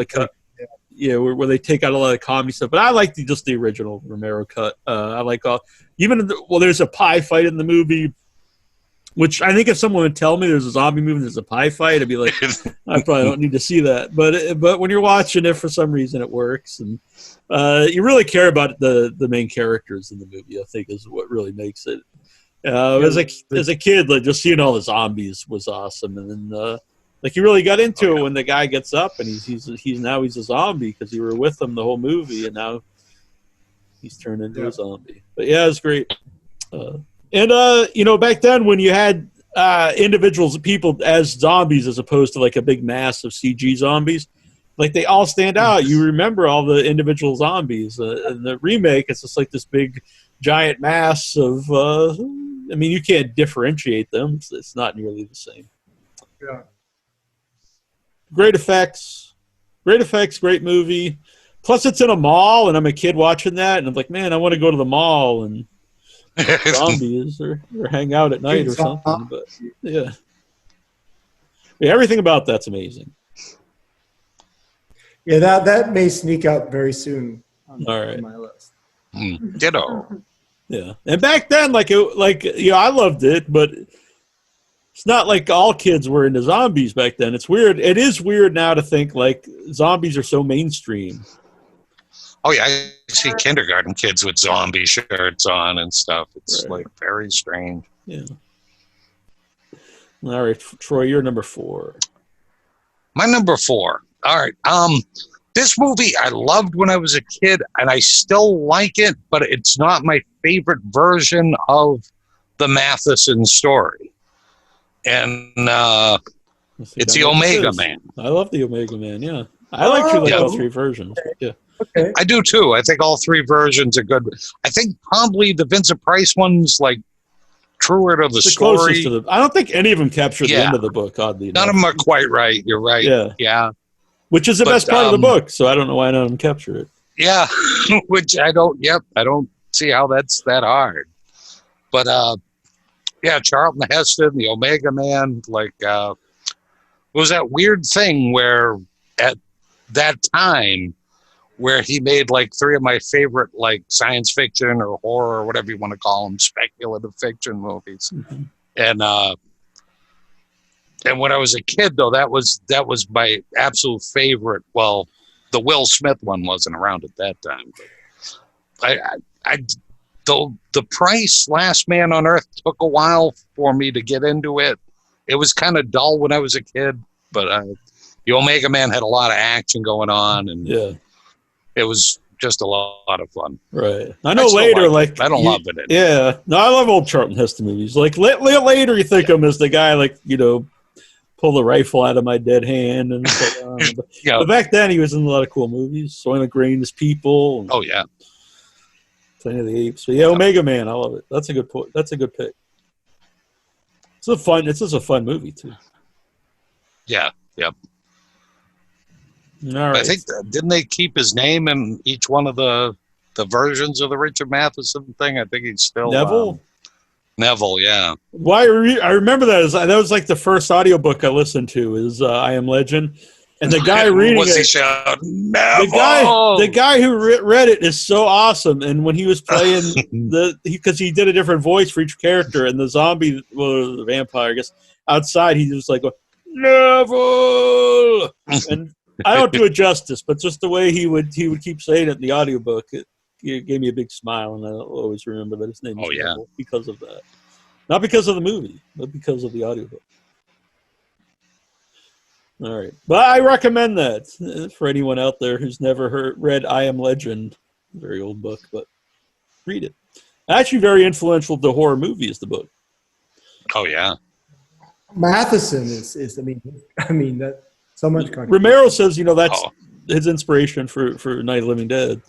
they take out a lot of comedy stuff. But I like just the original Romero cut. I like there's a pie fight in the movie, which I think if someone would tell me there's a zombie movie and there's a pie fight, I'd be like, I probably don't need to see that. But when you're watching it, for some reason it works, and you really care about the main characters in the movie. I think is what really makes it. As a kid, like just seeing all the zombies was awesome, and then like you really got into it when the guy gets up and he's a zombie because you were with him the whole movie, and now he's turned into a zombie. But yeah, it's great. And back then when you had individuals, people as zombies as opposed to like a big mass of CG zombies, like they all stand out. You remember all the individual zombies. In the remake, it's just like this big giant mass of. You can't differentiate them. It's not nearly the same. Yeah. Great effects, great movie. Plus, it's in a mall, and I'm a kid watching that, and I'm like, man, I want to go to the mall and zombies or hang out at night or something. But yeah, everything about that's amazing. Yeah, that may sneak up very soon on my list. Ditto. Yeah, and back then, I loved it, but it's not like all kids were into zombies back then. It's weird. It is weird now to think like zombies are so mainstream. Oh yeah, I see kindergarten kids with zombie shirts on and stuff. It's like very strange. Yeah. All right, Troy, you're number 4. My number 4. All right. This movie I loved when I was a kid, and I still like it, but it's not my favorite version of the Matheson story. And it's the Omega Man. I love the Omega Man, yeah. I like all 3 versions. Yeah. Okay. I do too. I think all 3 versions are good. I think probably the Vincent Price one's like truer to the story. Closest to I don't think any of them capture the end of the book, oddly enough. None of them are quite right. You're right. Yeah. Which is the best part of the book, so I don't know why none of them capture it. Yeah, which I don't see how that's that hard. But, Charlton Heston, the Omega Man, it was that weird thing where at that time where he made 3 of my favorite science fiction or horror or whatever you want to call them, speculative fiction movies. Mm-hmm. And when I was a kid, though, that was my absolute favorite. Well, the Will Smith one wasn't around at that time. But the Price Last Man on Earth took a while for me to get into it. It was kind of dull when I was a kid, but the Omega Man had a lot of action going on, and it was just a lot of fun. Right. I know still later, like it. I don't love it. Yeah. No, I love old Charlton Heston movies. Like later, you think of him as the guy, like, pull the rifle out of my dead hand, and but back then he was in a lot of cool movies. Soylent Green, His People. Oh yeah. Planet of the Apes. But yeah, Omega Man, I love it. That's a good point. That's a good pick. It's just a fun movie too. Yeah. Yep. All right. I think didn't they keep his name in each one of the versions of the Richard Matheson thing? I think he's still Neville. Neville, yeah. Why I remember that was like the first audiobook I listened to is I Am Legend, and the guy reading What's it, he shout? Neville! the guy who read it is so awesome. And when he was playing because he did a different voice for each character, and the zombie, well, the vampire, I guess, outside he was like Neville, and I don't do it justice, but just the way he would keep saying it in the audiobook, it gave me a big smile, and I'll always remember that his name is Neville because of that. Not because of the movie, but because of the audiobook. All right. But I recommend that for anyone out there who's never read I Am Legend. Very old book, but read it. Actually very influential to horror movies, the book. Oh, yeah. Matheson is I mean that so much content. Romero says, that's his inspiration for Night of the Living Dead.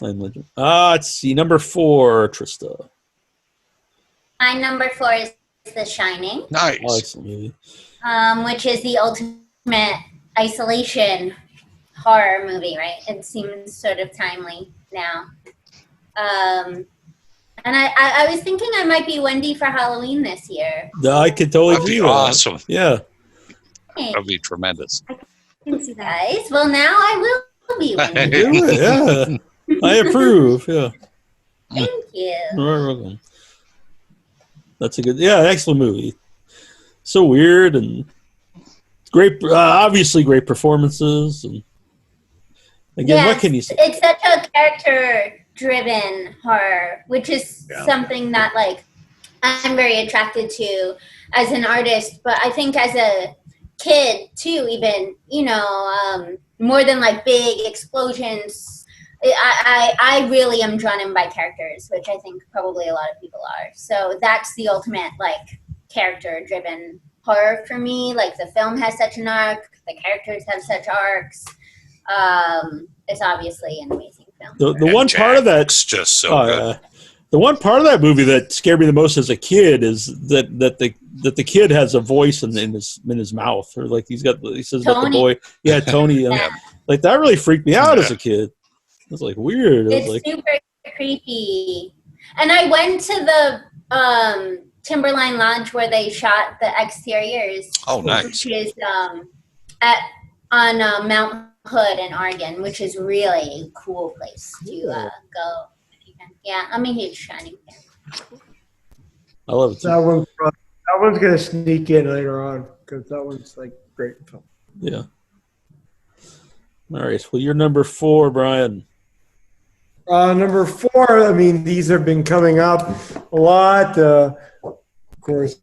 I Am Legend. Let's see. Number 4, Trista. My number 4 is The Shining. Nice. Excellent movie. Which is the ultimate isolation horror movie, right? It seems sort of timely now. And I was thinking I might be Wendy for Halloween this year. No, I could totally That'd be do that. awesome. Yeah. That'd be tremendous. I can see that. Guys, well, now I will be Wendy. Do it, yeah. I approve, yeah. Thank you. That's a good, excellent movie. So weird and great, obviously great performances. And again, what can you say? It's such a character-driven horror, which is something that, like, I'm very attracted to as an artist. But I think as a kid, too, even, more than, like, big explosions, I really am drawn in by characters, which I think probably a lot of people are. So that's the ultimate, like, character-driven horror for me. Like, the film has such an arc, the characters have such arcs. It's obviously an amazing film. The one part of that's just so good. The one part of that movie that scared me the most as a kid is that the kid has a voice in his mouth, or like he says Tony. About the boy, Tony. Like that really freaked me out as a kid. It was like weird. It's super creepy. And I went to the Timberline Lodge where they shot the exteriors. Oh, nice. Which is on Mount Hood in Oregon, which is really a cool place to go. Yeah, I'm a huge Shining fan. I love it too. That one's gonna sneak in later on because that one's like great film. Yeah. All right. Well, you're number 4, Brian. Number 4. I mean, these have been coming up a lot. Of course,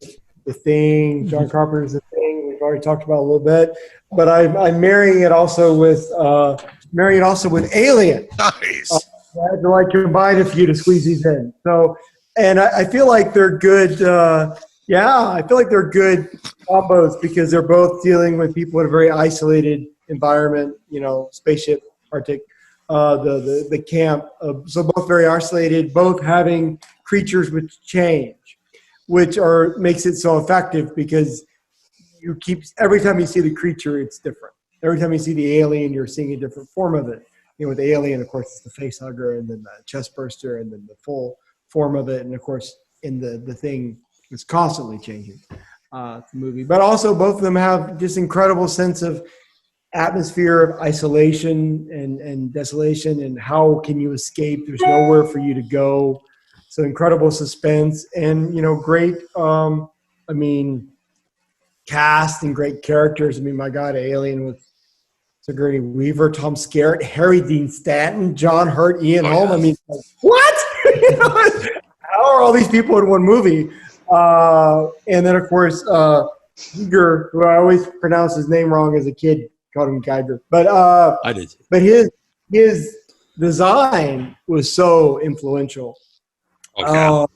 The Thing, John Carpenter's The Thing. We've already talked about a little bit, but I'm marrying it also with Alien. Nice. I had to like combine a few to squeeze these in. So, and I feel like they're good. I feel like they're good combos because they're both dealing with people in a very isolated environment. Spaceship, Arctic, the camp. So both very isolated, both having creatures which change, which makes it so effective because every time you see the creature, it's different. Every time you see the alien, you're seeing a different form of it. With the alien, of course, it's the face hugger, and then the chest burster, and then the full form of it. And of course, in the Thing, it's constantly changing the movie. But also, both of them have this incredible sense of atmosphere of isolation and desolation, and how can you escape? There's nowhere for you to go. So incredible suspense, and great. Cast and great characters. My God, Alien with Sigourney Weaver, Tom Skerritt, Harry Dean Stanton, John Hurt, Ian Holm. Yeah. What? How are all these people in one movie? And then, of course, Giger, who I always pronounce his name wrong as a kid, called him Geiger. But I did. But his design was so influential. Okay.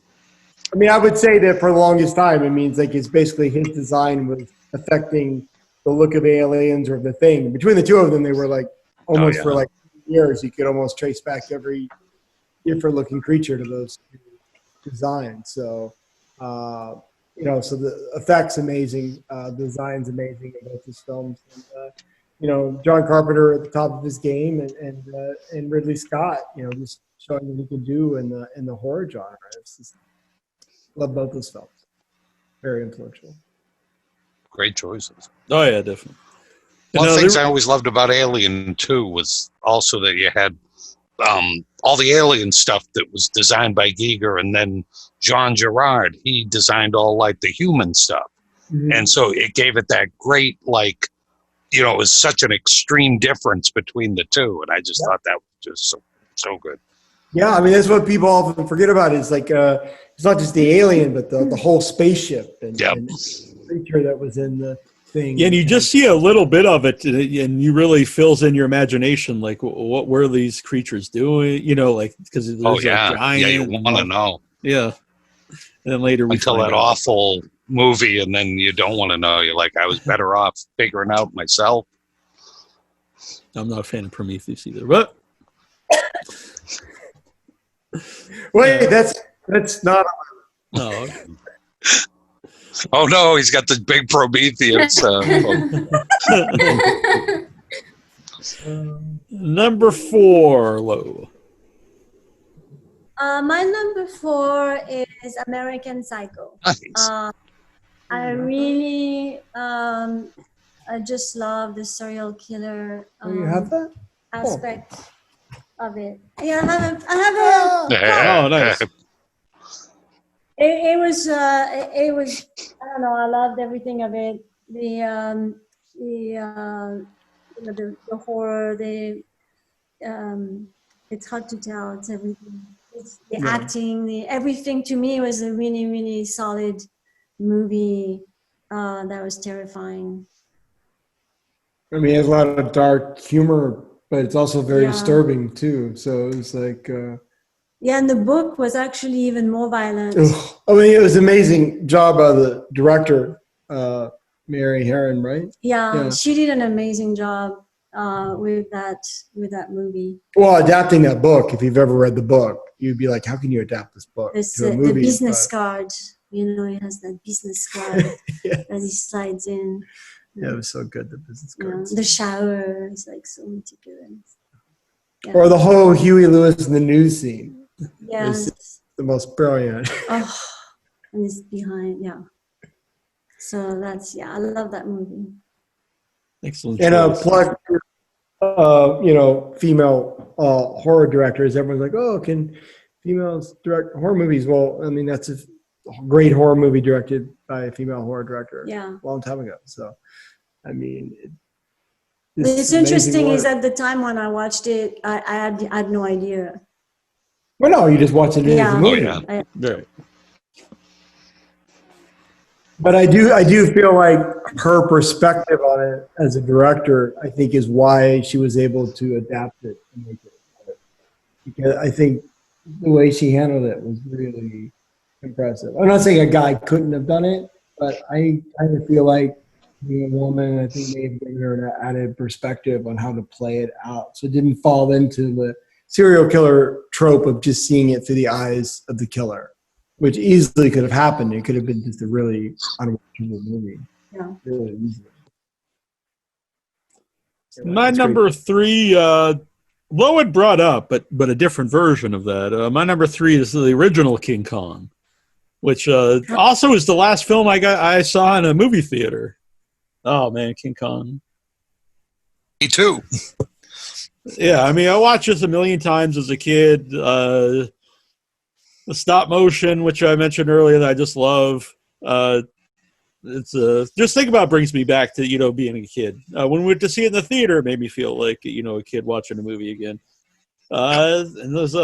I mean, I would say that for the longest time, it means like it's basically his design was affecting the look of Aliens or The Thing. Between the two of them, they were like almost for like years, you could almost trace back every different looking creature to those designs. So, you know, so the effects amazing, the design's amazing in both his films. And, you know, John Carpenter at the top of his game, and Ridley Scott, you know, just showing what he can do in the horror genre. It's just, love both those films. Very influential. Great choices. Oh yeah, definitely. One of the things I always loved about Alien 2 was also that you had all the alien stuff that was designed by Giger, and then Jean Girard, he designed all like the human stuff. Mm-hmm. And so it gave it that great, like, you know, it was such an extreme difference between the two. And I just thought that was just so good. Yeah, I mean, that's what people often forget about is like, it's not just the alien, but the whole spaceship and the creature that was in the thing. Yeah, and you just see a little bit of it, and you really fills in your imagination, like what were these creatures doing? You know, like because there's like giant. Yeah, you want to know. Yeah, and then later we until that awful movie, and then you don't want to know. You're like, I was better off figuring out myself. I'm not a fan of Prometheus either, but wait, that's not. No. Oh no, he's got the big Prometheus. Number 4, Lo. My number 4 is American Psycho. Nice. I really, I just love the serial killer you have that? aspect of it. Yeah, I have a. Oh, nice. It was I don't know, I loved everything of it. The horror, it's hard to tell. It's everything. It's the acting, everything to me was a really, really solid movie that was terrifying. I mean, it has a lot of dark humor, but it's also very disturbing too. So it was like. Yeah, and the book was actually even more violent. I mean, it was an amazing job by the director, Mary Herron, right? Yeah, she did an amazing job with that movie. Well, adapting that book, if you've ever read the book, you'd be like, how can you adapt this book to a movie? The business card, you know, it has that business card that he slides in. Yeah, it was so good, the business card. The shower is like so meticulous. Yeah. Or the whole Huey Lewis in the news scene. Yes. It's the most brilliant. Oh, and it's behind, So that's, I love that movie. Excellent. And plug, you know, female horror directors. Everyone's like, oh, can females direct horror movies? Well, I mean, that's a great horror movie directed by a female horror director a long time ago. So, I mean, it's interesting is at the time when I watched it, I had no idea. Well, no, you just watch it as a movie. Right. But I do feel like her perspective on it as a director, I think, is why she was able to adapt it and make it better. Because I think the way she handled it was really impressive. I'm not saying a guy couldn't have done it, but I kind of feel like being a woman, I think may have given her an added perspective on how to play it out. So it didn't fall into the serial killer trope of just seeing it through the eyes of the killer, which easily could have happened. It could have been just a really unwatchable movie. Yeah. Really easily. My number 3, Lo had brought up, but a different version of that. My number 3 is the original King Kong, which also is the last film I saw in a movie theater. Oh man, King Kong. Me too. Yeah, I mean, I watched this a million times as a kid. The stop motion, which I mentioned earlier, that I just love. It's just think about it, brings me back to, you know, being a kid. When we went to see it in the theater, it made me feel like, you know, a kid watching a movie again. And there's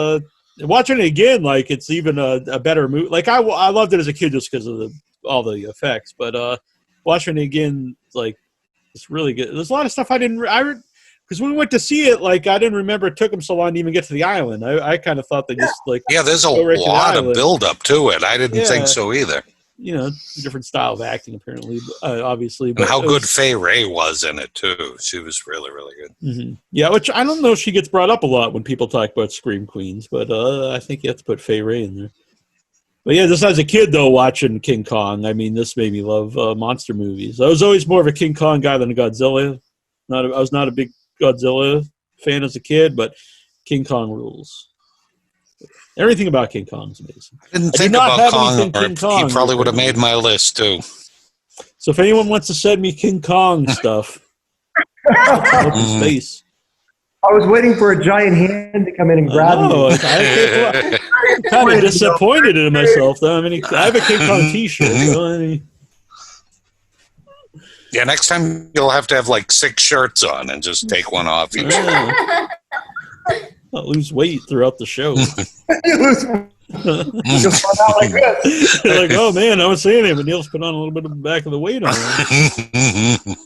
watching it again, like it's even a better movie. Like I loved it as a kid just because of all the effects, but watching it again, like it's really good. There's a lot of stuff because when we went to see it, like I didn't remember it took them so long to even get to the island. I kind of thought they just like there's a go right to the lot of island. build up to it. I didn't Yeah. think so either. You know, different style of acting apparently, obviously. And But how it good was- Fay Ray was in it too. She was really, really good. Mhm. Yeah, which I don't know if she gets brought up a lot when people talk about Scream Queens, but I think you have to put Fay Ray in there. But yeah, just as a kid though, watching King Kong, I mean, this made me love monster movies. I was always more of a King Kong guy than a Godzilla. I was not a big Godzilla fan as a kid, but King Kong rules. Everything about King Kong is amazing. I didn't I did think not about have Kong, anything or King Kong he probably would have before. made my list too. So if anyone wants to send me King Kong stuff, up in space. I was waiting for a giant hand to come in and grab No, me. I'm kind of disappointed in myself, though. I mean, I have a King Kong T-shirt. So I mean, Yeah, next time you'll have to have like 6 shirts on and just take one off each. yeah. I'll lose weight throughout the show. Just run out like this. They're like, oh man, I was saying it, but Neal's put on a little bit of the back of the weight on him.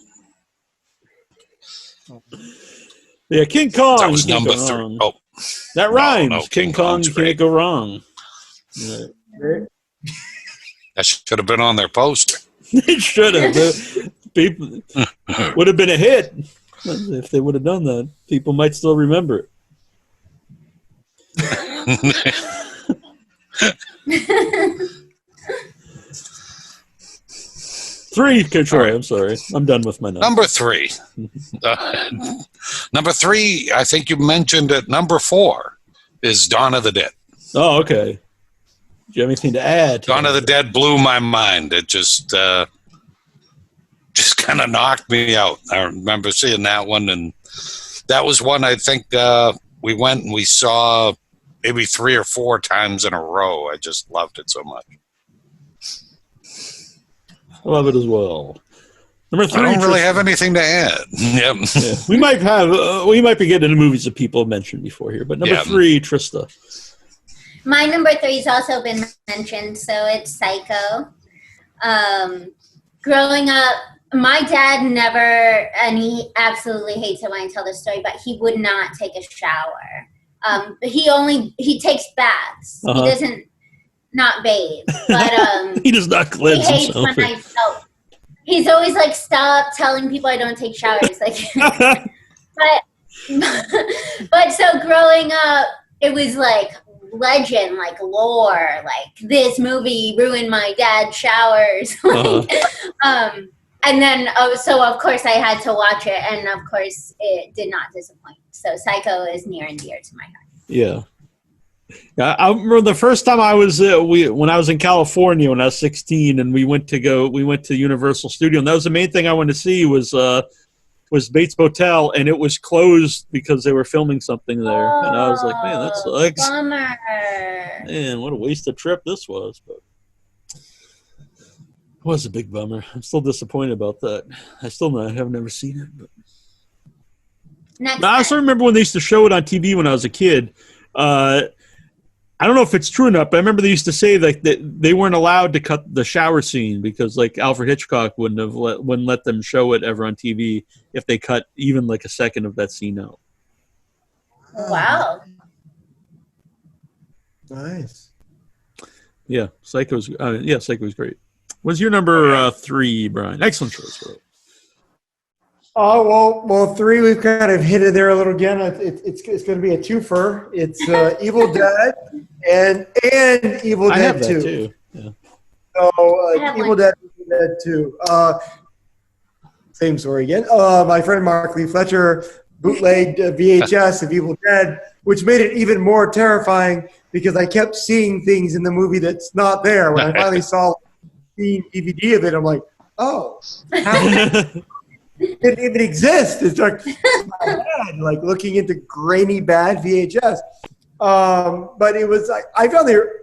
Yeah, King Kong. That was you can't number go 3. wrong. Oh, That rhymes. no, King King Kong, Kong's you can't great. go wrong. Yeah. that should have been on their poster. It should have. People would have been a hit if they would have done that. People might still remember it. 3, Troy. I'm sorry. I'm done with my notes. Number 3. Number 3, I think you mentioned it. Number 4 is Dawn of the Dead. Oh, okay. Do you have anything to add? Dawn of the Dead blew my mind. It just kind of knocked me out. I remember seeing that one, and that was one I think we went and we saw maybe 3 or 4 times in a row. I just loved it so much. I love it as well. Number 3. I don't really have anything to add. Yep. Yeah. We might be getting into movies that people have mentioned before here, but number 3, Trista. My number 3 has also been mentioned, so it's Psycho. Growing up, my dad never, and he absolutely hates it when I tell this story, but he would not take a shower. He takes baths. Uh-huh. He doesn't not bathe, but He does not he cleanse hates himself. when I soap. He's always like, stop telling people I don't take showers. Like, but so growing up, it was like legend, like lore, like this movie ruined my dad's showers. And then, so of course I had to watch it, and of course it did not disappoint. So Psycho is near and dear to my heart. Yeah. I remember the first time I was when I was in California when I was 16, and we went to Universal Studio, and that was the main thing I wanted to see was Bates Motel, and it was closed because they were filming something there, and I was like, man, that sucks. Bummer. Man, what a wasted trip this was, but it was a big bummer. I'm still disappointed about that. I've never seen it. But. Next I also time. remember when they used to show it on TV when I was a kid. I don't know if it's true or not, but I remember they used to say that they weren't allowed to cut the shower scene because, like, Alfred Hitchcock wouldn't let them show it ever on TV if they cut even like a second of that scene out. Wow. Nice. Yeah, Psycho's great. What's your number 3, Brian? Excellent choice, bro. Oh, well, 3, we've kind of hit it there a little again. It's going to be a twofer. It's Evil Dead and Evil I have Dead that 2. too. Yeah. So have Evil one. Dead, Evil Dead 2. Same story again. My friend Mark Lee Fletcher bootlegged VHS of Evil Dead, which made it even more terrifying because I kept seeing things in the movie that's not there. When I finally saw the DVD of it, I'm like, oh, how it didn't even exist. It's like, bad, like looking into grainy bad VHS. But it was like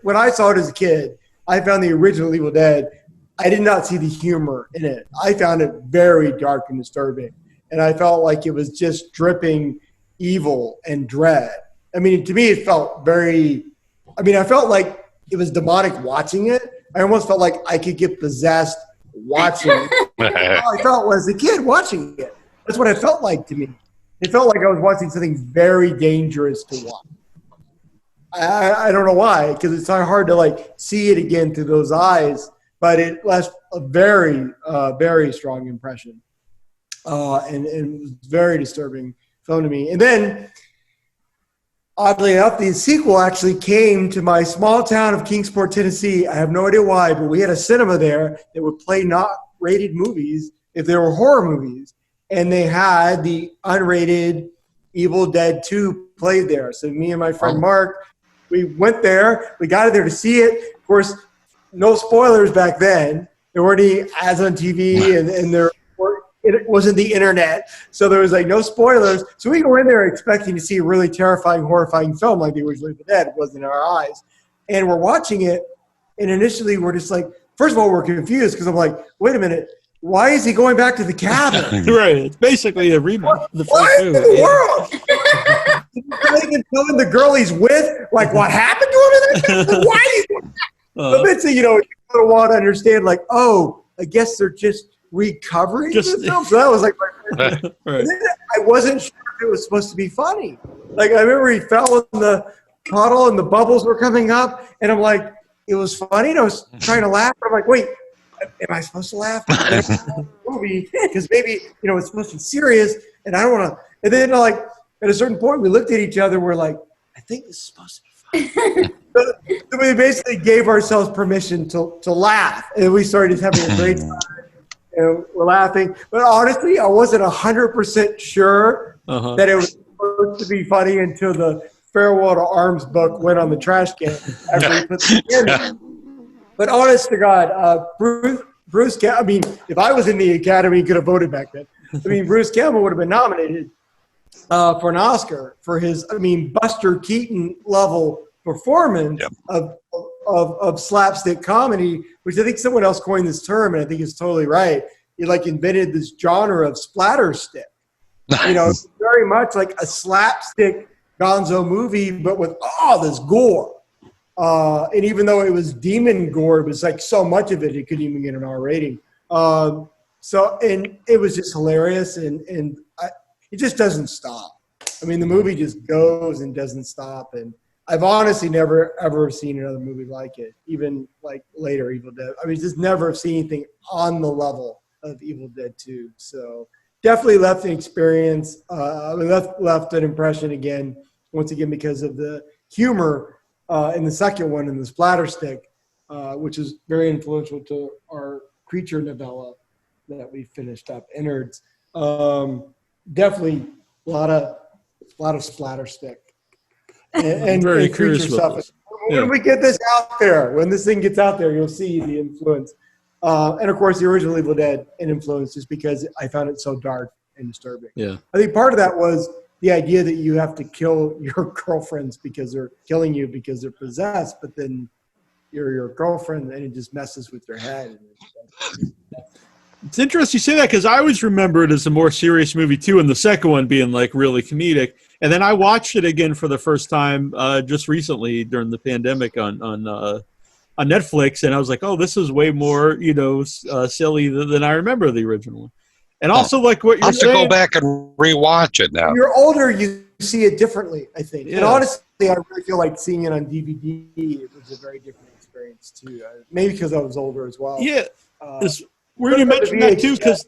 when I saw it as a kid, I found the original Evil Dead. I did not see the humor in it. I found it very dark and disturbing, and I felt like it was just dripping evil and dread. I mean, to me, it felt very. I mean, I felt like it was demonic watching it. I almost felt like I could get possessed watching it. How I felt as a kid watching it. That's what it felt like to me. It felt like I was watching something very dangerous to watch. I don't know why, because it's hard to like see it again through those eyes, but it left a very, very strong impression. And it was very disturbing film to me. And then, oddly enough, the sequel actually came to my small town of Kingsport, Tennessee. I have no idea why, but we had a cinema there that would play not rated movies if they were horror movies. And they had the unrated Evil Dead 2 played there. So me and my friend Mark, we went there. We got there to see it. Of course, no spoilers back then. There weren't any ads on TV, and it wasn't the internet. So there was like no spoilers. So we go in there expecting to see a really terrifying, horrifying film like the original Evil Dead. It wasn't in our eyes. And we're watching it, and initially we're just like, first of all, we're confused because I'm like, wait a minute. Why is he going back to the cabin? Right. It's basically a reboot. What in the world? He's not even telling the girl he's with, like, what happened to him in that cabin? Why are you doing that? Eventually, you don't want to understand, like, oh, I guess they're just recovering the film. So that was like my first. Right. I wasn't sure if it was supposed to be funny. Like, I remember he fell in the puddle and the bubbles were coming up, and I'm like, it was funny, and I was trying to laugh, but I'm like, wait. Am I supposed to laugh? Movie, because maybe it's supposed to be serious, and I don't want to. And then, like at a certain point, we looked at each other. We're like, I think this is supposed to be funny. So we basically gave ourselves permission to laugh, and we started just having a great time. And we're laughing, but honestly, I wasn't 100% sure that it was supposed to be funny until the Farewell to Arms book went on the trash can after we put the in. But honest to God, Bruce Campbell, I mean, if I was in the Academy, he could have voted back then. I mean, Bruce Campbell would have been nominated for an Oscar for his, Buster Keaton level performance of slapstick comedy, which I think someone else coined this term, and I think it's totally right. He like invented this genre of splatter stick. It's very much like a slapstick gonzo movie, but with all this gore. And even though it was demon gore, it was like so much of it, it couldn't even get an R rating. And it was just hilarious, and it just doesn't stop. I mean, the movie just goes and doesn't stop. And I've honestly never, ever seen another movie like it, even like later Evil Dead. I mean, just never seen anything on the level of Evil Dead 2. So definitely left an experience, left an impression again, once again, because of the humor in the second one, in the splatter stick, which is very influential to our creature novella that we finished up, Innards. Definitely a lot of splatter stick and very creature stuff. When we get this out there, when this thing gets out there, you'll see the influence. And of course, the original Evil Dead an influence, just because I found it so dark and disturbing. Yeah, I think part of that was the idea that you have to kill your girlfriends because they're killing you because they're possessed, but then you're your girlfriend and it just messes with your head. It's interesting you say that, because I always remember it as a more serious movie too, and the second one being like really comedic. And then I watched it again for the first time just recently during the pandemic on Netflix, and I was like, oh, this is way more silly than I remember the original one. And also, like what you're saying, I'll have to go back and rewatch it now. When you're older, you see it differently, I think. Yeah. And honestly, I really feel like seeing it on DVD, it was a very different experience too. Maybe because I was older as well. Yeah, it's weird you mention that too, because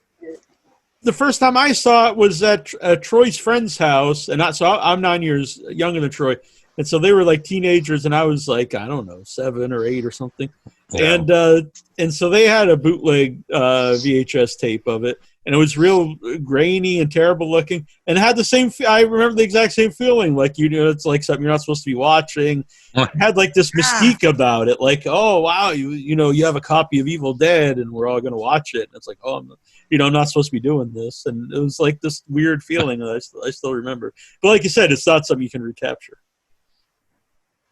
the first time I saw it was at Troy's friend's house, and I'm 9 years younger than Troy, and so they were like teenagers, and I was like, I don't know, 7 or 8 or something, yeah. And so they had a bootleg VHS tape of it. And it was real grainy and terrible looking, and it had the same. I remember the exact same feeling. Like it's like something you're not supposed to be watching. It had like this mystique about it. Like, oh wow, you have a copy of Evil Dead, and we're all going to watch it. And it's like, oh, I'm not supposed to be doing this. And it was like this weird feeling that I still remember. But like you said, it's not something you can recapture.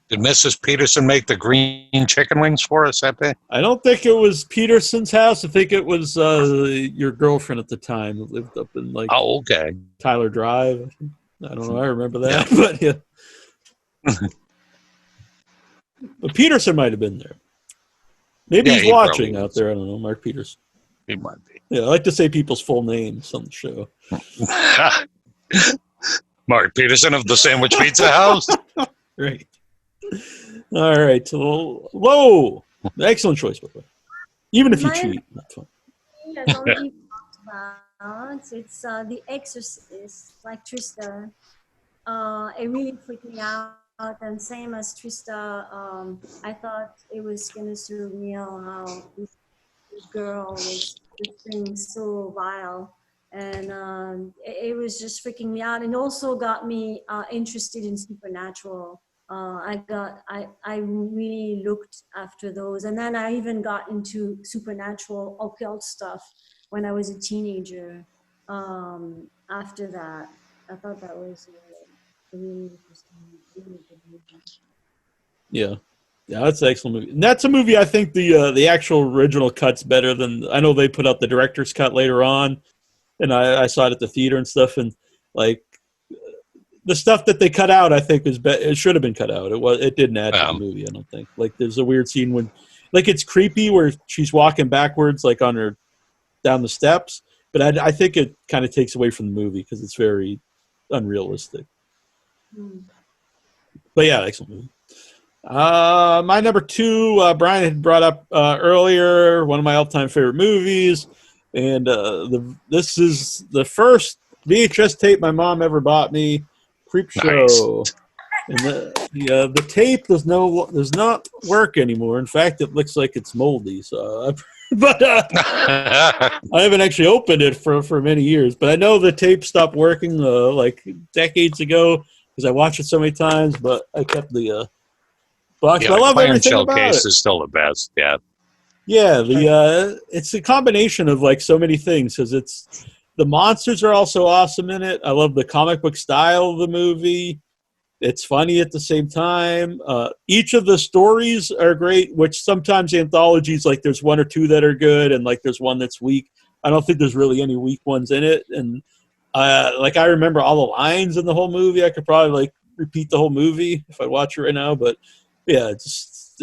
Did Mrs. Peterson make the green chicken wings for us that day? I don't think it was Peterson's house. I think it was your girlfriend at the time who lived up in Tyler Drive. I don't know. I remember that, but yeah. But Peterson might have been there. Maybe he's watching out there. I don't know. Mark Peterson. He might be. Yeah, I like to say people's full names on the show. Mark Peterson of the Sandwich Pizza House. Right. All right. So, Lo. Excellent choice, by the way. Even if you cheat. That's fine. Has already talked about. It's The Exorcist, like Trista. It really freaked me out, and same as Trista, I thought it was kind of surreal how this girl was being so vile, and it was just freaking me out, and also got me interested in supernatural. I really looked after those, and then I even got into supernatural occult stuff when I was a teenager. After that, I thought that was a really interesting, really good movie. Yeah. Yeah, that's an excellent movie. And that's a movie I think the actual original cut's better than, I know they put out the director's cut later on, and I saw it at the theater and stuff, and like the stuff that they cut out, I think it should have been cut out. It didn't add to the movie, I don't think. Like there's a weird scene when, like, it's creepy where she's walking backwards, like on her down the steps, but I think it kind of takes away from the movie because it's very unrealistic. But yeah, excellent movie. My number 2, Brian had brought up earlier, one of my all-time favorite movies, and this is the first VHS tape my mom ever bought me, Creep Show. Nice. And the tape does not work anymore. In fact, it looks like it's moldy. So, I haven't actually opened it for many years. But I know the tape stopped working like decades ago because I watched it so many times. But I kept the box. Yeah, I love everything clamshell about case it. is still the best. Yeah. Yeah, it's a combination of like so many things because the monsters are also awesome in it. I love the comic book style of the movie. It's funny at the same time. Each of the stories are great, which sometimes anthologies, like there's 1 or 2 that are good and like there's one that's weak. I don't think there's really any weak ones in it. And like I remember all the lines in the whole movie. I could probably like repeat the whole movie if I watch it right now. But yeah, just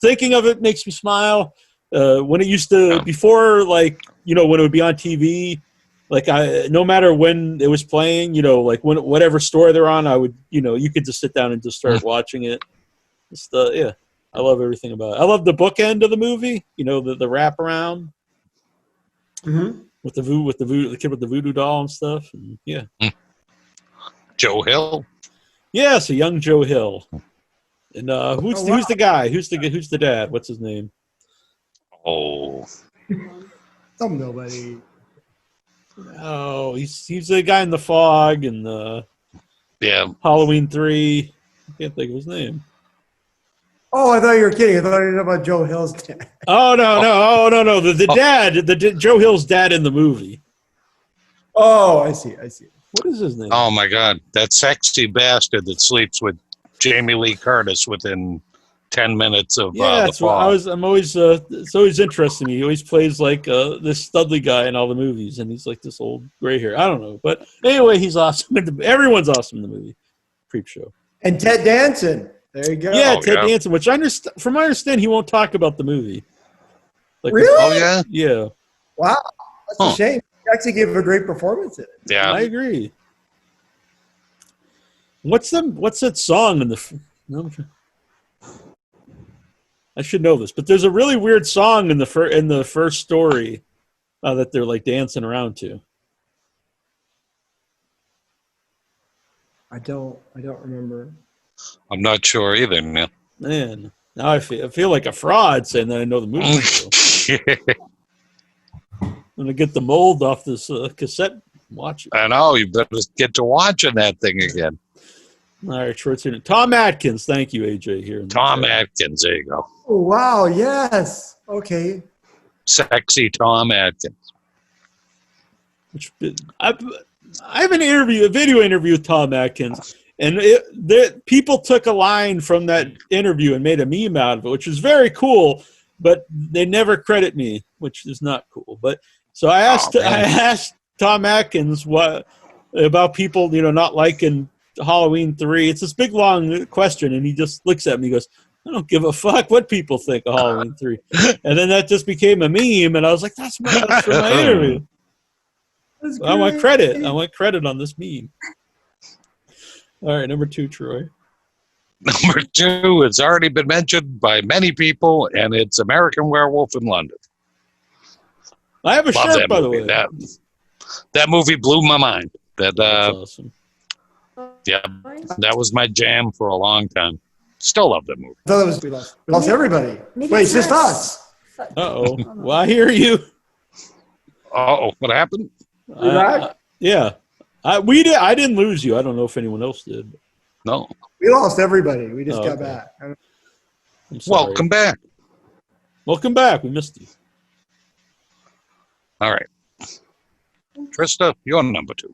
thinking of it makes me smile. When it used to, before, like, you know, when it would be on TV, like no matter when it was playing, you know, like whatever store they're on, I would, you know, you could just sit down and just start watching it. Just, yeah, I love everything about it. I love the bookend of the movie, you know, the wraparound with the kid with the voodoo doll and stuff. And, yeah. Joe Hill. Yeah, so young Joe Hill. And who's the guy? Who's the dad? What's his name? Oh, Some nobody. Oh, he's the guy in the fog and Halloween 3. I can't think of his name. Oh, I thought you were kidding. I thought you were talking about Joe Hill's dad. Oh no! The dad, Joe Hill's dad in the movie. Oh, I see. What is his name? oh my God! That sexy bastard that sleeps with Jamie Lee Curtis within 10 minutes of Yeah, the fall. I'm always it's always interesting. He always plays like this Studley guy in all the movies, and he's like this old gray hair. I don't know, but anyway, he's awesome. Everyone's awesome in the movie, Creep Show. And Ted Danson. There you go. Yeah, Oh, Ted yeah. Danson, which from my understanding, he won't talk about the movie. Like, Really? Oh yeah, Yeah, Wow. That's a shame. He actually gave a great performance in it. yeah. I agree. What's that song in the? No, I should know this, but there's a really weird song in the first story that they're like dancing around to. I don't remember. I'm not sure either. Neal. Man, now I feel like a fraud saying that I know the movie. So I'm gonna get the mold off this cassette. Watch it. I know. You better get to watching that thing again. All right, short unit. Tom Atkins. Thank you, AJ. Here. Tom Atkins. There you go. Oh, wow. Yes. Okay. Sexy Tom Atkins. I have a video interview with Tom Atkins, and people took a line from that interview and made a meme out of it, which is very cool. But they never credit me, which is not cool. But so I asked Tom Atkins what about people, not liking Halloween 3. It's this big long question, and he just looks at me and goes, I don't give a fuck what people think of Halloween 3. And then that just became a meme, and I was like, that's for my interview. I want credit. I want credit on this meme. All right, number 2, Troy. Number 2, it's already been mentioned by many people, and it's American Werewolf in London. I have a Love shirt, that by the movie. way. That movie blew my mind. That's awesome. Yeah, that was my jam for a long time. Still love that movie. I thought we lost everybody. Maybe Wait, it's it's just us. us. Uh-oh. Well, I hear you. Uh-oh, what happened? We back? Yeah. I didn't lose you. I don't know if anyone else did. No. We lost everybody. We just got okay. back. I'm sorry. Welcome back. Welcome back. We missed you. All right. Trista, you're number 2.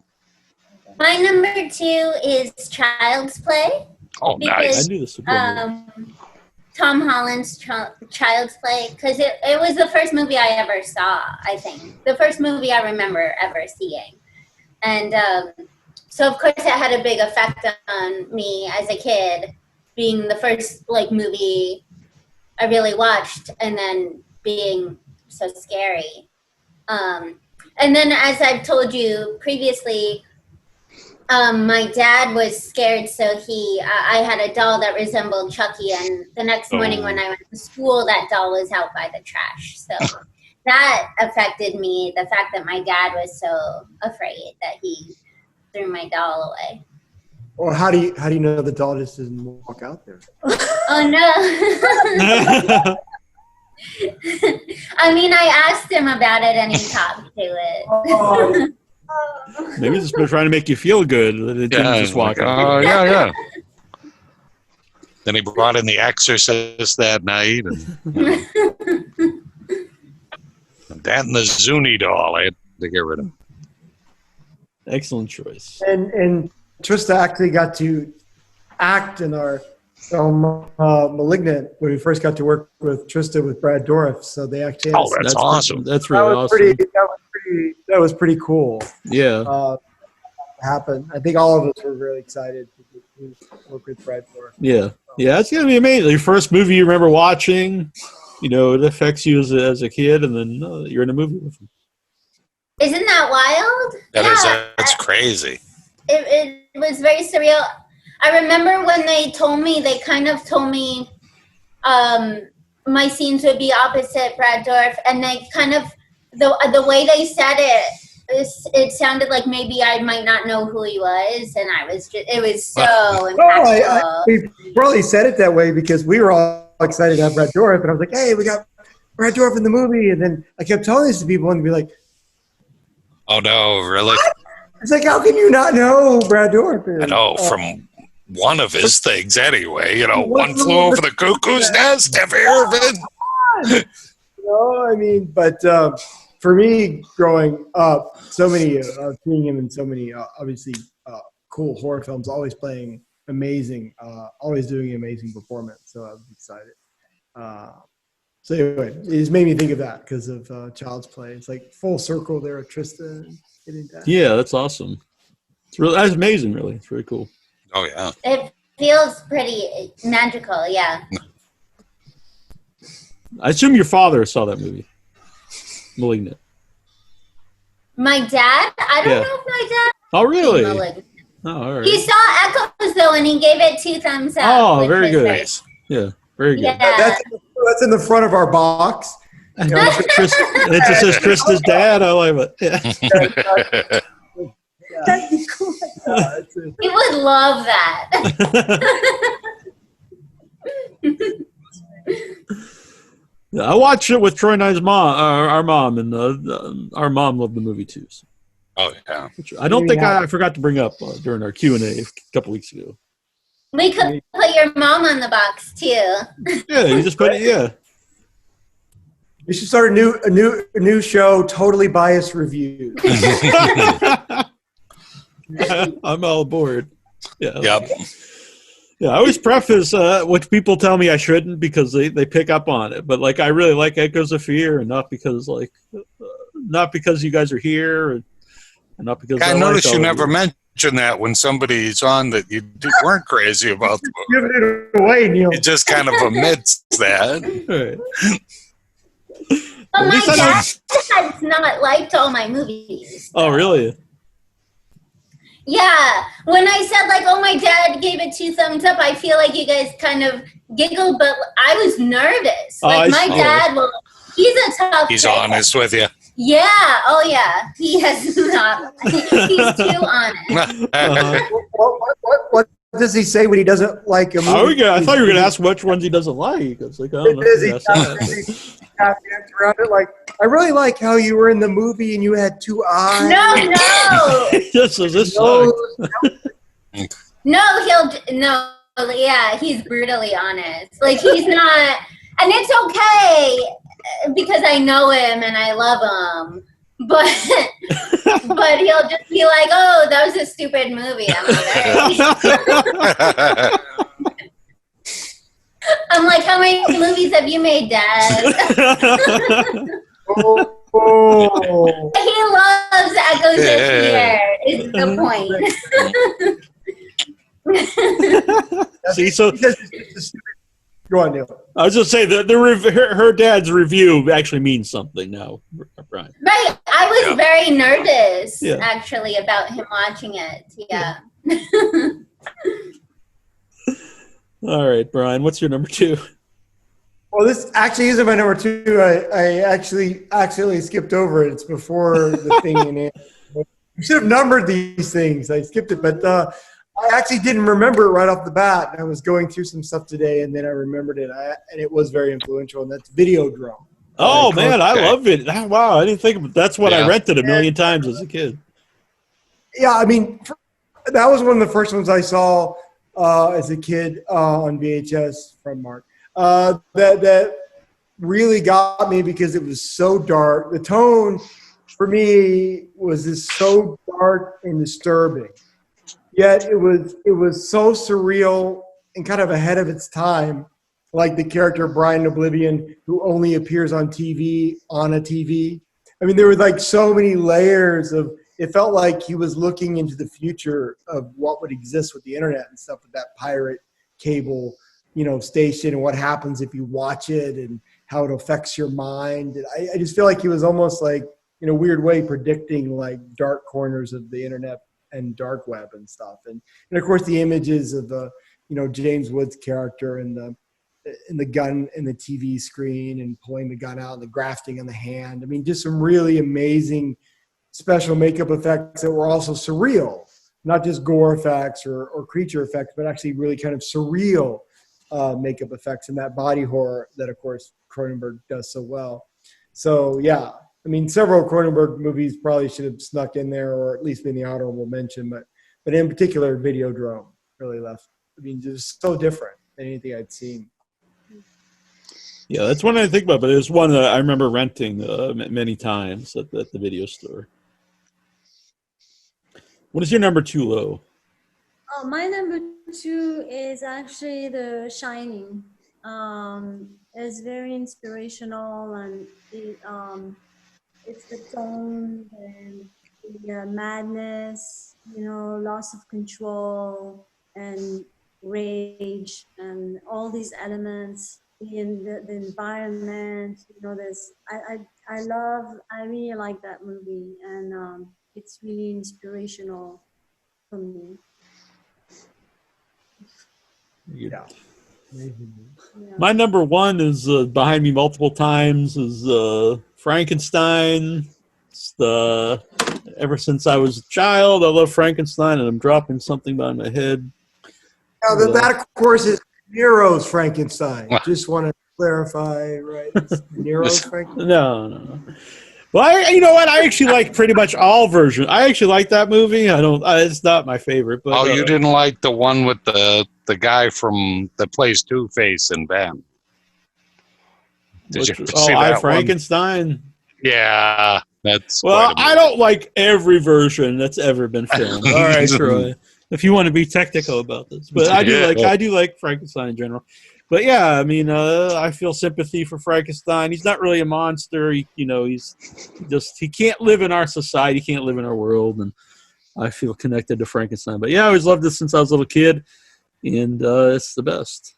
My number 2 is Child's Play. Oh, I nice. knew this would be a movie. Tom Holland's Child's Play, because it was the first movie I ever saw, I think. The first movie I remember ever seeing. And so, of course, it had a big effect on me as a kid, being the first, movie I really watched, and then being so scary. And then, as I've told you previously, my dad was scared, so I had a doll that resembled Chucky, and the next morning when I went to school, that doll was out by the trash. So that affected me, the fact that my dad was so afraid that he threw my doll away. Or how do you know the doll just doesn't walk out there? Oh, no. I mean, I asked him about it, and he talked to it. Maybe it's been trying to make you feel good. That it didn't just walk out. Yeah. Then he brought in The Exorcist that night. And that and the Zuni doll I had to get rid of. Excellent choice. And Trista actually got to act in our film Malignant when we first got to work with Trista with Brad Dourif. So they actually had That's awesome. That's really awesome. That was pretty cool. Yeah. Happened. I think all of us were really excited to work with Brad Dourif. Yeah. Yeah, it's going to be amazing. Your first movie you remember watching, it affects you as a kid, and then you're in a movie with him. Isn't that wild? That's crazy. It was very surreal. I remember when they kind of told me my scenes would be opposite Brad Dourif, and they kind of, the way they said it sounded like maybe I might not know who he was, and it was so impactful. We probably said it that way because we were all excited to have Brad Dourif, and I was like, hey, we got Brad Dourif in the movie, and then I kept telling this to people, and they'd be like, oh, no, really? What? It's like, how can you not know Brad Dourif? I know, from one of his things anyway. One Flew Over the Cuckoo's Nest. Have you heard of it? I mean, but for me, growing up, so many, seeing him in so many, obviously, cool horror films, always playing amazing, always doing an amazing performance. So I was excited. So anyway, it just made me think of that because of Child's Play. It's like full circle there with Trista. Yeah, that's awesome. That's amazing, really. It's really cool. Oh, yeah. It feels pretty magical, yeah. I assume your father saw that movie, Malignant. My dad? I don't know if my dad. Oh, really? Malignant. Oh, all right. He saw Echoes, though, and he gave it 2 thumbs up. Oh, very good. Nice. Yeah, very good. Yeah. That's in the front of our box. It just says Trista's dad. I love it. Yeah. That'd be cool. He would love that. Yeah, I watched it with Troy and I's mom, our mom, and our mom loved the movie too. So. Oh, yeah. Which I don't think I forgot to bring up during our Q&A a couple weeks ago. We could put your mom on the box, too. Yeah, you just put it. Yeah. We should start a new show, Totally Biased Review. I'm all aboard. Yeah. Yep. Yeah, I always preface what people tell me I shouldn't because they pick up on it. But I really like Echoes of Fear, and not because you guys are here, and not because I noticed you never mention that when somebody's on that you weren't crazy about the movie. Giving it away, Neal. It just kind of omits that. Right. But my dad has not liked all my movies. Oh, really? Yeah, when I said like, oh, my dad gave it 2 thumbs up, I feel like you guys kind of giggled, but I was nervous. Like my dad he's a tough He's critic. honest with you. Yeah, oh yeah, he has not. He's too honest. What does he say when he doesn't like a movie? I thought you were going to ask which ones he doesn't like. It's like, I don't know. He around it like, I really like how you were in the movie and you had 2 eyes. No. This sucks. No, yeah, he's brutally honest. Like he's not, and it's okay because I know him and I love him. But he'll just be like, "Oh, that was a stupid movie." I'm like, "How many movies have you made, Dad?" He loves Echoes of Fear. Is the point. See, so go on, Neal. I was just saying that her dad's review actually means something now, Brian. Right, I was very nervous actually about him watching it. Yeah. All right, Brian, what's your number 2? Well, this actually isn't my number 2. I actually accidentally skipped over it. It's before the thing in it. You should have numbered these things. I skipped it, but I actually didn't remember it right off the bat. I was going through some stuff today, and then I remembered it, and it was very influential, and that's Videodrome. Oh, man, I love it. Wow, I didn't think of it. That's what I rented a million times as a kid. Yeah, I mean, that was one of the first ones I saw as a kid on VHS from Mark. That really got me because it was so dark. The tone, for me, was just so dark and disturbing. Yet it was so surreal and kind of ahead of its time, like the character Brian Oblivion, who only appears on TV on a TV. I mean, there were like so many layers of. It felt like he was looking into the future of what would exist with the internet and stuff, with that pirate cable, station, and what happens if you watch it and how it affects your mind. And I just feel like he was almost like, in a weird way, predicting like dark corners of the internet and dark web and stuff. And of course the images of the, James Woods character and the gun in the TV screen and pulling the gun out and the grafting on the hand. I mean, just some really amazing special makeup effects that were also surreal, not just gore effects or creature effects, but actually really kind of surreal makeup effects and that body horror that, of course, Cronenberg does so well. So, yeah, I mean, several Cronenberg movies probably should have snuck in there or at least been the honorable mention, but in particular, Videodrome really left. I mean, just so different than anything I'd seen. Yeah, that's one I think about, but it was one that I remember renting many times at the video store. What is your number 2, Lo? Oh, my number 2 is actually The Shining. It's very inspirational, and it's the tone and the madness, loss of control and rage and all these elements in the environment. I really like that movie, and it's really inspirational for me. Yeah. My number 1 is behind me multiple times is Frankenstein. Ever since I was a child, I love Frankenstein, and I'm dropping something behind my head. Now, that of course is Nero's Frankenstein. Just want to clarify, right? It's Nero's Frankenstein. No. Well, you know what? I actually like pretty much all versions. I actually like that movie. It's not my favorite. But you didn't like the one with the guy that plays Two-Face in Ben? Did you see that Frankenstein? One? Yeah, that's. Well, I don't like every version that's ever been filmed. All right, Troy. If you want to be technical about this, but I do like Frankenstein in general. But yeah, I mean, I feel sympathy for Frankenstein. He's not really a monster. He can't live in our society. He can't live in our world, and I feel connected to Frankenstein. But yeah, I always loved this since I was a little kid, and it's the best.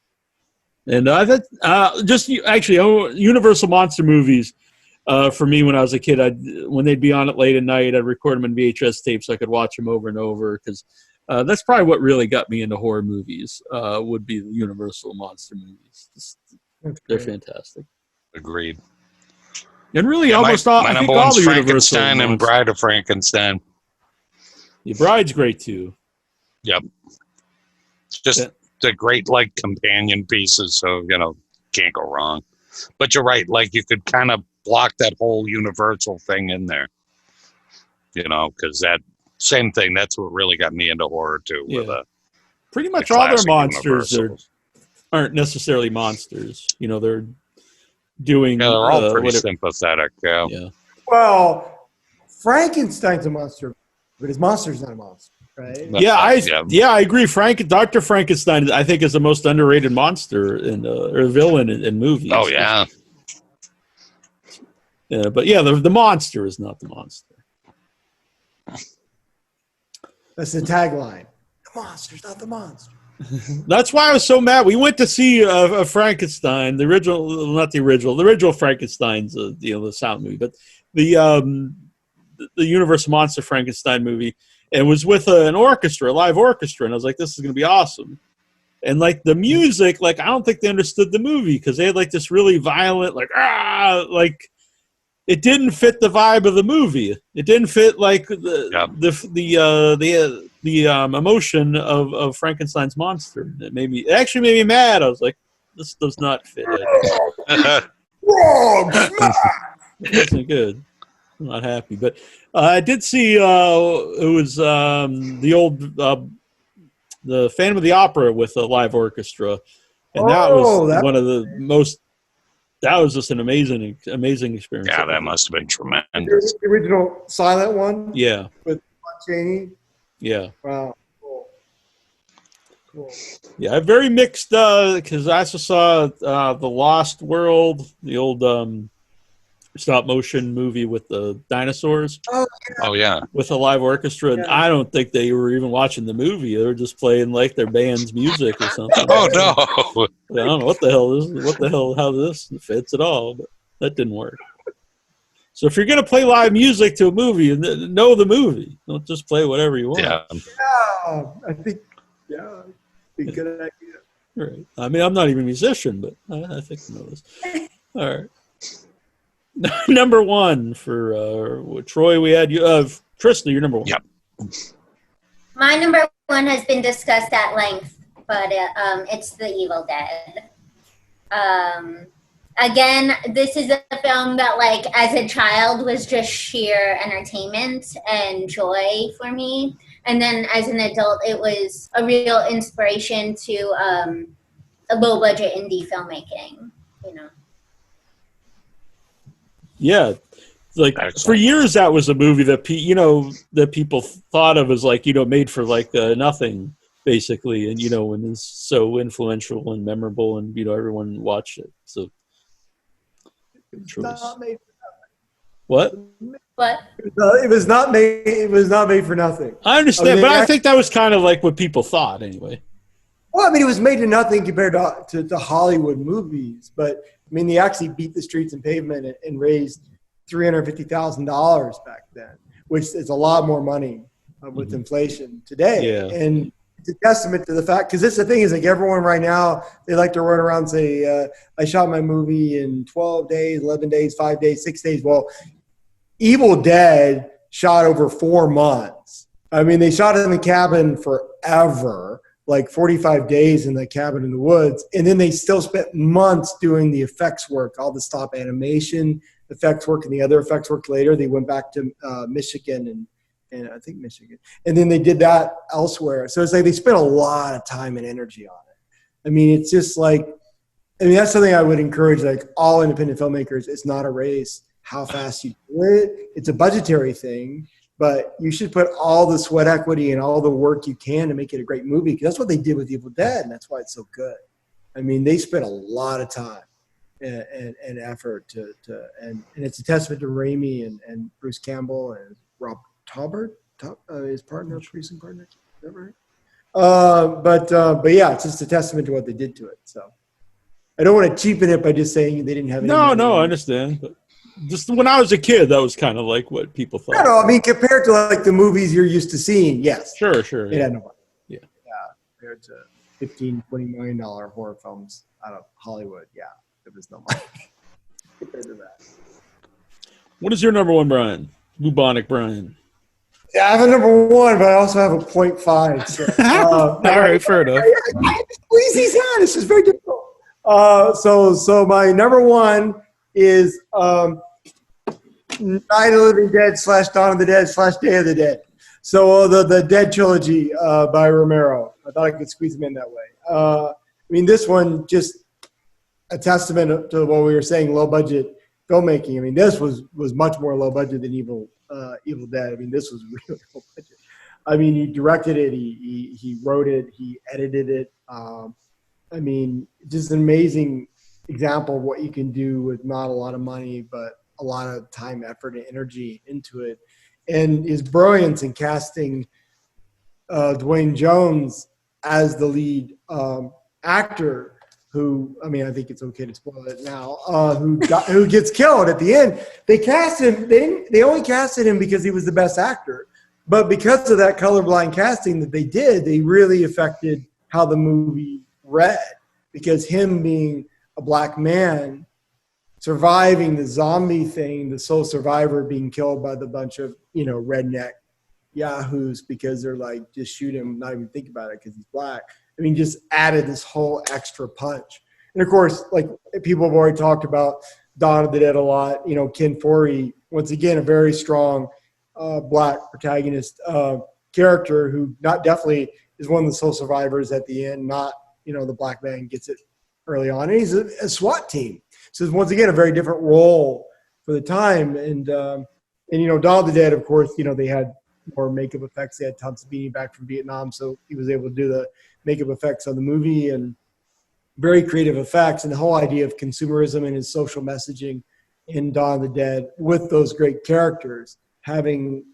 And I thought Universal monster movies. for me when I was a kid, when they'd be on it late at night, I'd record them in VHS tapes so I could watch them over and over because that's probably what really got me into horror movies. Would be the Universal monster movies. They're fantastic. Agreed. And really, Yeah, almost my all. I think number all one's the Universal Frankenstein and Bride of Frankenstein. The Bride's great too. Yep. It's just the great like companion pieces, so can't go wrong. But you're right, like you could kind of block that whole Universal thing in there. Because that same thing, that's what really got me into horror too. Yeah. Pretty much all their monsters aren't necessarily monsters. They're doing. Yeah, they're all pretty sympathetic. Yeah. Well, Frankenstein's a monster, but his monster's not a monster, right? I agree. Dr. Frankenstein, I think, is the most underrated monster or villain in movies. Oh yeah. Yeah, but yeah, the monster is not the monster. That's the tagline. The monster's not the monster. That's why I was so mad. We went to see Frankenstein, the original Frankenstein's, the sound movie, but the Universal Monster Frankenstein movie, and was with a live orchestra, and I was like, this is going to be awesome. And like the music, like I don't think they understood the movie because they had like this really violent, like it didn't fit the vibe of the movie. It didn't fit like the emotion of Frankenstein's monster. It actually made me mad. I was like, this does not fit. Wrong. It wasn't good. I'm not happy, but I did see it was the old the Phantom of the Opera with a live orchestra, and that was one of the most. That was just an amazing experience. Yeah, that must have been tremendous. The original silent one? Yeah. With Cheney? Yeah. Wow. Cool. Yeah, I'm very mixed because I also saw The Lost World, the old stop motion movie with the dinosaurs. Oh yeah. With a live orchestra, and I don't think they were even watching the movie. They were just playing like their band's music or something. Oh no. I don't know what the hell how this fits at all, but that didn't work. So if you're gonna play live music to a movie, know the movie. Don't just play whatever you want. Yeah. I think be a good idea. Right. I mean, I'm not even a musician, but I think I know this. All right. Number one for Troy, we had you. Trista, you're number one. Yep. My number one has been discussed at length, but it's The Evil Dead. Again, this is a film that, like, as a child was just sheer entertainment and joy for me. And then as an adult, it was a real inspiration to a low-budget indie filmmaking, Yeah, like Excellent. For years that was a movie that that people thought of as like made for like nothing basically, and and it's so influential and memorable, and everyone watched it. So, Not made for what? What? it was not made. It was not made for nothing. I understand, but I think that was kind of like what people thought anyway. Well, I mean, it was made to nothing compared to Hollywood movies, but I mean, they actually beat the streets and pavement and raised $350,000 back then, which is a lot more money with inflation today. Yeah. And it's a testament to the fact, because this the thing is, like, everyone right now, they like to run around and say, I shot my movie in 12 days, 11 days, 5 days, 6 days. Well, Evil Dead shot over 4 months. I mean, they shot it in the cabin forever. Like 45 days in the cabin in the woods. And then they still spent months doing the effects work, all the stop animation effects work and the other effects work later. They went back to Michigan and I think Michigan. And then they did that elsewhere. So it's like they spent a lot of time and energy on it. I mean, it's just like, that's something I would encourage, like, all independent filmmakers. It's not a race how fast you do it. It's a budgetary thing. But you should put all the sweat equity and all the work you can to make it a great movie. Because that's what they did with Evil Dead, and that's why it's so good. I mean, they spent a lot of time and effort and it's a testament to Raimi and Bruce Campbell and Rob Taubert, his partner, producing partner. Is that right? But yeah, it's just a testament to what they did to it. So I don't want to cheapen it by just saying they didn't have any money. No, I understand. But just when I was a kid, that was kind of like what people thought. I don't know. I mean, compared to like the movies you're used to seeing, yes. Sure. It had no money. Yeah. Compared to $15, $20 million horror films out of Hollywood, there was no money compared to that. What is your number one, Brian? Bubonic Brian. Yeah, I have a number one, but I also have a 0.5. So, All right, fair enough. I squeeze these out. This is very difficult. So my number one is Night of the Living Dead / Dawn of the Dead / Day of the Dead. So the Dead trilogy by Romero. I thought I could squeeze them in that way. I mean, this one just a testament to what we were saying, low budget filmmaking. I mean, this was much more low budget than Evil Dead. I mean, this was really low budget. I mean, he directed it, he wrote it, he edited it. I mean, just an amazing example of what you can do with not a lot of money, but a lot of time, effort, and energy into it. And his brilliance in casting Dwayne Jones as the lead actor, who, I mean, I think it's okay to spoil it now, who gets killed at the end. They cast him, they only casted him because he was the best actor. But because of that colorblind casting that they did, they really affected how the movie read. Because him being a black man, surviving the zombie thing, the sole survivor being killed by the bunch of, redneck yahoos because they're like, just shoot him, not even think about it because he's black. I mean, just added this whole extra punch. And of course, like people have already talked about Dawn of the Dead a lot. Ken Foree, once again, a very strong black protagonist character who not definitely is one of the sole survivors at the end, not, the black man gets it early on. And he's a SWAT team. So it's once again a very different role for the time. And Dawn of the Dead, of course, they had more makeup effects. They had Tom Savini back from Vietnam, so he was able to do the makeup effects on the movie and very creative effects. And the whole idea of consumerism and his social messaging in Dawn of the Dead with those great characters, having,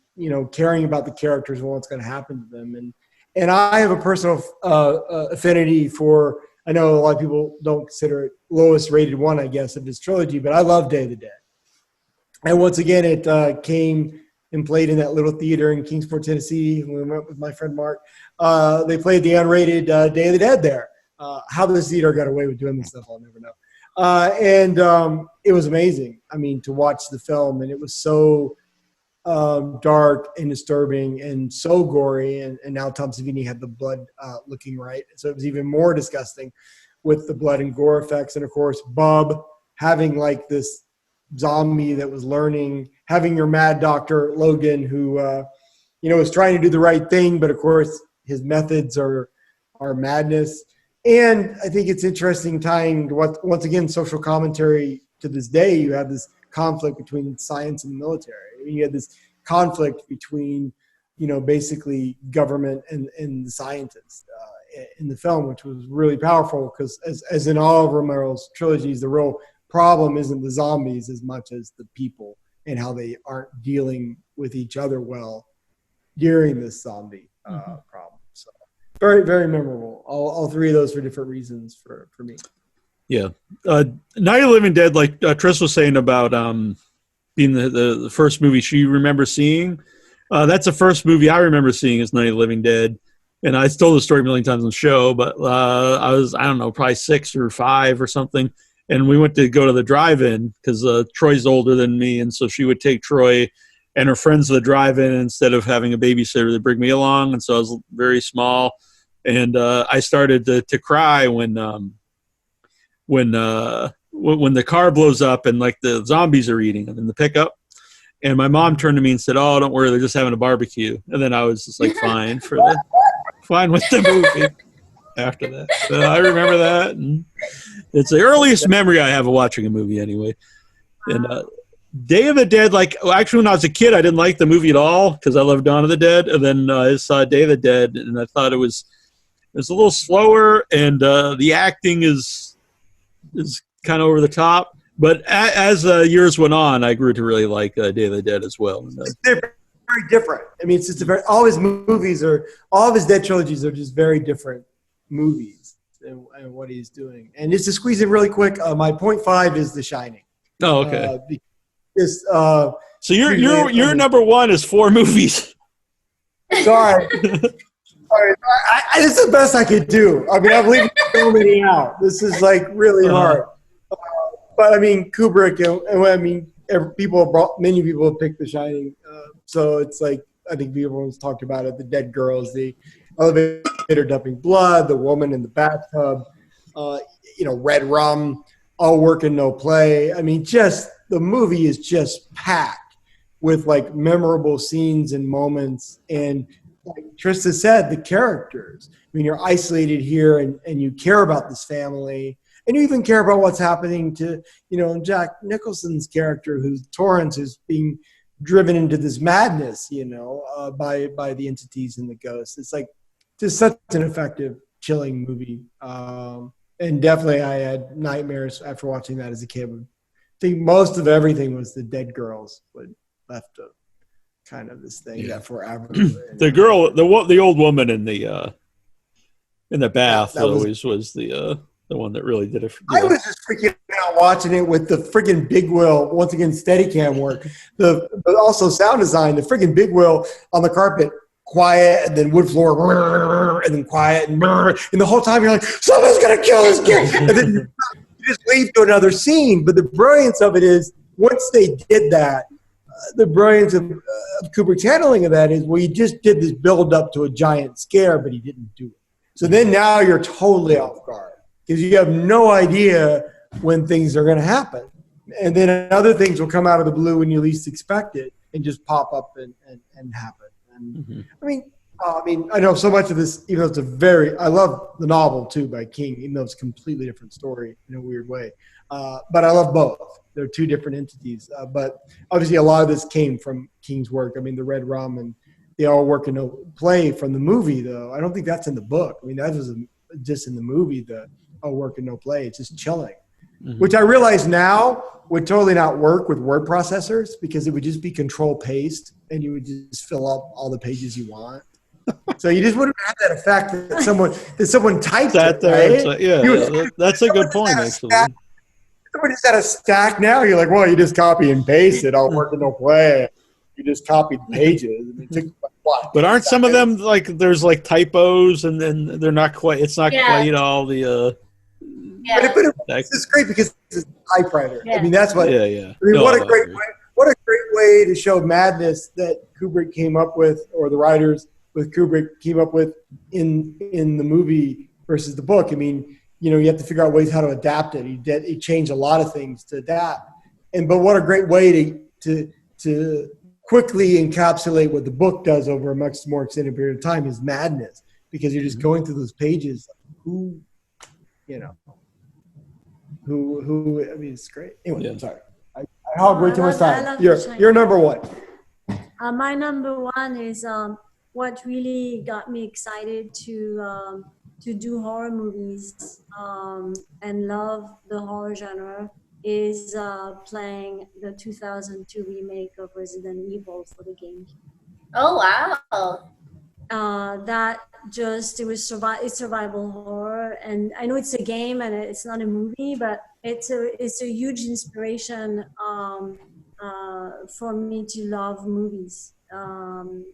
caring about the characters and what's going to happen to them. And I have a personal affinity for, I know a lot of people don't consider it lowest rated one, I guess, of this trilogy, but I love Day of the Dead. And once again, it came and played in that little theater in Kingsport, Tennessee. When we went with my friend Mark, they played the unrated Day of the Dead there. How this theater got away with doing this stuff, I'll never know. And it was amazing. I mean, to watch the film, and it was so dark and disturbing and so gory. And now Tom Savini had the blood looking right. So it was even more disgusting with the blood and gore effects. And of course, Bub having like this zombie that was learning, having your mad doctor, Logan, who, was trying to do the right thing. But of course, his methods are madness. And I think it's interesting tying to what, once again, social commentary to this day. You have this conflict between science and the military. I mean, you had this conflict between, basically government and the scientists in the film, which was really powerful because as in all of Romero's trilogies, the real problem isn't the zombies as much as the people and how they aren't dealing with each other well during this zombie problem. So very, very memorable. All three of those for different reasons for me. Yeah. Night of the Living Dead, like Trista was saying about being the first movie she remembers seeing. That's the first movie I remember seeing is Night of the Living Dead. And I told the story a million times on the show, but I was, I don't know, probably 6 or 5 or something. And we went to go to the drive-in because Troy's older than me. And so she would take Troy and her friends to the drive-in instead of having a babysitter to bring me along. And so I was very small. And I started to cry when the car blows up and like the zombies are eating them in the pickup. And my mom turned to me and said, "Oh, don't worry, they're just having a barbecue." And then I was just like, fine with the movie after that. So I remember that. And it's the earliest memory I have of watching a movie anyway. And Day of the Dead, actually when I was a kid, I didn't like the movie at all because I loved Dawn of the Dead. And then I saw Day of the Dead and I thought it was a little slower and the acting is kind of over the top. But as years went on, I grew to really like Day of the Dead as well. They're very different. I mean, it's just all his movies all of his Dead trilogies are just very different movies and what he's doing. And just to squeeze in really quick, my 0.5 is The Shining. Oh, okay. Just So your number one is 4 movies. sorry. Sorry. This is the best I could do. I mean, I'm leaving so many out. This is like really hard. But I mean, Kubrick, and I mean, many people have picked The Shining. So it's like, I think everyone's talked about it, the dead girls, the elevator dumping blood, the woman in the bathtub, red rum, all work and no play. I mean, just the movie is just packed with like memorable scenes and moments. And like Trista said, the characters. I mean, you're isolated here and you care about this family. And you even care about what's happening to, Jack Nicholson's character, Torrance, who's being driven into this madness, by the entities and the ghosts. It's like just such an effective, chilling movie. And definitely I had nightmares after watching that as a kid. I think most of everything was the dead girls, but left a kind of this thing that forever. The old woman in the bath that always was the one that really did it. I was just freaking out watching it with the friggin' big wheel. Once again, Steadicam work. But also sound design. The friggin' big wheel on the carpet, quiet, and then wood floor, and then quiet, and the whole time you're like, someone's gonna kill this kid, and then you just leave to another scene. But the brilliance of it is, once they did that, the brilliance of Kubrick's handling of that is, well, he just did this build up to a giant scare, but he didn't do it. So then now you're totally off guard, because you have no idea when things are going to happen. And then other things will come out of the blue when you least expect it and just pop up and happen. And I mean, I know so much of this, even though I love the novel too by King, even though it's a completely different story in a weird way. But I love both. They're two different entities. But obviously a lot of this came from King's work. I mean, the Red Rum and They All Work and No Play from the movie, though. I don't think that's in the book. I mean, that was just in the movie, the All Work and No Play. It's just chilling, which I realize now would totally not work with word processors, because it would just be control paste and you would just fill up all the pages you want. So you just wouldn't have that effect that someone typed that it, there. right? That's a good point, actually. Someone just had a stack now. You're like, well, you just copy and paste it. All work and no play. You just copied pages. And it took what? But aren't some of them like there's like typos and then they're not quite? It's not quite all the. But it's great because it's a typewriter. Yeah. I mean, that's what. Yeah. I mean, what a great way! What a great way to show madness that Kubrick came up with, or the writers with Kubrick came up with in the movie versus the book. I mean, you have to figure out ways how to adapt it. He changed a lot of things to adapt, but what a great way to quickly encapsulate what the book does over a much more extended period of time is madness, because you're just going through those pages. Who, I mean, it's great. Anyway, I'm sorry. I hogged way too much time. You're number one. My number one is what really got me excited to do horror movies and love the horror genre is playing the 2002 remake of Resident Evil for the GameCube. Oh, wow. It's survival horror, and I know it's a game and it's not a movie, but it's a huge inspiration for me to love movies. And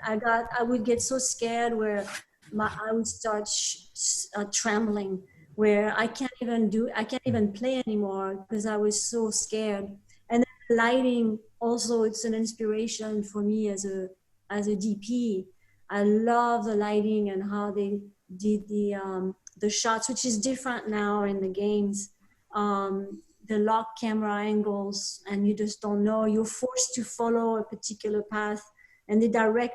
I would get so scared where I would start trembling, where I can't even play anymore because I was so scared. And then the lighting also, it's an inspiration for me as a DP. I love the lighting and how they did the shots, which is different now in the games. The lock camera angles, and you just don't know. You're forced to follow a particular path, and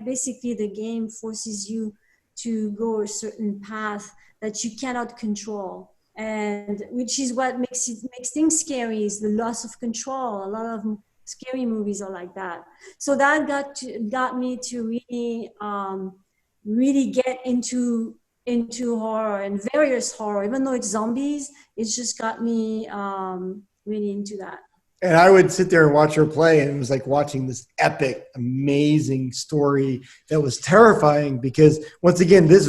basically the game forces you to go a certain path that you cannot control, and which is what makes things scary, is the loss of control. A lot of scary movies are like that. So that got me to really get into horror and various horror. Even though it's zombies, it's just got me really into that. And I would sit there and watch her play, and it was like watching this epic, amazing story that was terrifying, because once again, this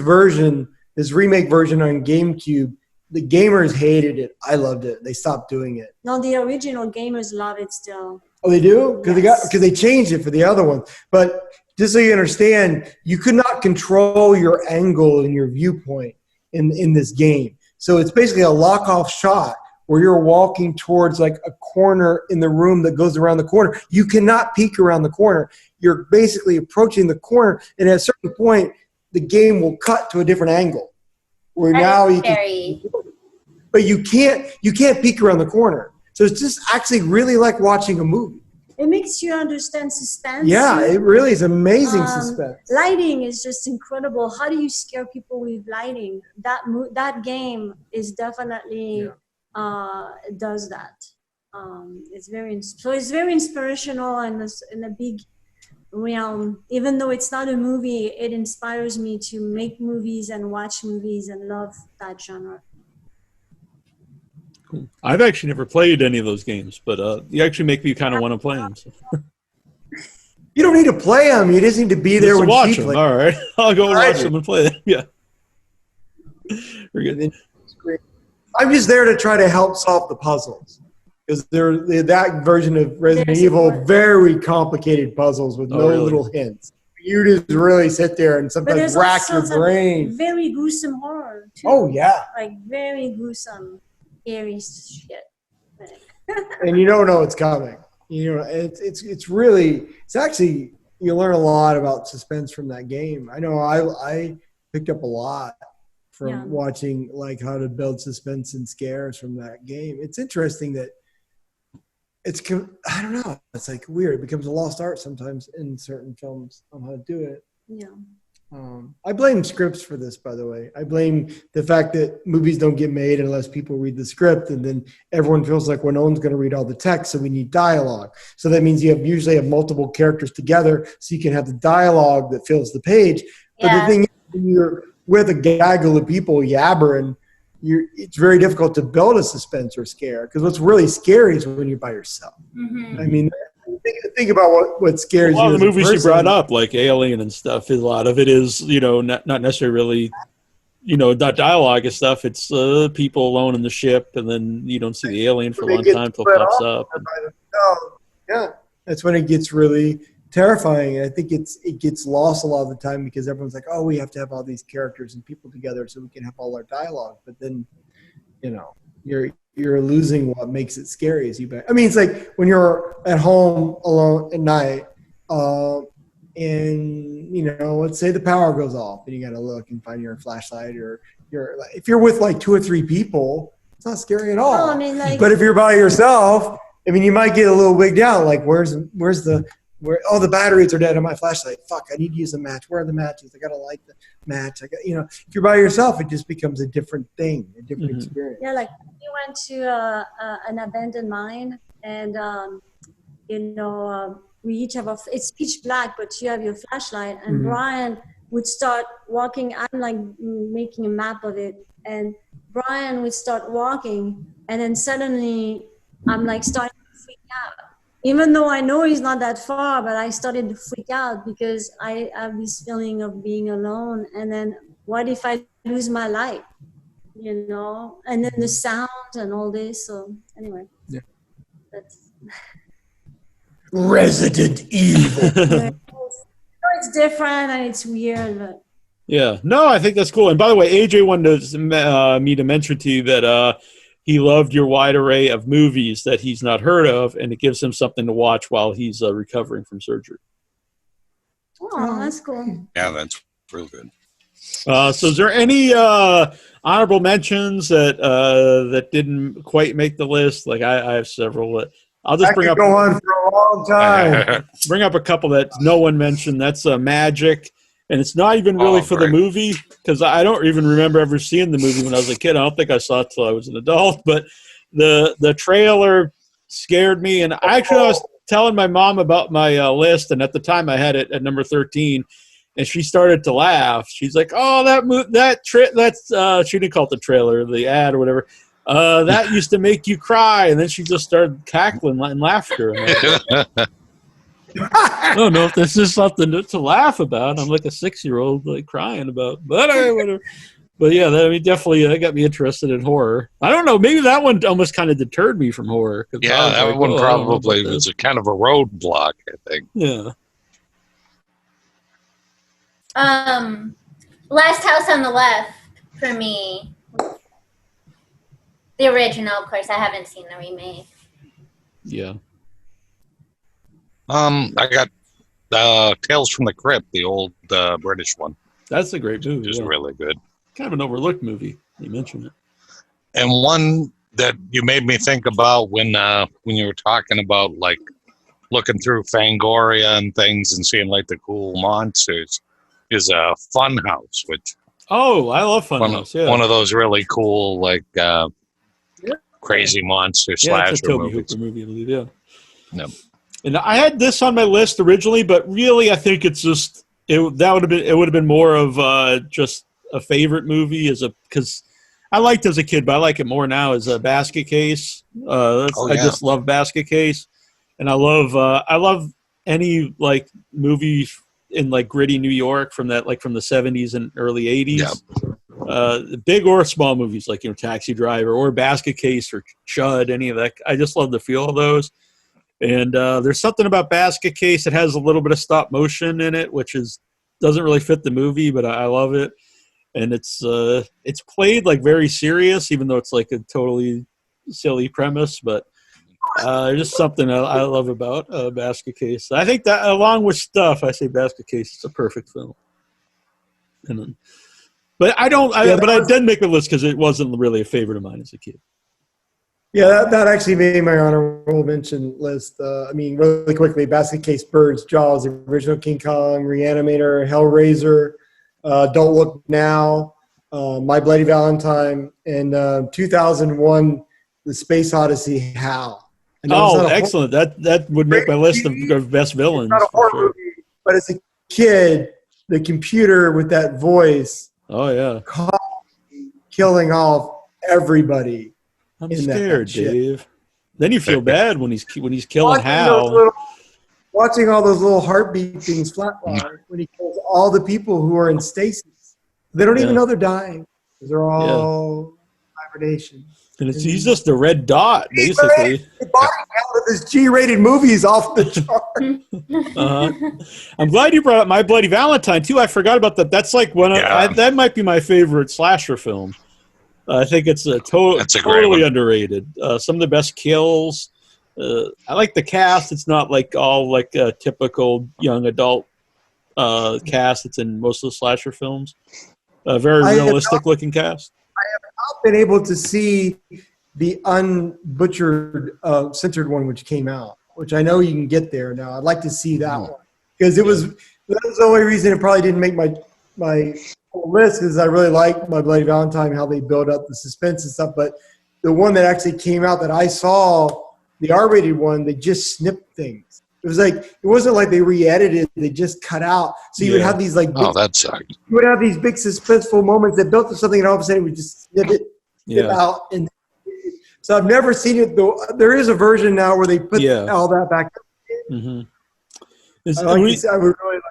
remake version on GameCube the gamers hated it. I loved it. They stopped doing it. No, the original gamers love it still. Oh, they do? Because Yes. they changed it for the other one. But just so you understand, you could not control your angle and your viewpoint in this game. So it's basically a lock-off shot where you're walking towards like a corner in the room that goes around the corner. You cannot peek around the corner. You're basically approaching the corner, and at a certain point, the game will cut to a different angle. Where now you can, but you can't peek around the corner. So it's just actually really like watching a movie. It makes you understand suspense. Yeah, it really is amazing suspense. Lighting is just incredible. How do you scare people with lighting? That game is definitely does that. It's very inspirational and in a big realm. Even though it's not a movie, it inspires me to make movies and watch movies and love that genre. Cool. I've actually never played any of those games, but you actually make me kind of want to play them. So. You don't need to play them. You just need to be there Just when watch she them. plays. All right, I'll go Right. watch them and play them. Yeah. Very good. I'm just there to try to help solve the puzzles. Because that version of Resident There's Evil, more. very complicated puzzles with no really? little hints. You just really sit there and But sometimes there's rack also your some brain. very gruesome horror too. Oh, yeah. Like very gruesome, scary shit. And you don't know it's coming. You know, it's really, it's actually, you learn a lot about suspense from that game. I know I picked up a lot from watching like how to build suspense and scares from that game. It's interesting that I don't know. It's like weird. It becomes a lost art sometimes in certain films on how to do it. Yeah. I blame scripts for this, by the way. I blame the fact that movies don't get made unless people read the script, and then everyone feels like, well, no one's going to read all the text, so we need dialogue. So that means you usually have multiple characters together, so you can have the dialogue that fills the page. But the thing is, when you're with a gaggle of people yabbering, it's very difficult to build a suspense or scare, because what's really scary is when you're by yourself. Mm-hmm. I mean, think about what scares you. A lot of the as a movies you person. brought up, like Alien and stuff, a lot of it is, not necessarily really, not dialogue and stuff. It's people alone in the ship, and then you don't see the alien for a long time until it pops up. Yeah, that's when it gets really terrifying. I think it gets lost a lot of the time because everyone's like, oh, we have to have all these characters and people together so we can have all our dialogue. But then, you're losing what makes it scary. I mean, it's like when you're at home alone at night, and let's say the power goes off, and you got to look and find your flashlight, or if you're with like 2 or 3 people, it's not scary at all. No, I mean, like, but if you're by yourself, I mean, you might get a little wigged out. Like, where the batteries are dead on my flashlight. Fuck, I need to use a match. Where are the matches? I gotta light the match. If you're by yourself, it just becomes a different thing, a different experience. yeah, like we went to an abandoned mine, and we each have it's pitch black, but you have your flashlight, and Brian would start walking. I'm like making a map of it, and Brian would start walking, and then suddenly I'm like starting to freak out. Even though I know he's not that far, but I started to freak out because I have this feeling of being alone. And then what if I lose my light? And then the sound and all this. So anyway, that's Resident Evil. it's different and it's weird, but Yeah. No, I think that's cool. And by the way, AJ wanted me to mention to you that he loved your wide array of movies that he's not heard of, and it gives him something to watch while he's recovering from surgery. oh, that's cool. Yeah, that's real good. So is there any honorable mentions that didn't quite make the list? Like I have several. I'll just I bring could up go on for a long time. a couple that no one mentioned. That's Magic. And it's not even really for the movie, because I don't even remember ever seeing the movie when I was a kid. I don't think I saw it till I was an adult. But the trailer scared me. And I was telling my mom about my list, and at the time I had it at number 13, and she started to laugh. She's like, "Oh, that's she didn't call it the trailer, the ad or whatever. That used to make you cry." And then she just started cackling in laughter. I don't know if this is something to laugh about. I'm like a 6-year-old like crying about, but whatever. But yeah, definitely that got me interested in horror. I don't know, maybe that one almost kind of deterred me from horror. Yeah, that one probably was a kind of a roadblock, I think. Yeah. Last House on the Left for me. The original, of course. I haven't seen the remake. Yeah. I got Tales from the Crypt, the old British one. That's a great movie. Which is really good. Kind of an overlooked movie. You mentioned it. And one that you made me think about when you were talking about like looking through Fangoria and things and seeing like the cool monsters is a Funhouse, which I love Funhouse. One of those really cool like crazy monster slasher it's a Tobe movies. Hooper movie, I believe. Yeah. No. And I had this on my list originally, but really I think it's just it would have been more of just a favorite movie because I liked it as a kid, but I like it more now as a Basket Case. I just love Basket Case, and I love any like movie in like gritty New York from the 70s and early 80s. Yeah. Big or small movies like Taxi Driver or Basket Case or Chud, any of that. I just love the feel of those. And there's something about Basket Case that has a little bit of stop motion in it, which doesn't really fit the movie, but I love it. And it's played like very serious, even though it's like a totally silly premise. But just something I love about Basket Case. I think that along with Stuff, I say Basket Case is a perfect film. But I didn't make the list because it wasn't really a favorite of mine as a kid. Yeah, that actually made my honorable mention list. Really quickly, Basket Case, Birds, Jaws, the original King Kong, Reanimator, Hellraiser, Don't Look Now, My Bloody Valentine, and 2001, The Space Odyssey, Hal. Excellent. That would make my list of best villains. It's not a horror movie, but as a kid, the computer with that voice killing off everybody. I'm scared, Dave. Then you feel bad when he's killing Hal. Watching all those little heartbeat things flatline when he kills all the people who are in stasis. They don't even know they're dying. They're all hibernation. And he's just a red dot, basically. The body count of this G-rated movie is off the chart. I'm glad you brought up My Bloody Valentine, too. I forgot about that. That's like that might be my favorite slasher film. I think it's totally underrated. Some of the best kills. I like the cast. It's not like all like a typical young adult cast that's in most of the slasher films. Very realistic looking cast. I have not been able to see the unbutchered censored one which came out, which I know you can get there now. I'd like to see that one because that was the only reason it probably didn't make my list is I really like My Bloody Valentine, how they build up the suspense and stuff. But the one that actually came out that I saw, the R-rated one, they just snipped things. It wasn't like they re-edited; they just cut out. So you would have these like that sucked. You would have these big suspenseful moments that built to something, and all of a sudden we just snip out. And so I've never seen it though. There is a version now where they put all that back. Mm-hmm. I would really like.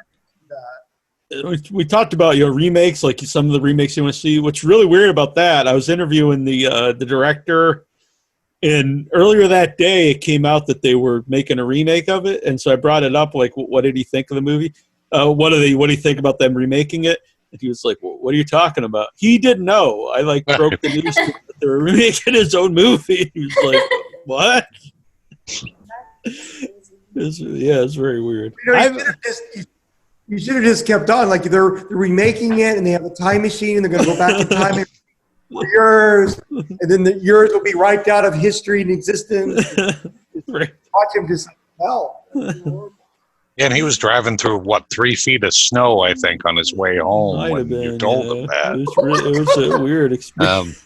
We talked about remakes, like some of the remakes you want to see. What's really weird about that, I was interviewing the director, and earlier that day it came out that they were making a remake of it, and so I brought it up, like, what did he think of the movie? What do you think about them remaking it? And he was like, well, what are you talking about? He didn't know. I broke the news that they were remaking his own movie. He was like, what? It's very weird. You should have just kept on. Like they're remaking it, and they have a time machine, and they're going to go back in time and yours, and then yours will be wiped out of history and existence. Right. Watch him just hell. And he was driving through 3 feet of snow, I think, on his way home when you told him that. It was a weird experience.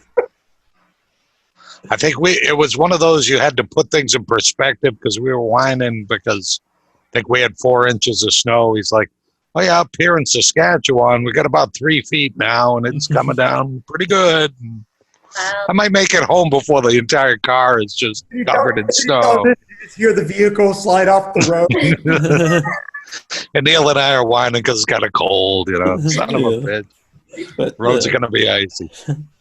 I think it was one of those you had to put things in perspective because we were whining because I think we had 4 inches of snow. He's like, oh, yeah, up here in Saskatchewan, we got about 3 feet now, and it's coming down pretty good. I might make it home before the entire car is just covered in snow. You just hear the vehicle slide off the road. And Neal and I are whining because it's kind of cold, son of a bitch. But Roads are going to be icy.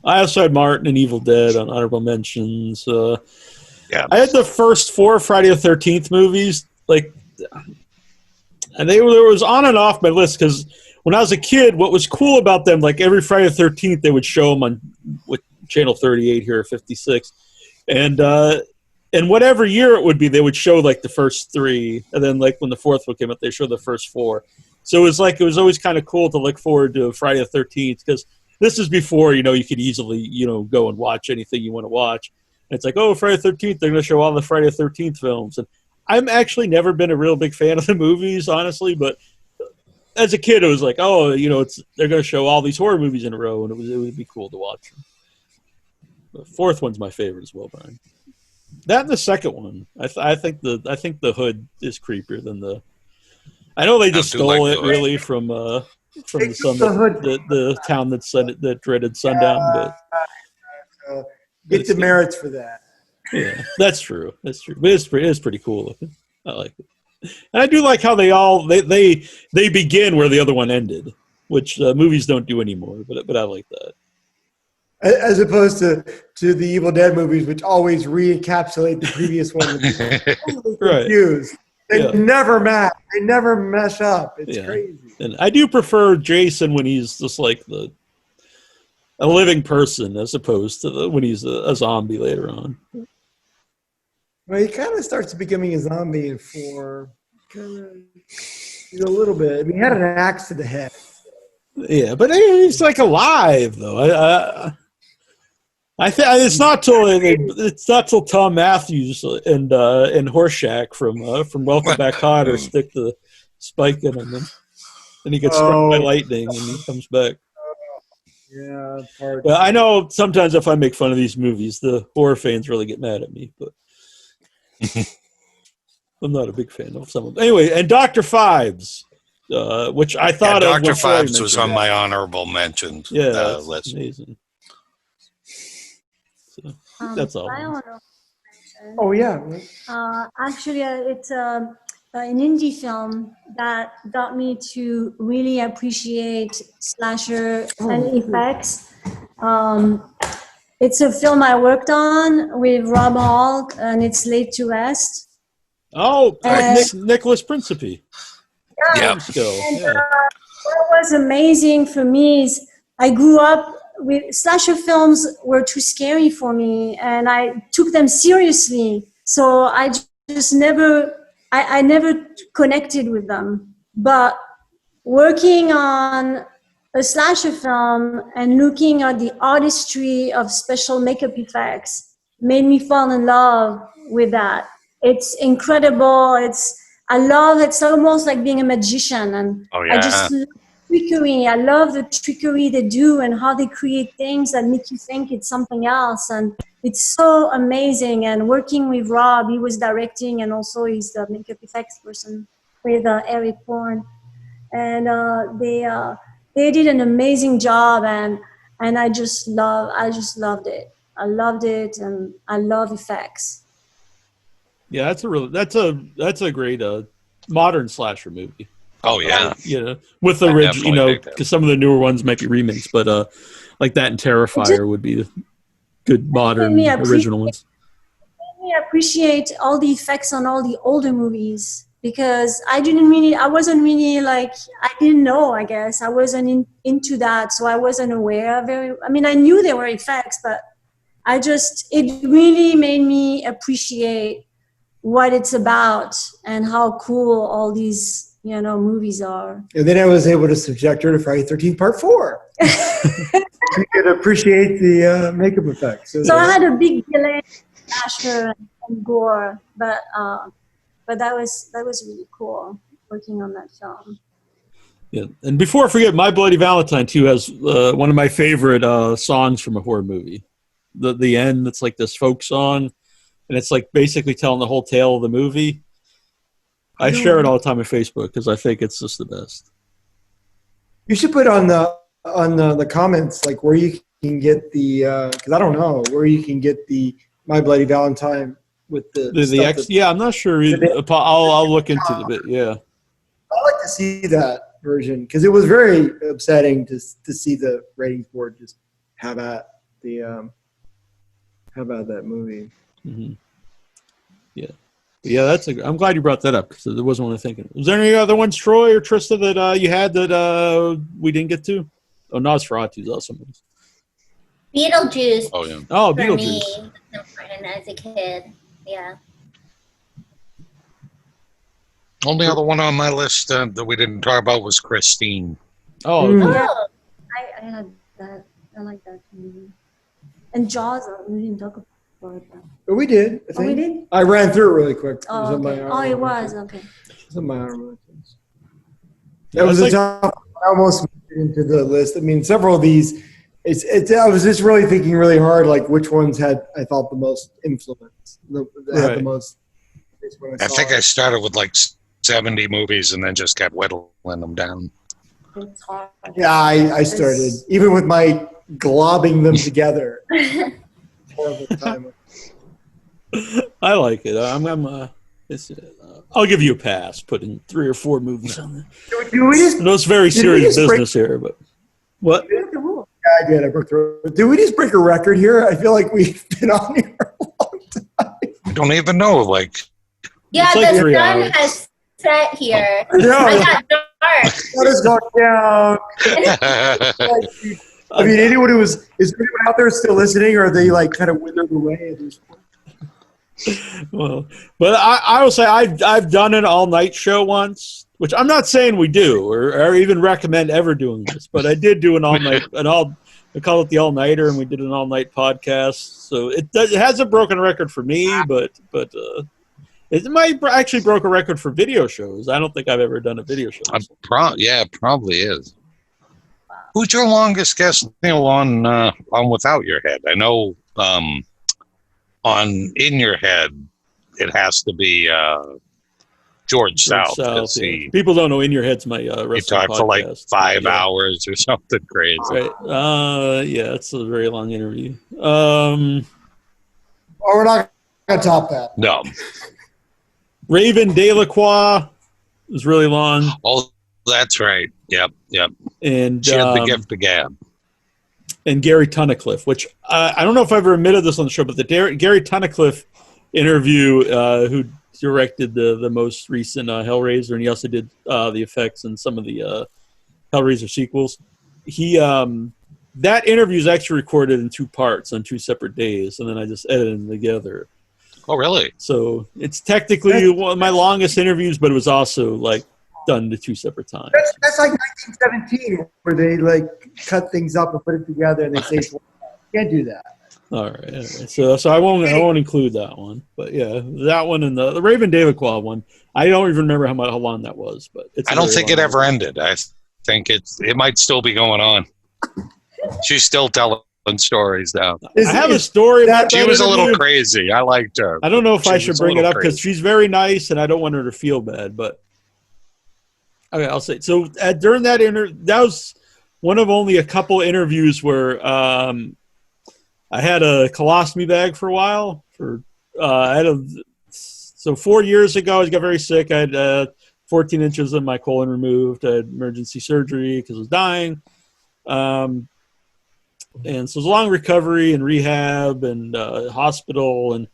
I also had Martin and Evil Dead on honorable mentions. Yeah. I had the first 4 Friday the 13th movies, like, and there was on and off my list because when I was a kid, what was cool about them, like every Friday the 13th, they would show them on with Channel 38 here at 56, and whatever year it would be, they would show like the first 3, and then like when the 4th one came out, they showed the first 4. So it was always kind of cool to look forward to Friday the 13th because this is before you could easily go and watch anything you want to watch. And it's like, oh, Friday the 13th, they're going to show all the Friday the 13th films, and I'm actually never been a real big fan of the movies, honestly, but as a kid, it was like, oh, they're going to show all these horror movies in a row, and it would be cool to watch them. The 4th one's my favorite as well, Brian. That and the second one, I think the hood is creepier than the. I know they just stole it really from the town that dreaded sundown, but get the merits for that. Yeah, that's true. That's true. But it is pretty cool looking. I like it, and I do like how they begin where the other one ended, which movies don't do anymore. But I like that. As opposed to the Evil Dead movies, which always re-encapsulate the previous one. Right. Confused. They never match. They never mesh up. It's crazy. And I do prefer Jason when he's just like a living person as opposed to when he's a zombie later on. Well, he kind of starts becoming a zombie in 4. He's a little bit. I mean, he had an axe to the head. Yeah, but he's like alive though. I think it's not till Tom Matthews and Horshack from Welcome Back Kotter stick the spike in him, and he gets struck by lightning and he comes back. Yeah, hard. Well, I know sometimes if I make fun of these movies, the horror fans really get mad at me, but I'm not a big fan of some of them. Anyway, and Dr. Phibes, which I thought of. Dr. Phibes was on my honorable mention list. Amazing. So, that's all. Oh yeah. Actually, it's an indie film that got me to really appreciate slasher and effects. It's a film I worked on with Rob Hall, and it's Laid to Rest. Oh, Nicholas Principe. Yeah. What was amazing for me is I grew up with slasher films were too scary for me, and I took them seriously. So I just never connected with them. But working on a slasher film and looking at the artistry of special makeup effects made me fall in love with that. It's incredible. It's almost like being a magician, and I just love trickery. I love the trickery they do and how they create things that make you think it's something else, and it's so amazing. And working with Rob, he was directing, and also he's the makeup effects person with Eric Bourne, and they did an amazing job, and I just loved it. I loved it, and I love effects. Yeah, that's a great modern slasher movie. Oh yeah, with the original, because some of the newer ones might be remakes, but like that and Terrifier would be the good modern original ones. It made me appreciate all the effects on all the older movies, because I didn't know, I guess I wasn't into that, so I wasn't aware. I knew there were effects, but it really made me appreciate what it's about and how cool all these movies are. And then I was able to subject her to Friday 13th Part 4. You could appreciate the makeup effects. So I had a big delay in slasher and gore, but that was really cool working on that film. Yeah, and before I forget, My Bloody Valentine too has one of my favorite songs from a horror movie. The end, it's like this folk song, and it's like basically telling the whole tale of the movie. I share it all the time on Facebook because I think it's just the best. You should put on the comments like where you can get the because I don't know where you can get the My Bloody Valentine with the X. Yeah, I'm not sure. I'll look into the bit. Yeah, I'd like to see that. version because it was very upsetting to see the ratings board just have at that movie. Mm-hmm. Yeah, I'm glad you brought that up because there wasn't one I'm thinking. Was there any other ones, Troy or Trista, that you had that we didn't get to? Oh, Nosferatu's awesome. Beetlejuice. Oh yeah. Oh, For me, Beetlejuice. was important as a kid. Yeah. Only other one on my list that we didn't talk about was Christine. Oh, Mm. Oh, I had that. I like that movie. And Jaws, we didn't talk about that. But we did. I Oh, think. we did? I ran through it really quick. It was Oh, on my okay. arm. Oh, it was. Okay. It was on my arm. Yeah, That was it's a tough. I almost made it into the list. I mean, several of these. I was just really thinking really hard, like which ones had I thought the most influence, had Right. the most. I think I started with like 70 movies and then just kept whittling them down. It's hard. Yeah, I started It's- even with my globbing them together. Horrible time. I like it. I'll give you a pass putting 3 or 4 movies on there. Do we just? I know it's very Did we serious just break- business here, but what? Yeah, I did. I broke through. Did we just break a record here? I feel like we've been on here a long time. I don't even know. Like, yeah, It's like the 3 sun hours. has set here. No, I got dark. let us go down. I mean, is there anyone out there still listening, or are they like kind of withered away at this point? Well, but I will say I've done an all-night show once, which I'm not saying we do or even recommend ever doing this, but I did do an all-night, I call it the all-nighter, and we did an all-night podcast. So it hasn't broken a record for me, but it might actually broke a record for video shows. I don't think I've ever done a video show. yeah, it probably is. Who's your longest guest, Neal, on Without Your Head? I know on In Your Head, it has to be George South. South, yeah. He People don't know In Your Head's my wrestling talked for like podcast. 5 Yeah. hours or something crazy. Right. Yeah, it's a very long interview. Oh, we're not gonna top that. No. Raven Delacroix was really long. Oh, that's right. Yep. And She had the gift of gab. and Gary Tunnicliffe, which I don't know if I ever admitted this on the show, but the Gary Tunnicliffe interview, who directed the most recent Hellraiser, and he also did the effects and some of the Hellraiser sequels. That interview is actually recorded in 2 parts on 2 separate days, and then I just edited them together. Oh, really? So it's technically one of my longest interviews, but it was also like done to 2 separate times. That's like 1917, where they like cut things up and put it together, and they say you can't do that. All right. So I won't include that one, but yeah, that one and the Raven Delacroix one. I don't even remember how long that was, but I don't think it ever ended. I think it might still be going on. She's still telling stories now. I have a story about She that was a little interview. crazy. I liked her. I don't know if I She should was a bring it little up because crazy. she's very nice, and I don't want her to feel bad. But okay, I'll say so. During that that was one of only a couple interviews where I had a colostomy bag for a while. So 4 years ago, I got very sick. I had 14 inches of my colon removed. I had emergency surgery because I was dying. And so it was a long recovery and rehab and hospital.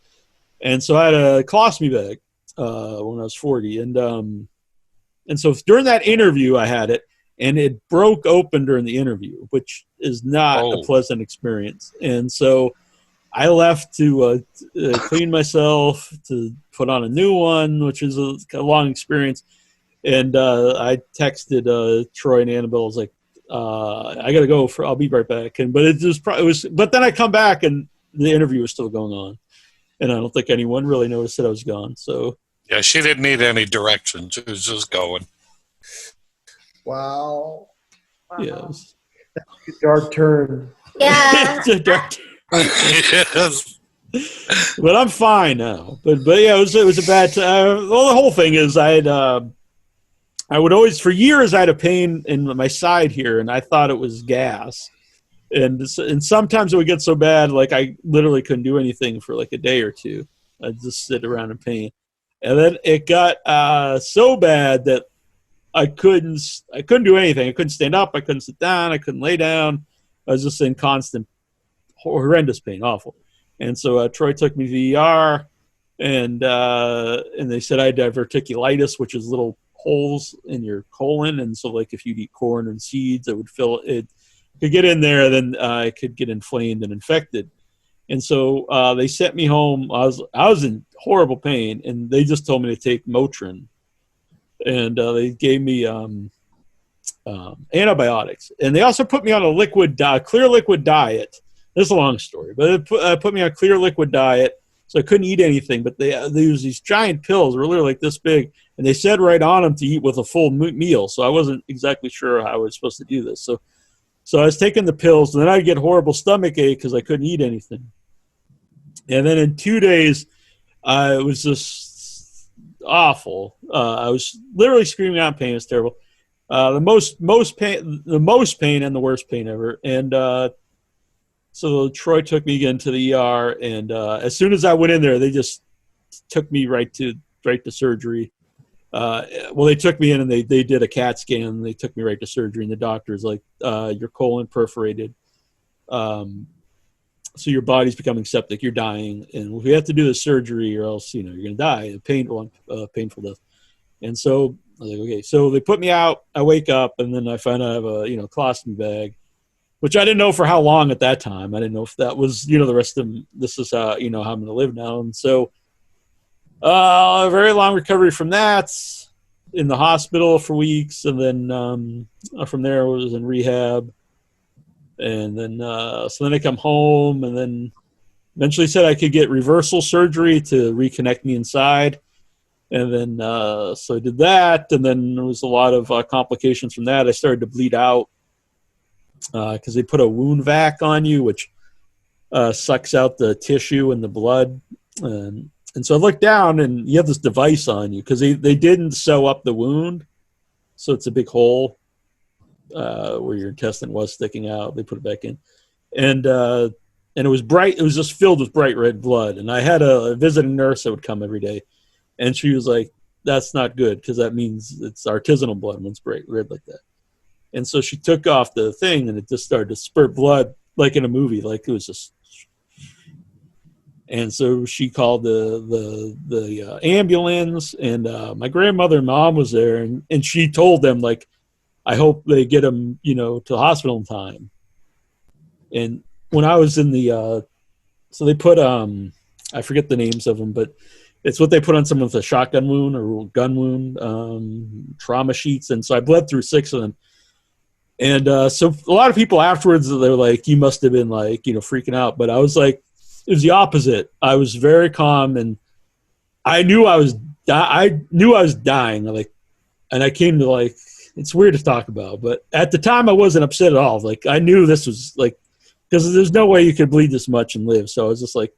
And so I had a colostomy bag when I was 40. And so during that interview, I had it. And it broke open during the interview, which is not a pleasant experience. And so I left to clean myself, to put on a new one, which is a long experience. And I texted Troy and Annabelle. I was like, I got to go. I'll be right back. But then I come back and the interview was still going on. And I don't think anyone really noticed that I was gone. So Yeah, she didn't need any direction. She was just going. Wow. yeah, it was, That's a dark turn. Yeah. it's a dark- Yes. but I'm fine now. But yeah, it was a bad time. Well, the whole thing is I would always, for years, I had a pain in my side here, and I thought it was gas. And sometimes it would get so bad, like I literally couldn't do anything for like a day or two. I'd just sit around in pain. And then it got so bad that I couldn't do anything. I couldn't stand up. I couldn't sit down. I couldn't lay down. I was just in constant, horrendous pain, awful. And so Troy took me to the ER, and they said I had diverticulitis, which is little holes in your colon. And so, like, if you eat corn and seeds, it would fill it. Could get in there, then I could get inflamed and infected. And so they sent me home. I was in horrible pain, and they just told me to take Motrin. And they gave me antibiotics. And they also put me on a clear liquid diet. This is a long story, but it put me on a clear liquid diet, so I couldn't eat anything. But they used these giant pills, really like this big, and they said right on them to eat with a full meal. So I wasn't exactly sure how I was supposed to do this. So I was taking the pills, and then I'd get horrible stomach ache because I couldn't eat anything. And then in 2 days, it was just awful. I was literally screaming out in pain. It was terrible. The most pain and the worst pain ever. And so Troy took me again to the ER, and as soon as I went in there, they just took me right to surgery. Well, they took me in and they did a CAT scan, and they took me right to surgery. And the doctor's like, your colon perforated. So your body's becoming septic. You're dying. And we have to do the surgery or else, you're going to die. A painful death. And so I was like, okay. So they put me out. I wake up, and then I find out I have a, colostomy bag, which I didn't know for how long at that time. I didn't know if that was, the rest of this is how, how I'm going to live now. And so a very long recovery from that, in the hospital for weeks. And then from there I was in rehab. And then, so then I come home, and then eventually said I could get reversal surgery to reconnect me inside. And then, so I did that. And then there was a lot of complications from that. I started to bleed out because they put a wound vac on you, which sucks out the tissue and the blood. And so I looked down, and you have this device on you because they didn't sew up the wound. So it's a big hole where your intestine was sticking out. They put it back in. And it was bright. It was just filled with bright red blood. And I had a visiting nurse that would come every day. And she was like, that's not good, because that means it's artisanal blood when it's bright red like that. And so she took off the thing, and it just started to spurt blood like in a movie. Like it was just. And so she called the ambulance, and my grandmother and mom was there, and she told them, like, I hope they get him, to the hospital in time. And when I was in the, so they put, I forget the names of them, but it's what they put on someone with a shotgun wound or gun wound, trauma sheets. And so I bled through 6 of them. And so a lot of people afterwards, they're like, you must have been like, freaking out. But I was like, it was the opposite. I was very calm, and I knew I was dying. Like, and I came to, like, it's weird to talk about, but at the time I wasn't upset at all. Like, I knew this was like, because there's no way you could bleed this much and live. So I was just like,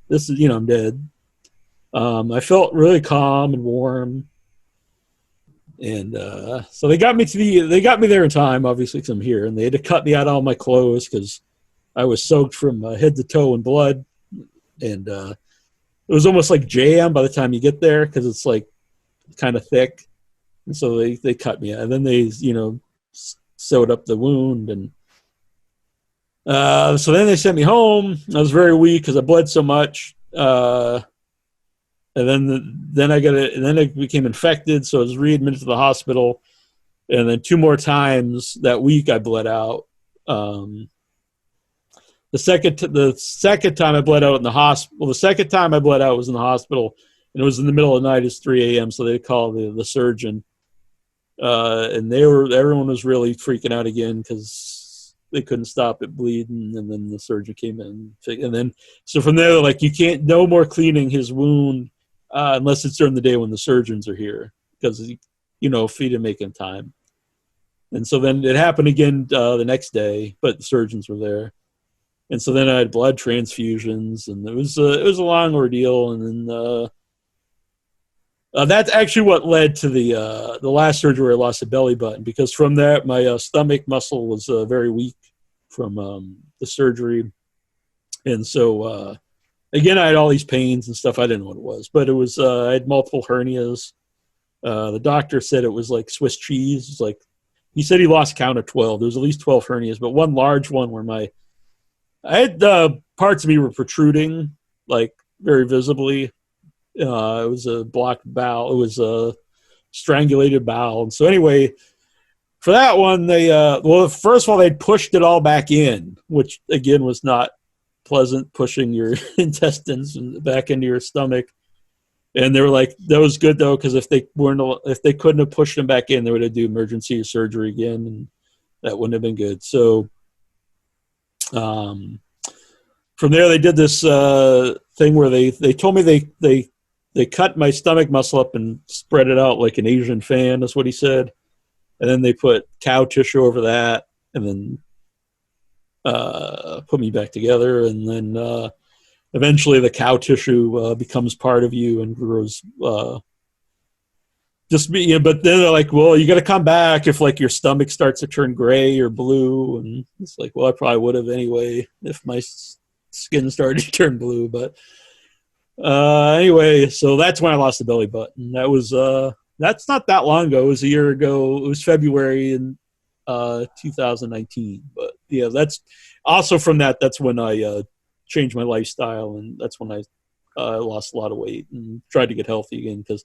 this is, I'm dead. I felt really calm and warm. And so they got me there in time, obviously, because I'm here, and they had to cut me out all my clothes because I was soaked from head to toe in blood. And it was almost like jam by the time you get there, because it's like kind of thick. And so they cut me out, and then they, sewed up the wound. And so then they sent me home. I was very weak because I bled so much. And then I became infected. So I was readmitted to the hospital. And then 2 more times that week I bled out. The second time I bled out in the hospital. Well, the second time I bled out was in the hospital, and it was in the middle of the night. It's 3 a.m. So they called the surgeon, and everyone was really freaking out again because they couldn't stop it bleeding. And then the surgeon came in, and then so from there, they're like, you can't, no more cleaning his wound unless it's during the day when the surgeons are here, because if he didn't make in time. And so then it happened again the next day, but the surgeons were there. And so then I had blood transfusions, and it was a long ordeal. And then that's actually what led to the last surgery where I lost a belly button, because from that my stomach muscle was very weak from the surgery. And so again, I had all these pains and stuff. I didn't know what it was, but it was I had multiple hernias. The doctor said it was like Swiss cheese. It's like he said he lost count of 12. There was at least 12 hernias, but one large one where I had parts of me were protruding, like very visibly. It was a blocked bowel. It was a strangulated bowel. And so anyway, for that one, they first of all, they'd pushed it all back in, which again was not pleasant, pushing your intestines back into your stomach. And they were like, that was good though, because if they couldn't have pushed them back in, they would have do emergency surgery again, and that wouldn't have been good. So from there, they did this thing where they told me they cut my stomach muscle up and spread it out like an Asian fan. That's what he said. And then they put cow tissue over that, and then put me back together, and then eventually the cow tissue becomes part of you and grows. But then they're like, well, you got to come back if like your stomach starts to turn gray or blue, and it's like, well, I probably would have anyway if my skin started to turn blue. But anyway, so that's when I lost the belly button. That was that's not that long ago. It was a year ago. It was February in 2019. But yeah, that's also from that. That's when I changed my lifestyle, and that's when I lost a lot of weight and tried to get healthy again, because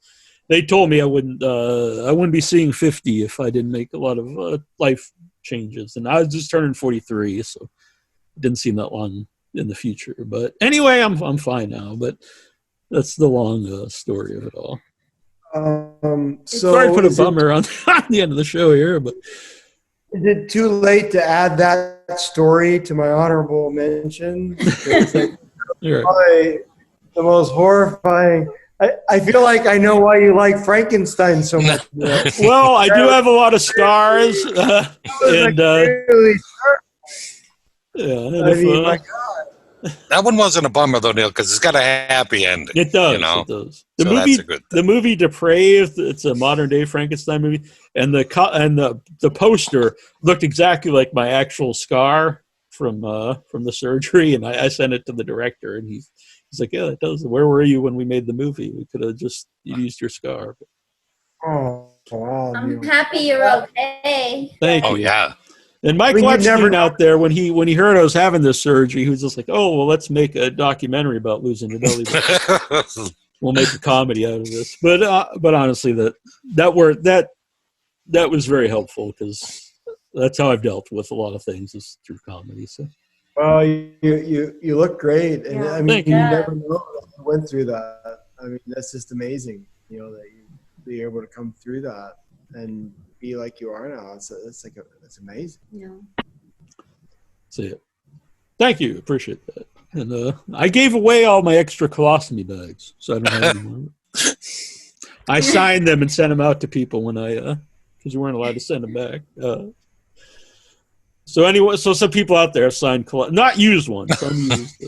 they told me I wouldn't be seeing 50 if I didn't make a lot of life changes, and I was just turning 43, so it didn't seem that long in the future. But anyway, I'm fine now. But that's the long story of it all. So sorry to put a bummer on the end of the show here, but is it too late to add that story to my honorable mention? It's like probably the most horrifying. I feel like I know why you like Frankenstein so much. Well, I do have a lot of scars, and my God. That one wasn't a bummer though, Neal, because it's got a happy ending. It does. You know? It does. That's a good thing. The movie Depraved. It's a modern day Frankenstein movie, and the poster looked exactly like my actual scar from the surgery, and I sent it to the director, and he's like, yeah, it does. Where were you when we made the movie? We could have just used your scar. Oh, wow. I'm happy you're okay. Thank you. Oh yeah. And Mike Epstein out there, when he heard I was having this surgery, he was just like, "Oh, well, let's make a documentary about losing the belly button. We'll make a comedy out of this." But honestly, that was very helpful, because that's how I've dealt with a lot of things, is through comedy. So, well, you look great, and I mean, you never know that you went through that. I mean, that's just amazing. You know, that you be able to come through that and be like you are now. It's amazing. Yeah. See it. Thank you. Appreciate that. And I gave away all my extra colostomy bags, so I don't have any more. I signed them and sent them out to people when because you weren't allowed to send them back. So anyway, so some people out there signed not used ones, some used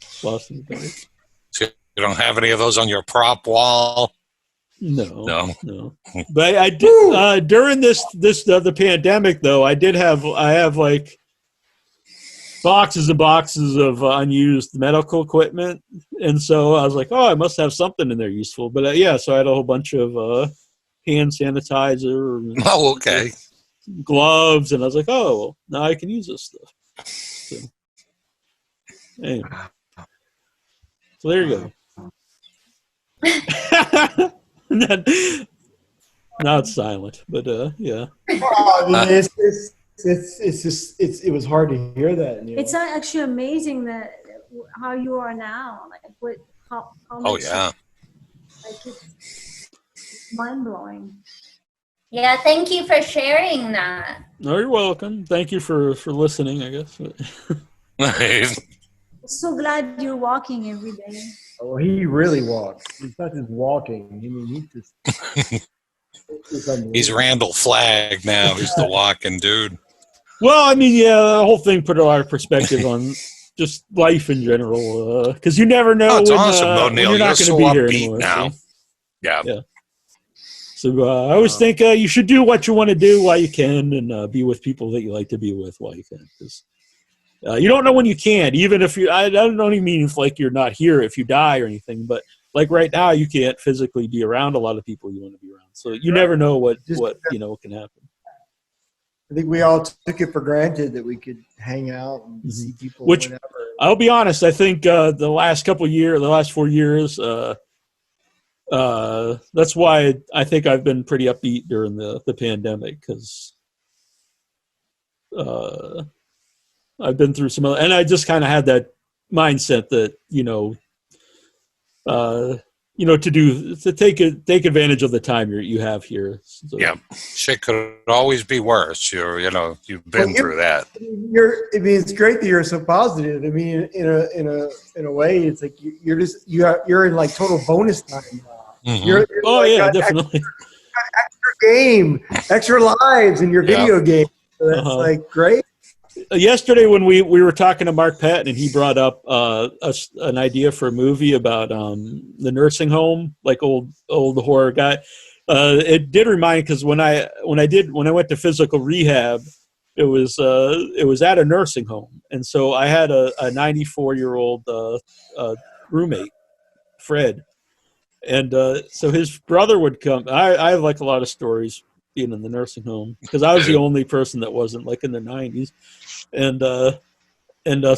colostomy bags. So you don't have any of those on your prop wall? No. But I did during the pandemic though. I have like boxes and boxes of unused medical equipment, and so I was like, oh, I must have something in there useful. But so I had a whole bunch of hand sanitizer. Oh, okay. Gloves, and I was like, oh, well, now I can use this stuff. So, anyway. So there you go. Now it's silent, but yeah. Well, I mean, it was hard to hear that. You know? It's actually amazing that how you are now. Like how much, yeah. Like it's mind blowing. Yeah, thank you for sharing that. No, you're welcome. Thank you for listening, I guess. So glad you're walking every day. Oh, he really walks. He's not just walking. I mean, he's Randall Flagg now. He's the walking dude. Well, I mean, the whole thing put a lot of perspective on just life in general, because you never know it's when, awesome, though, when Neal. you're not You're going to so be here upbeat anymore. now. So. Yeah. So I always think you should do what you want to do while you can, and be with people that you like to be with while you can. Because you don't know when you can. Even if I don't even mean if like you're not here if you die or anything, but like right now, you can't physically be around a lot of people you want to be around. So you never know what can happen. I think we all took it for granted that we could hang out and see people. Which, whenever. I'll be honest, I think the last 4 years, that's why I think I've been pretty upbeat during the pandemic, because I've been through some other, and I just kind of had that mindset that, to take advantage of the time you have here. So, Yeah, shit could always be worse. You've been through that. It's great that you're so positive. I mean, in a way, it's like you're in like total bonus time now. Mm-hmm. You're definitely extra lives in your video game. So that's like great. Yesterday when we were talking to Mark Patton, and he brought up an idea for a movie about the nursing home, like old horror guy. It did remind, because when I went to physical rehab, it was at a nursing home, and so I had a 94-year-old roommate, Fred, and so his brother would come. I have like a lot of stories being in the nursing home, because I was the only person that wasn't like in their 90s. And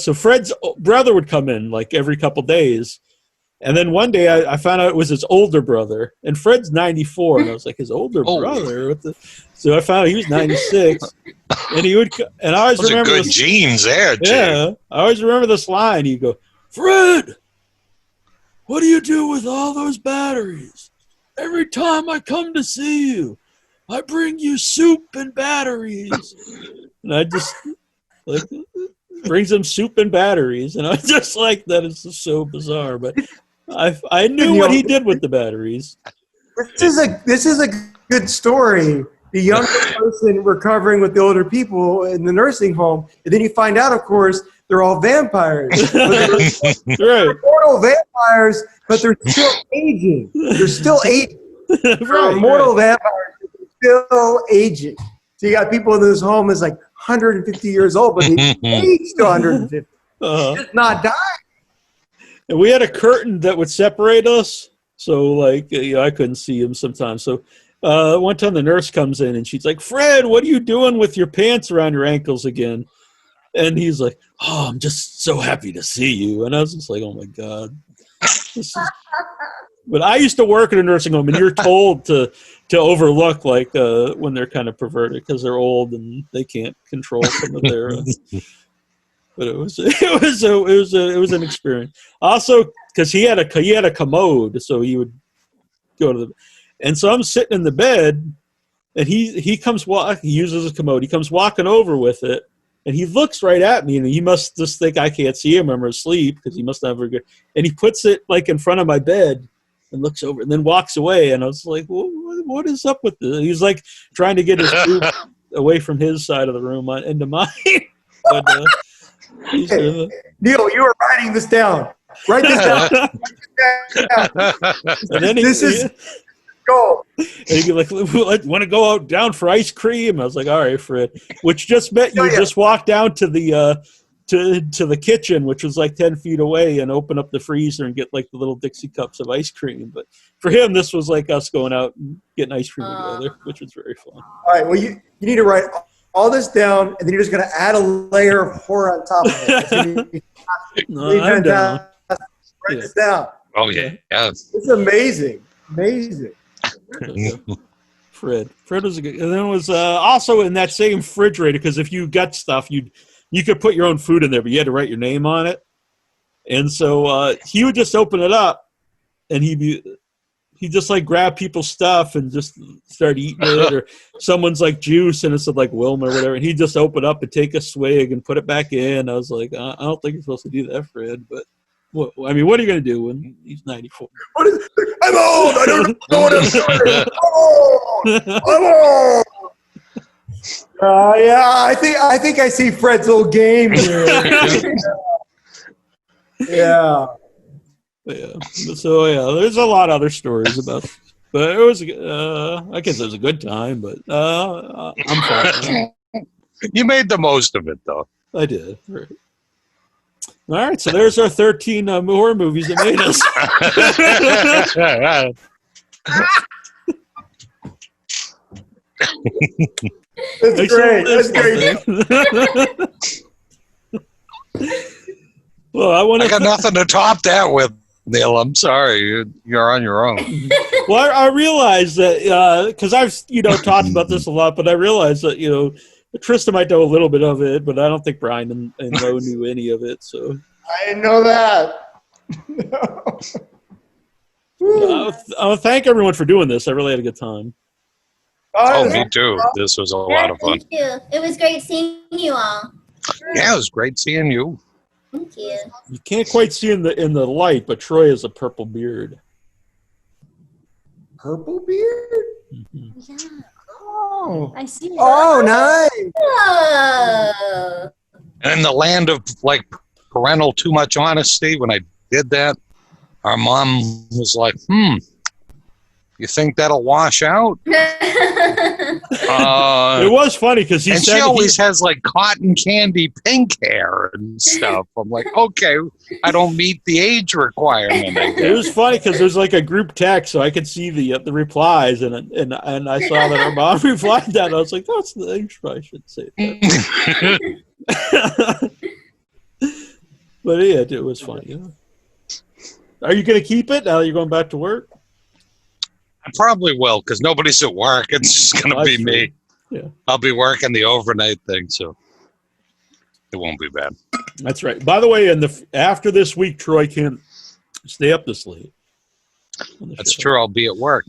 so Fred's brother would come in like every couple days. And then one day I found out it was his older brother, and Fred's 94. And I was like, his older brother? So I found out he was 96. And he would, and I always Those remember are good genes there, Jim. Yeah. I always remember this line. He'd go, "Fred, what do you do with all those batteries? Every time I come to see you, I bring you soup and batteries." And I just brings him soup and batteries, and I just like that. It's just so bizarre, but I knew what he did with the batteries. This is a good story. The younger person recovering with the older people in the nursing home, and then you find out, of course, they're all vampires. They're mortal vampires, but they're still aging. They're still aging. Mortal vampires, still aging. So you got people in this home that's like 150 years old, but they aged to 150. Just not dying. And we had a curtain that would separate us, so like I couldn't see him sometimes. So one time the nurse comes in and she's like, "Fred, what are you doing with your pants around your ankles again?" And he's like, "Oh, I'm just so happy to see you." And I was just like, "Oh my God." But I used to work at a nursing home, and you're told to overlook like when they're kind of perverted, because they're old and they can't control some of their. But it was an experience. Also, because he had a commode, so he would go to the, and so I'm sitting in the bed, and he comes he uses a commode. He comes walking over with it, and he looks right at me, and he must just think I can't see him. I'm asleep, because he must not have a good. And he puts it like in front of my bed. And looks over and then walks away, and I was like, well, "What is up with this?" He's like trying to get his food away from his side of the room into mine. But, Neal, you are writing this down. Write this down. And then this is gold. And he'd be like, "Want to go out down for ice cream?" I was like, "All right, Fred." Which just meant you just walk down to the to the kitchen, which was like 10 feet away, and open up the freezer and get like the little Dixie cups of ice cream. But for him, this was like us going out and getting ice cream together, which was very fun. All right, well, you need to write all this down, and then you're just going to add a layer of horror on top of it. I'm down. Write this down. Oh, yeah. It's amazing. Fred was a good, and then it was also in that same refrigerator, because if you got stuff, you could put your own food in there, but you had to write your name on it. And so he would just open it up, and he'd just like grab people's stuff and just start eating it, or someone's like juice and it said like Wilma or whatever, and he'd just open up and take a swig and put it back in. I was like, I don't think you're supposed to do that, Fred. But what are you going to do when he's 94? I'm old. I don't know what I'm doing. I'm old. I think I see Fred's old game here. Yeah. So there's a lot of other stories about, but it was I guess it was a good time. But I'm fine. You made the most of it, though. I did. Right. All right, so there's our 13 horror movies that made us. That's great. That's great. Well, I I got nothing to top that with, Neal. I'm sorry. You're on your own. Well, I realize that because I've talked about this a lot, but I realize that Trista might know a little bit of it, but I don't think Brian and Lo knew any of it. So I didn't know that. I'll thank everyone for doing this. I really had a good time. Oh, me too. This was a lot of fun. Thank you. It was great seeing you all. Yeah, it was great seeing you. Thank you. You can't quite see in the light, but Troy has a purple beard. Purple beard? Mm-hmm. Yeah, Oh. I see. Oh, nice. Oh. And in the land of like parental too much honesty, when I did that, our mom was like, you think that'll wash out? It was funny because and she always has like cotton candy pink hair and stuff. I'm like, okay, I don't meet the age requirement. I It guess. was funny because there's like a group text, so I could see the replies, and I saw that our mom replied that. And I was like, that's the age. I should say that. But yeah, it was funny. Are you going to keep it now that you're going back to work? I probably will, because nobody's at work. It's just going to be True. me. Yeah. I'll be working the overnight thing, so it won't be bad. That's right. By the way, after this week, Troy can't stay up this late. That's true. I'll be at work.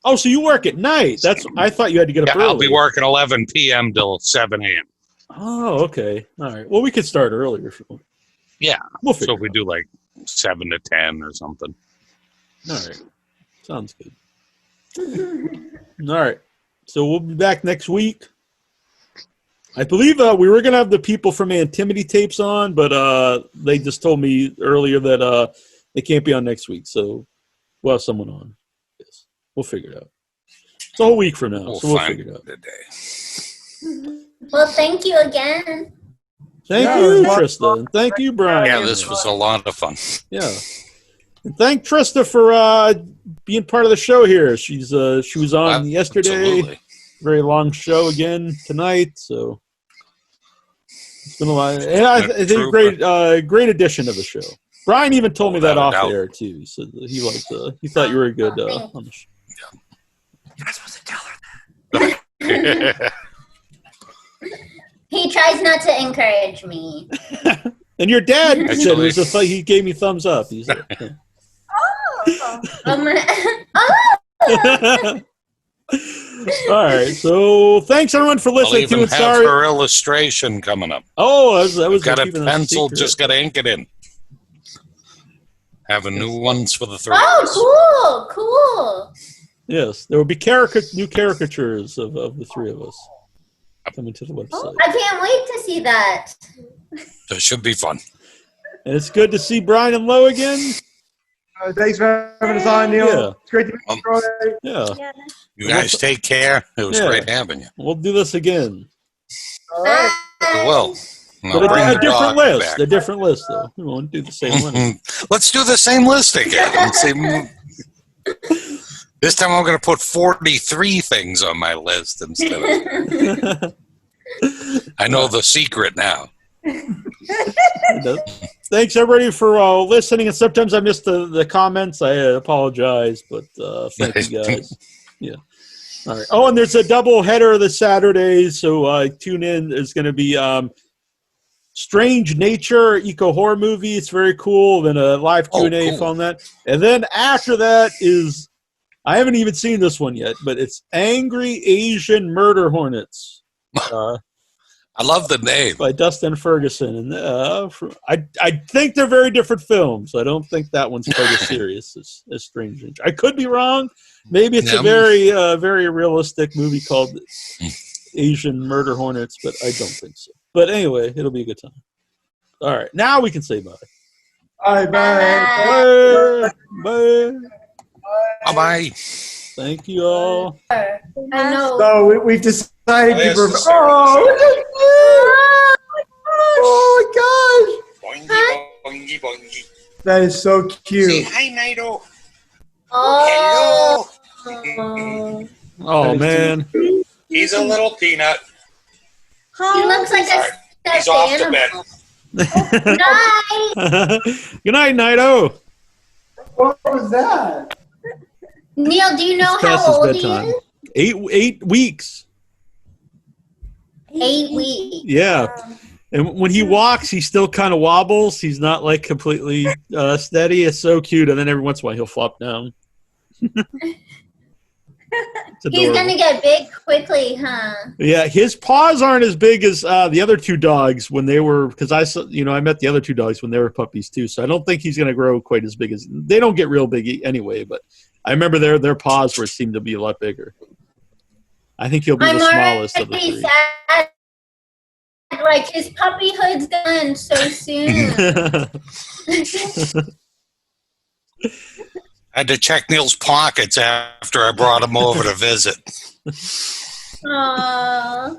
Oh, so you work at night? I thought you had to get up early. I'll be working 11 p.m. till 7 a.m. Oh, okay. All right. Well, we could start earlier if you want. Yeah. We'll So figure if we do like 7 to 10 or something. All right. Sounds good. All right. So we'll be back next week. I believe we were going to have the people from Antimony Tapes on, but they just told me earlier that they can't be on next week. So we'll have someone on. Yes. We'll figure it out. It's a whole week from now, so we'll figure it out. Well, thank you again. Thank you, Trista. And thank you, Brian. Yeah, this was a lot of fun. Yeah. And thank Trista for being part of the show here. She was on yesterday. Absolutely. Very long show again tonight. So it's been a lot. And I think great addition to the show. Brian even told me that off air too. He said that he liked. He thought you were good on the show. You're not supposed to tell her that. He tries not to encourage me. And your dad said it was he gave me thumbs up. He said, All right. So thanks everyone for I'll listening even to it. have Sorry. her illustration coming up. Oh, I was Got a keeping pencil, secret. just got to ink it in. Having new ones for the three. Oh, cool. Yes, there will be new caricatures of the three of us coming to the website. I can't wait to see that. That should be fun. And it's good to see Brian and Lo again. Thanks for having us on, Neal. Yeah. It's great to meet you, Troy. Yeah. You guys take care. It was great having you. We'll do this again. All right. We will. And But I'll bring a the different dog list. back. A different list, though. We won't do the same one. Let's do the same list again. And see, this time I'm going to put 43 things on my list instead of. I know the secret now. Thanks, everybody, for listening. And sometimes I miss the comments. I apologize, but thank you guys. Yeah. All right. Oh, and there's a double header this Saturday, so tune in. There's going to be Strange Nature eco horror movie. It's very cool. Then a live Q&A cool. on that, and then after that is I haven't even seen this one yet, but it's Angry Asian Murder Hornets. I love the name. By Dustin Ferguson, and I think they're very different films. I don't think that one's quite as serious as Strange Nature. I could be wrong. Maybe it's a very very realistic movie called Asian Murder Hornets, but I don't think so. But anyway, it'll be a good time. All right, now we can say bye. All right, bye. Bye. Bye-bye. Thank you all. I know. So we've decided to. Yes, Oh my gosh! boingy, boingy. That is so Say cute. hi, Nido. Oh. Oh man. He's a little peanut. He looks like a Sorry. He's stuffed off to bed. animal. Nice. Good night, Nido. What was that? Neil, do you know It's past how his old bedtime. he is? 8 weeks. 8 weeks. Yeah. And when he walks, he still kind of wobbles. He's not like completely steady. It's so cute. And then every once in a while, he'll flop down. He's gonna get big quickly, huh? Yeah, his paws aren't as big as the other two dogs when they were, because I met the other two dogs when they were puppies too. So I don't think he's going to grow quite as big as they don't get real big anyway. But I remember their paws were seemed to be a lot bigger. I think he'll be the smallest of the already three. sad. Like his puppyhood's done so soon. I had to check Neil's pockets after I brought him over to visit. Aww.